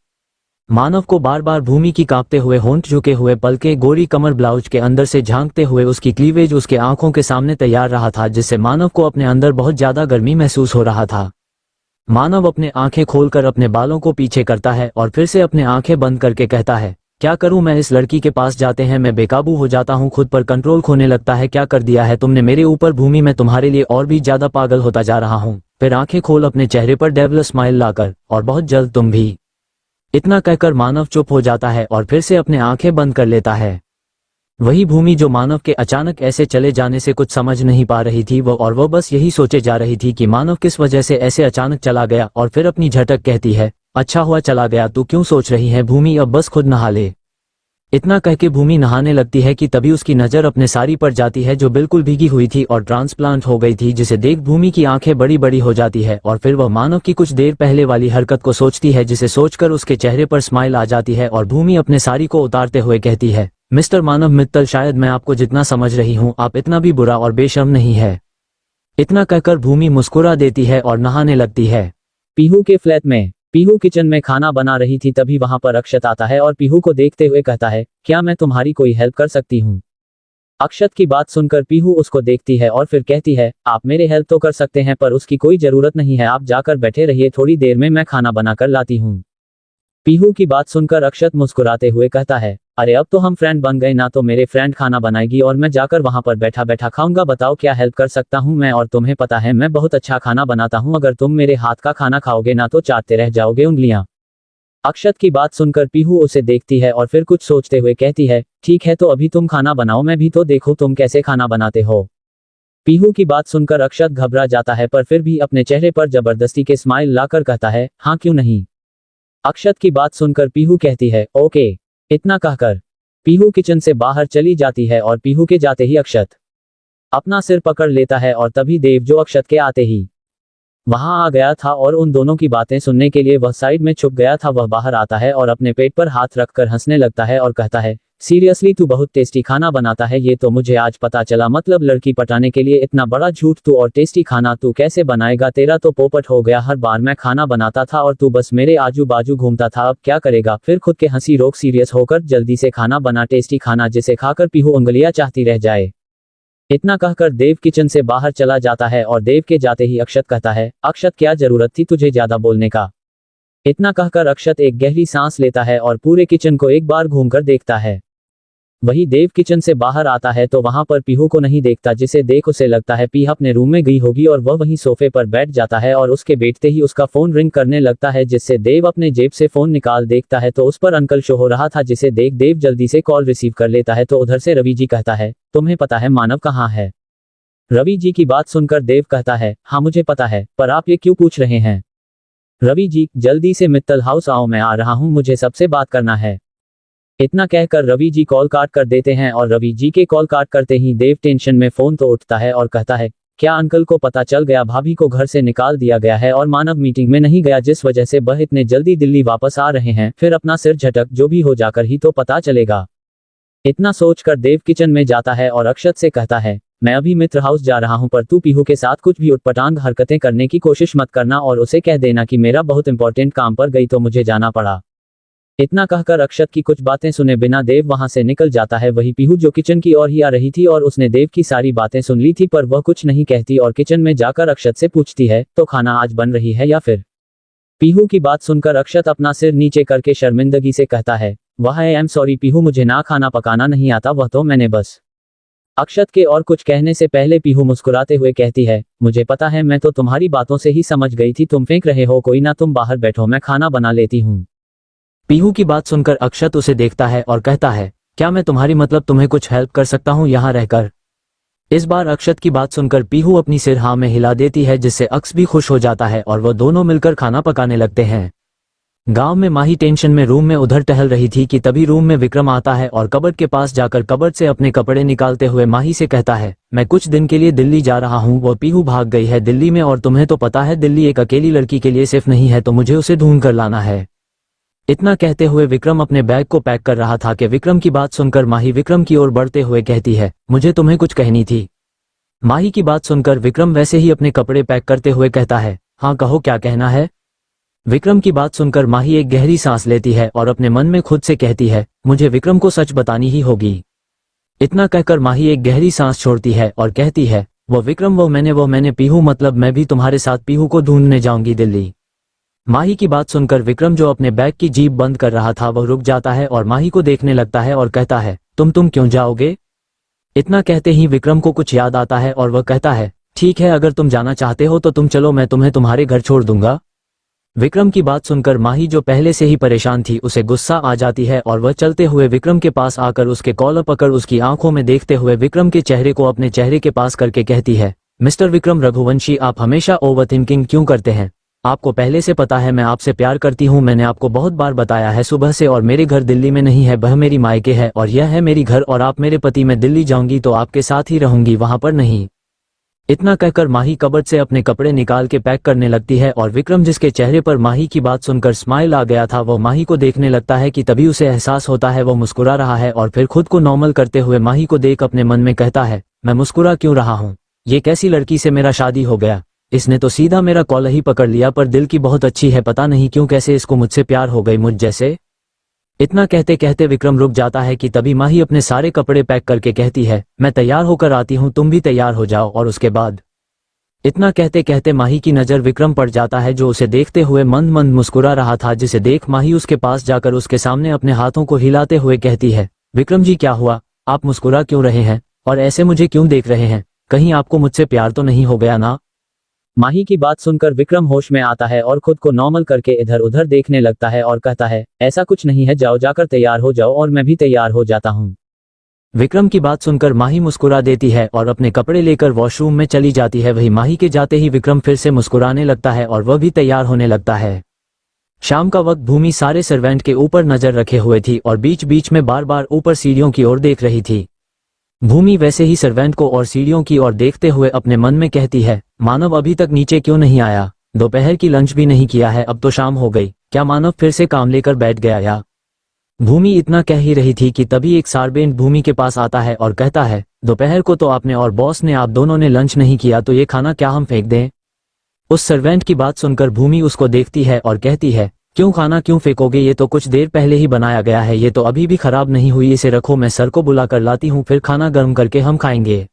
मानव को बार बार भूमि की कांपते हुए होंठ, झुके हुए पलकें, गोरी कमर ब्लाउज के अंदर से झांकते हुए उसकी क्लीवेज उसके आंखों के सामने तैयार रहा था, जिससे मानव को अपने अंदर बहुत ज्यादा गर्मी महसूस हो रहा था। मानव अपने आंखें खोलकर अपने बालों को पीछे करता है और फिर से अपने आंखें बंद करके कहता है, क्या करूं मैं, इस लड़की के पास जाते हैं मैं बेकाबू हो जाता हूं, खुद पर कंट्रोल खोने लगता है, क्या कर दिया है तुमने मेरे ऊपर भूमि, मैं तुम्हारे लिए और भी ज्यादा पागल होता जा रहा हूं। फिर आंखें खोल अपने चेहरे पर डेविल स्माइल लाकर, और बहुत जल्द तुम भी। इतना कहकर मानव चुप हो जाता है और फिर से अपने आंखें बंद कर लेता है। वही भूमि जो मानव के अचानक ऐसे चले जाने से कुछ समझ नहीं पा रही थी वो बस यही सोचे जा रही थी कि मानव किस वजह से ऐसे अचानक चला गया, और फिर अपनी झटक कहती है, अच्छा हुआ चला गया, तू क्यों सोच रही है भूमि, अब बस खुद नहा ले। इतना कह के भूमि नहाने लगती है कि तभी उसकी नजर अपने साड़ी पर जाती है जो बिल्कुल भीगी हुई थी और ट्रांसप्लांट हो गई थी, जिसे देख भूमि की आंखें बड़ी बड़ी हो जाती है और फिर वह मानव की कुछ देर पहले वाली हरकत को सोचती है, जिसे सोचकर उसके चेहरे पर स्माइल आ जाती है और भूमि अपने साड़ी को उतारते हुए कहती है, मिस्टर मानव मित्तल, शायद मैं आपको जितना समझ रही हूँ आप इतना भी बुरा और बेशर्म नहीं है। इतना कहकर भूमि मुस्कुरा देती है और नहाने लगती है। पीहू के फ्लैट में पीहू किचन में खाना बना रही थी, तभी वहां पर अक्षत आता है और पीहू को देखते हुए कहता है, क्या मैं तुम्हारी कोई हेल्प कर सकती हूँ? अक्षत की बात सुनकर पीहू उसको देखती है और फिर कहती है, आप मेरे हेल्प तो कर सकते हैं पर उसकी कोई जरूरत नहीं है, आप जाकर बैठे रहिए, थोड़ी देर में मैं खाना बनाकर लाती हूँ। पीहू की बात सुनकर अक्षत मुस्कुराते हुए कहता है, अरे अब तो हम फ्रेंड बन गए ना, तो मेरे फ्रेंड खाना बनाएगी और मैं जाकर वहां पर बैठा बैठा खाऊंगा, बताओ क्या हेल्प कर सकता हूं मैं? और तुम्हें पता है मैं बहुत अच्छा खाना बनाता हूं, अगर तुम मेरे हाथ का खाना खाओगे ना तो चाटते रह जाओगे उंगलियां। अक्षत की बात सुनकर पीहू उसे देखती है और फिर कुछ सोचते हुए कहती है, ठीक है तो अभी तुम खाना बनाओ, मैं भी तो देखूं तुम कैसे खाना बनाते हो। पीहू की बात सुनकर अक्षत घबरा जाता है पर फिर भी अपने चेहरे पर जबरदस्ती के स्माइल लाकर कहता है, हाँ क्यों नहीं। अक्षत की बात सुनकर पीहू कहती है, ओके। इतना कहकर पीहू किचन से बाहर चली जाती है और पीहू के जाते ही अक्षत अपना सिर पकड़ लेता है और तभी देव, जो अक्षत के आते ही वहां आ गया था और उन दोनों की बातें सुनने के लिए वह साइड में छुप गया था, वह बाहर आता है और अपने पेट पर हाथ रखकर हंसने लगता है और कहता है, सीरियसली तू बहुत टेस्टी खाना बनाता है, ये तो मुझे आज पता चला, मतलब लड़की पटाने के लिए इतना बड़ा झूठ तू, और टेस्टी खाना तू कैसे बनाएगा, तेरा तो पोपट हो गया, हर बार मैं खाना बनाता था और तू बस मेरे आजू बाजू घूमता था, अब क्या करेगा? फिर खुद के हंसी रोक सीरियस होकर जल्दी से खाना बना, टेस्टी खाना जिसे खाकर पीहू उंगलियां चाहती रह जाए। इतना कहकर देव किचन से बाहर चला जाता है और देव के जाते ही अक्षत कहता है, अक्षत क्या जरूरत थी तुझे ज्यादा बोलने का? इतना कहकर अक्षत एक गहरी सांस लेता है और पूरे किचन को एक बार घूमकर देखता है। वही देव किचन से बाहर आता है तो वहां पर पीहू को नहीं देखता, जिसे देख उसे लगता है पीहू अपने रूम में गई होगी और वह वहीं सोफे पर बैठ जाता है और उसके बैठते ही उसका फोन रिंग करने लगता है, जिससे देव अपने जेब से फोन निकाल देखता है तो उस पर अंकल शो हो रहा था, जिसे देख देव जल्दी से कॉल रिसीव कर लेता है तो उधर से रवि जी कहता है, तुम्हें पता है मानव कहाँ है? रवि जी की बात सुनकर देव कहता है, हाँ मुझे पता है, पर आप ये क्यों पूछ रहे हैं? रवि जी जल्दी से मित्तल हाउस आओ, मैं आ रहा हूँ, मुझे सबसे बात करना है। इतना कहकर रवि जी कॉल काट कर देते हैं और रवि जी के कॉल काट करते ही देव टेंशन में फोन तो उठता है और कहता है, क्या अंकल को पता चल गया? भाभी को घर से निकाल दिया गया है और मानव मीटिंग में नहीं गया, जिस वजह से वह इतने जल्दी दिल्ली वापस आ रहे हैं, फिर अपना सिर झटक जो भी हो जाकर ही तो पता चलेगा। इतना सोचकर देव किचन में जाता है और अक्षत से कहता है, मैं अभी मित्र हाउस जा रहा हूं, पर तू पीहू के साथ कुछ भी उटपटांग हरकतें करने की कोशिश मत करना और उसे कह देना कि मेरा बहुत इंपॉर्टेंट काम पर गई तो मुझे जाना पड़ा। इतना कहकर अक्षत की कुछ बातें सुने बिना देव वहां से निकल जाता है। वही पीहू जो किचन की ओर ही आ रही थी और उसने देव की सारी बातें सुन ली थी, पर वह कुछ नहीं कहती और किचन में जाकर अक्षत से पूछती है, तो खाना आज बन रही है या फिर? पीहू की बात सुनकर अक्षत अपना सिर नीचे करके शर्मिंदगी से कहता है, वह आई एम सॉरी पीहू, मुझे ना खाना पकाना नहीं आता, वह तो मैंने बस। अक्षत के और कुछ कहने से पहले पीहू मुस्कुराते हुए कहती है, मुझे पता है, मैं तो तुम्हारी बातों से ही समझ गई थी, तुम फेंक रहे हो, कोई ना तुम बाहर बैठो, मैं खाना बना लेती हूँ। पीहू की बात सुनकर अक्षत उसे देखता है और कहता है, क्या मैं तुम्हारी मतलब तुम्हें कुछ हेल्प कर सकता हूँ यहाँ रहकर? इस बार अक्षत की बात सुनकर पीहू अपनी सिर हाँ में हिला देती है, जिससे अक्स भी खुश हो जाता है और वह दोनों मिलकर खाना पकाने लगते हैं। गांव में माही टेंशन में रूम में उधर टहल रही थी कि तभी रूम में विक्रम आता है और कबर्ड के पास जाकर कबर्ड से अपने कपड़े निकालते हुए माही से कहता है, मैं कुछ दिन के लिए दिल्ली जा रहा हूँ, वो पीहू भाग गई है दिल्ली में और तुम्हें तो पता है दिल्ली एक अकेली लड़की के लिए सेफ नहीं है, तो मुझे उसे ढूंढ कर लाना है। इतना कहते हुए विक्रम अपने बैग को पैक कर रहा था कि विक्रम की बात सुनकर माही विक्रम की ओर बढ़ते हुए कहती है, मुझे तुम्हें कुछ कहनी थी। माही की बात सुनकर विक्रम वैसे ही अपने कपड़े पैक करते हुए कहता है, हाँ कहो क्या कहना है। विक्रम की बात सुनकर माही एक गहरी सांस लेती है और अपने मन में खुद से कहती है, मुझे विक्रम को सच बतानी ही होगी। इतना कहकर माही एक गहरी सांस छोड़ती है और कहती है, वो विक्रम वो मैंने पीहू, मतलब मैं भी तुम्हारे साथ पीहू को ढूंढने जाऊंगी दिल्ली। माही की बात सुनकर विक्रम जो अपने बैग की जीप बंद कर रहा था वह रुक जाता है और माही को देखने लगता है और कहता है, तुम क्यों जाओगे? इतना कहते ही विक्रम को कुछ याद आता है और वह कहता है, ठीक है अगर तुम जाना चाहते हो तो तुम चलो, मैं तुम्हें तुम्हारे घर छोड़ दूंगा। विक्रम की बात सुनकर माही जो पहले से ही परेशान थी उसे गुस्सा आ जाती है और वह चलते हुए विक्रम के पास आकर उसके कॉलर पकड़ उसकी आंखों में देखते हुए विक्रम के चेहरे को अपने चेहरे के पास करके कहती है, मिस्टर विक्रम रघुवंशी, आप हमेशा ओवरथिंकिंग क्यों करते हैं? आपको पहले से पता है मैं आपसे प्यार करती हूँ, मैंने आपको बहुत बार बताया है सुबह से, और मेरे घर दिल्ली में नहीं है, वह मेरी मायके है और यह है मेरी घर, और आप मेरे पति, मैं दिल्ली जाऊंगी तो आपके साथ ही रहूंगी, वहां पर नहीं। इतना कहकर माही कबर्ड से अपने कपड़े निकाल के पैक करने लगती है और विक्रम, जिसके चेहरे पर माही की बात सुनकर स्माइल आ गया था, वो माही को देखने लगता है कि तभी उसे एहसास होता है वो मुस्कुरा रहा है, और फिर खुद को नॉर्मल करते हुए माही को देख अपने मन में कहता है, मैं मुस्कुरा क्यों रहा हूँ, ये कैसी लड़की से मेरा शादी हो गया, इसने तो सीधा मेरा कॉलर ही पकड़ लिया, पर दिल की बहुत अच्छी है, पता नहीं क्यों कैसे इसको मुझसे प्यार हो गई, मुझ जैसे। इतना कहते कहते विक्रम रुक जाता है कि तभी माही अपने सारे कपड़े पैक करके कहती है, मैं तैयार होकर आती हूँ, तुम भी तैयार हो जाओ, और उसके बाद। इतना कहते कहते माही की नज़र विक्रम पड़ जाता है, जो उसे देखते हुए मंद मंद मुस्कुरा रहा था, जिसे देख माही उसके पास जाकर उसके सामने अपने हाथों को हिलाते हुए कहती है, विक्रम जी क्या हुआ, आप मुस्कुरा क्यों रहे हैं और ऐसे मुझे क्यों देख रहे हैं, कहीं आपको मुझसे प्यार तो नहीं हो गया ना। माही की बात सुनकर विक्रम होश में आता है और खुद को नॉर्मल करके इधर उधर देखने लगता है और कहता है, ऐसा कुछ नहीं है, जाओ जाकर तैयार हो जाओ और मैं भी तैयार हो जाता हूँ। विक्रम की बात सुनकर माही मुस्कुरा देती है और अपने कपड़े लेकर वॉशरूम में चली जाती है। वही माही के जाते ही विक्रम फिर से मुस्कुराने लगता है और वह भी तैयार होने लगता है। शाम का वक्त भूमि सारे सर्वेंट के ऊपर नजर रखे हुए थी और बीच बीच में बार बार ऊपर सीढ़ियों की ओर देख रही थी। भूमि वैसे ही सर्वेंट को और सीढ़ियों की ओर देखते हुए अपने मन में कहती है, मानव अभी तक नीचे क्यों नहीं आया, दोपहर की लंच भी नहीं किया है, अब तो शाम हो गई, क्या मानव फिर से काम लेकर बैठ गया या। भूमि इतना कह ही रही थी कि तभी एक सर्वेंट भूमि के पास आता है और कहता है, दोपहर को तो आपने और बॉस ने आप दोनों ने लंच नहीं किया, तो ये खाना क्या हम फेंक दें। उस सर्वेंट की बात सुनकर भूमि उसको देखती है और कहती है, क्यों खाना क्यों फेंकोगे, ये तो कुछ देर पहले ही बनाया गया है, ये तो अभी भी खराब नहीं हुई, इसे रखो, मैं सर को बुला कर लाती हूँ, फिर खाना गर्म करके हम खाएंगे।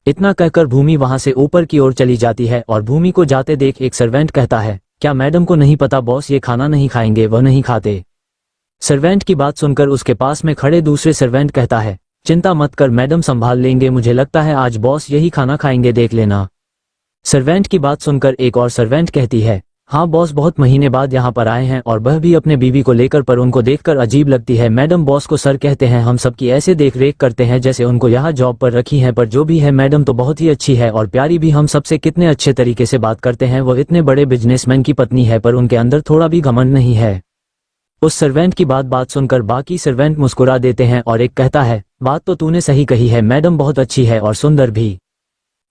इतना कहकर भूमि वहां से ऊपर की ओर चली जाती है और भूमि को जाते देख एक सर्वेंट कहता है, क्या मैडम को नहीं पता बॉस ये खाना नहीं खाएंगे, वह नहीं खाते। सर्वेंट की बात सुनकर उसके पास में खड़े दूसरे सर्वेंट कहता है, चिंता मत कर मैडम, संभाल लेंगे, मुझे लगता है आज बॉस यही खाना खाएंगे, देख लेना। सर्वेंट की बात सुनकर एक और सर्वेंट कहती है, हाँ बॉस बहुत महीने बाद यहाँ पर आए हैं और वह भी अपने बीवी को लेकर, पर उनको देखकर अजीब लगती है मैडम, बॉस को सर कहते हैं, हम सबकी ऐसे देख रेख करते हैं जैसे उनको यहाँ जॉब पर रखी है, पर जो भी है मैडम तो बहुत ही अच्छी है और प्यारी भी, हम सबसे कितने अच्छे तरीके से बात करते हैं, वो इतने बड़े बिजनेसमैन की पत्नी है पर उनके अंदर थोड़ा भी घमंड नहीं है। उस सर्वेंट की बात सुनकर बाकी सर्वेंट मुस्कुरा देते हैं और एक कहता है, बात तो तूने सही कही है मैडम, बहुत अच्छी है और सुंदर भी।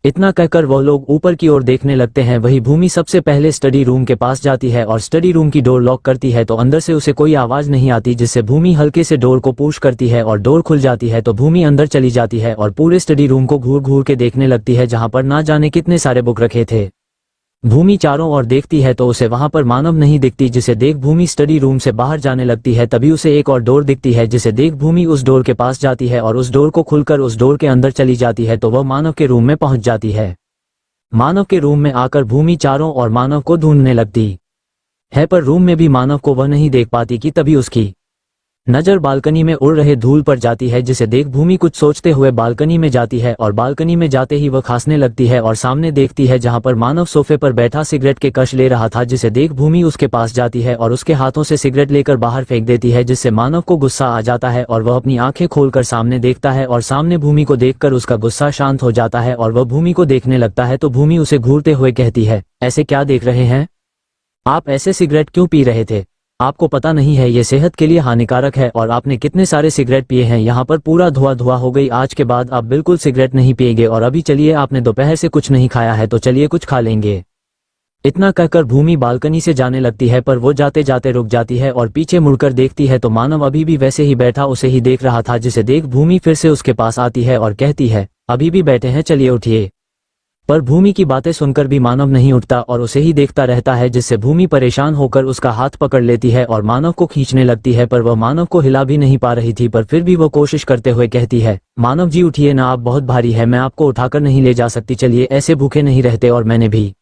इतना कहकर वो लोग ऊपर की ओर देखने लगते हैं। वही भूमि सबसे पहले स्टडी रूम के पास जाती है और स्टडी रूम की डोर लॉक करती है तो अंदर से उसे कोई आवाज नहीं आती, जिससे भूमि हल्के से डोर को पुश करती है और डोर खुल जाती है तो भूमि अंदर चली जाती है और पूरे स्टडी रूम को घूर घूर के देखने लगती है, जहां पर ना जाने कितने सारे बुक रखे थे। भूमि चारों ओर देखती है तो उसे वहां पर मानव नहीं दिखती, जिसे देख भूमि स्टडी रूम से बाहर जाने लगती है। तभी उसे एक और डोर दिखती है, जिसे देख भूमि उस डोर के पास जाती है और उस डोर को खुलकर उस डोर के अंदर चली जाती है तो वह मानव के रूम में पहुंच जाती है। मानव के रूम में आकर भूमि चारों ओर मानव को ढूंढने लगती है, पर रूम में भी मानव को वह नहीं देख पाती कि तभी उसकी नजर बालकनी में उड़ रहे धूल पर जाती है, जिसे देख भूमि कुछ सोचते हुए बालकनी में जाती है और बालकनी में जाते ही वह खांसने लगती है और सामने देखती है जहां पर मानव सोफे पर बैठा सिगरेट के कश ले रहा था, जिसे देख भूमि उसके पास जाती है और उसके हाथों से सिगरेट लेकर बाहर फेंक देती है, जिससे मानव को गुस्सा आ जाता है और वह अपनी आंखें खोलकर सामने देखता है और सामने भूमि को देखकर उसका गुस्सा शांत हो जाता है और वह भूमि को देखने लगता है तो भूमि उसे घूरते हुए कहती है, ऐसे क्या देख रहे हैं आप, ऐसे सिगरेट क्यों पी रहे थे, आपको पता नहीं है ये सेहत के लिए हानिकारक है और आपने कितने सारे सिगरेट पिए हैं, यहाँ पर पूरा धुआं धुआं हो गई, आज के बाद आप बिल्कुल सिगरेट नहीं पिएंगे और अभी चलिए, आपने दोपहर से कुछ नहीं खाया है तो चलिए कुछ खा लेंगे। इतना कहकर भूमि बालकनी से जाने लगती है, पर वो जाते जाते रुक जाती है और पीछे मुड़कर देखती है तो मानव अभी भी वैसे ही बैठा उसे ही देख रहा था, जिसे देख भूमि फिर से उसके पास आती है और कहती है, अभी भी बैठे हैं, चलिए उठिए। पर भूमि की बातें सुनकर भी मानव नहीं उठता और उसे ही देखता रहता है, जिससे भूमि परेशान होकर उसका हाथ पकड़ लेती है और मानव को खींचने लगती है, पर वह मानव को हिला भी नहीं पा रही थी, पर फिर भी वो कोशिश करते हुए कहती है, मानव जी उठिए ना, आप बहुत भारी है, मैं आपको उठाकर नहीं ले जा सकती, चलिए, ऐसे भूखे नहीं रहते और मैंने भी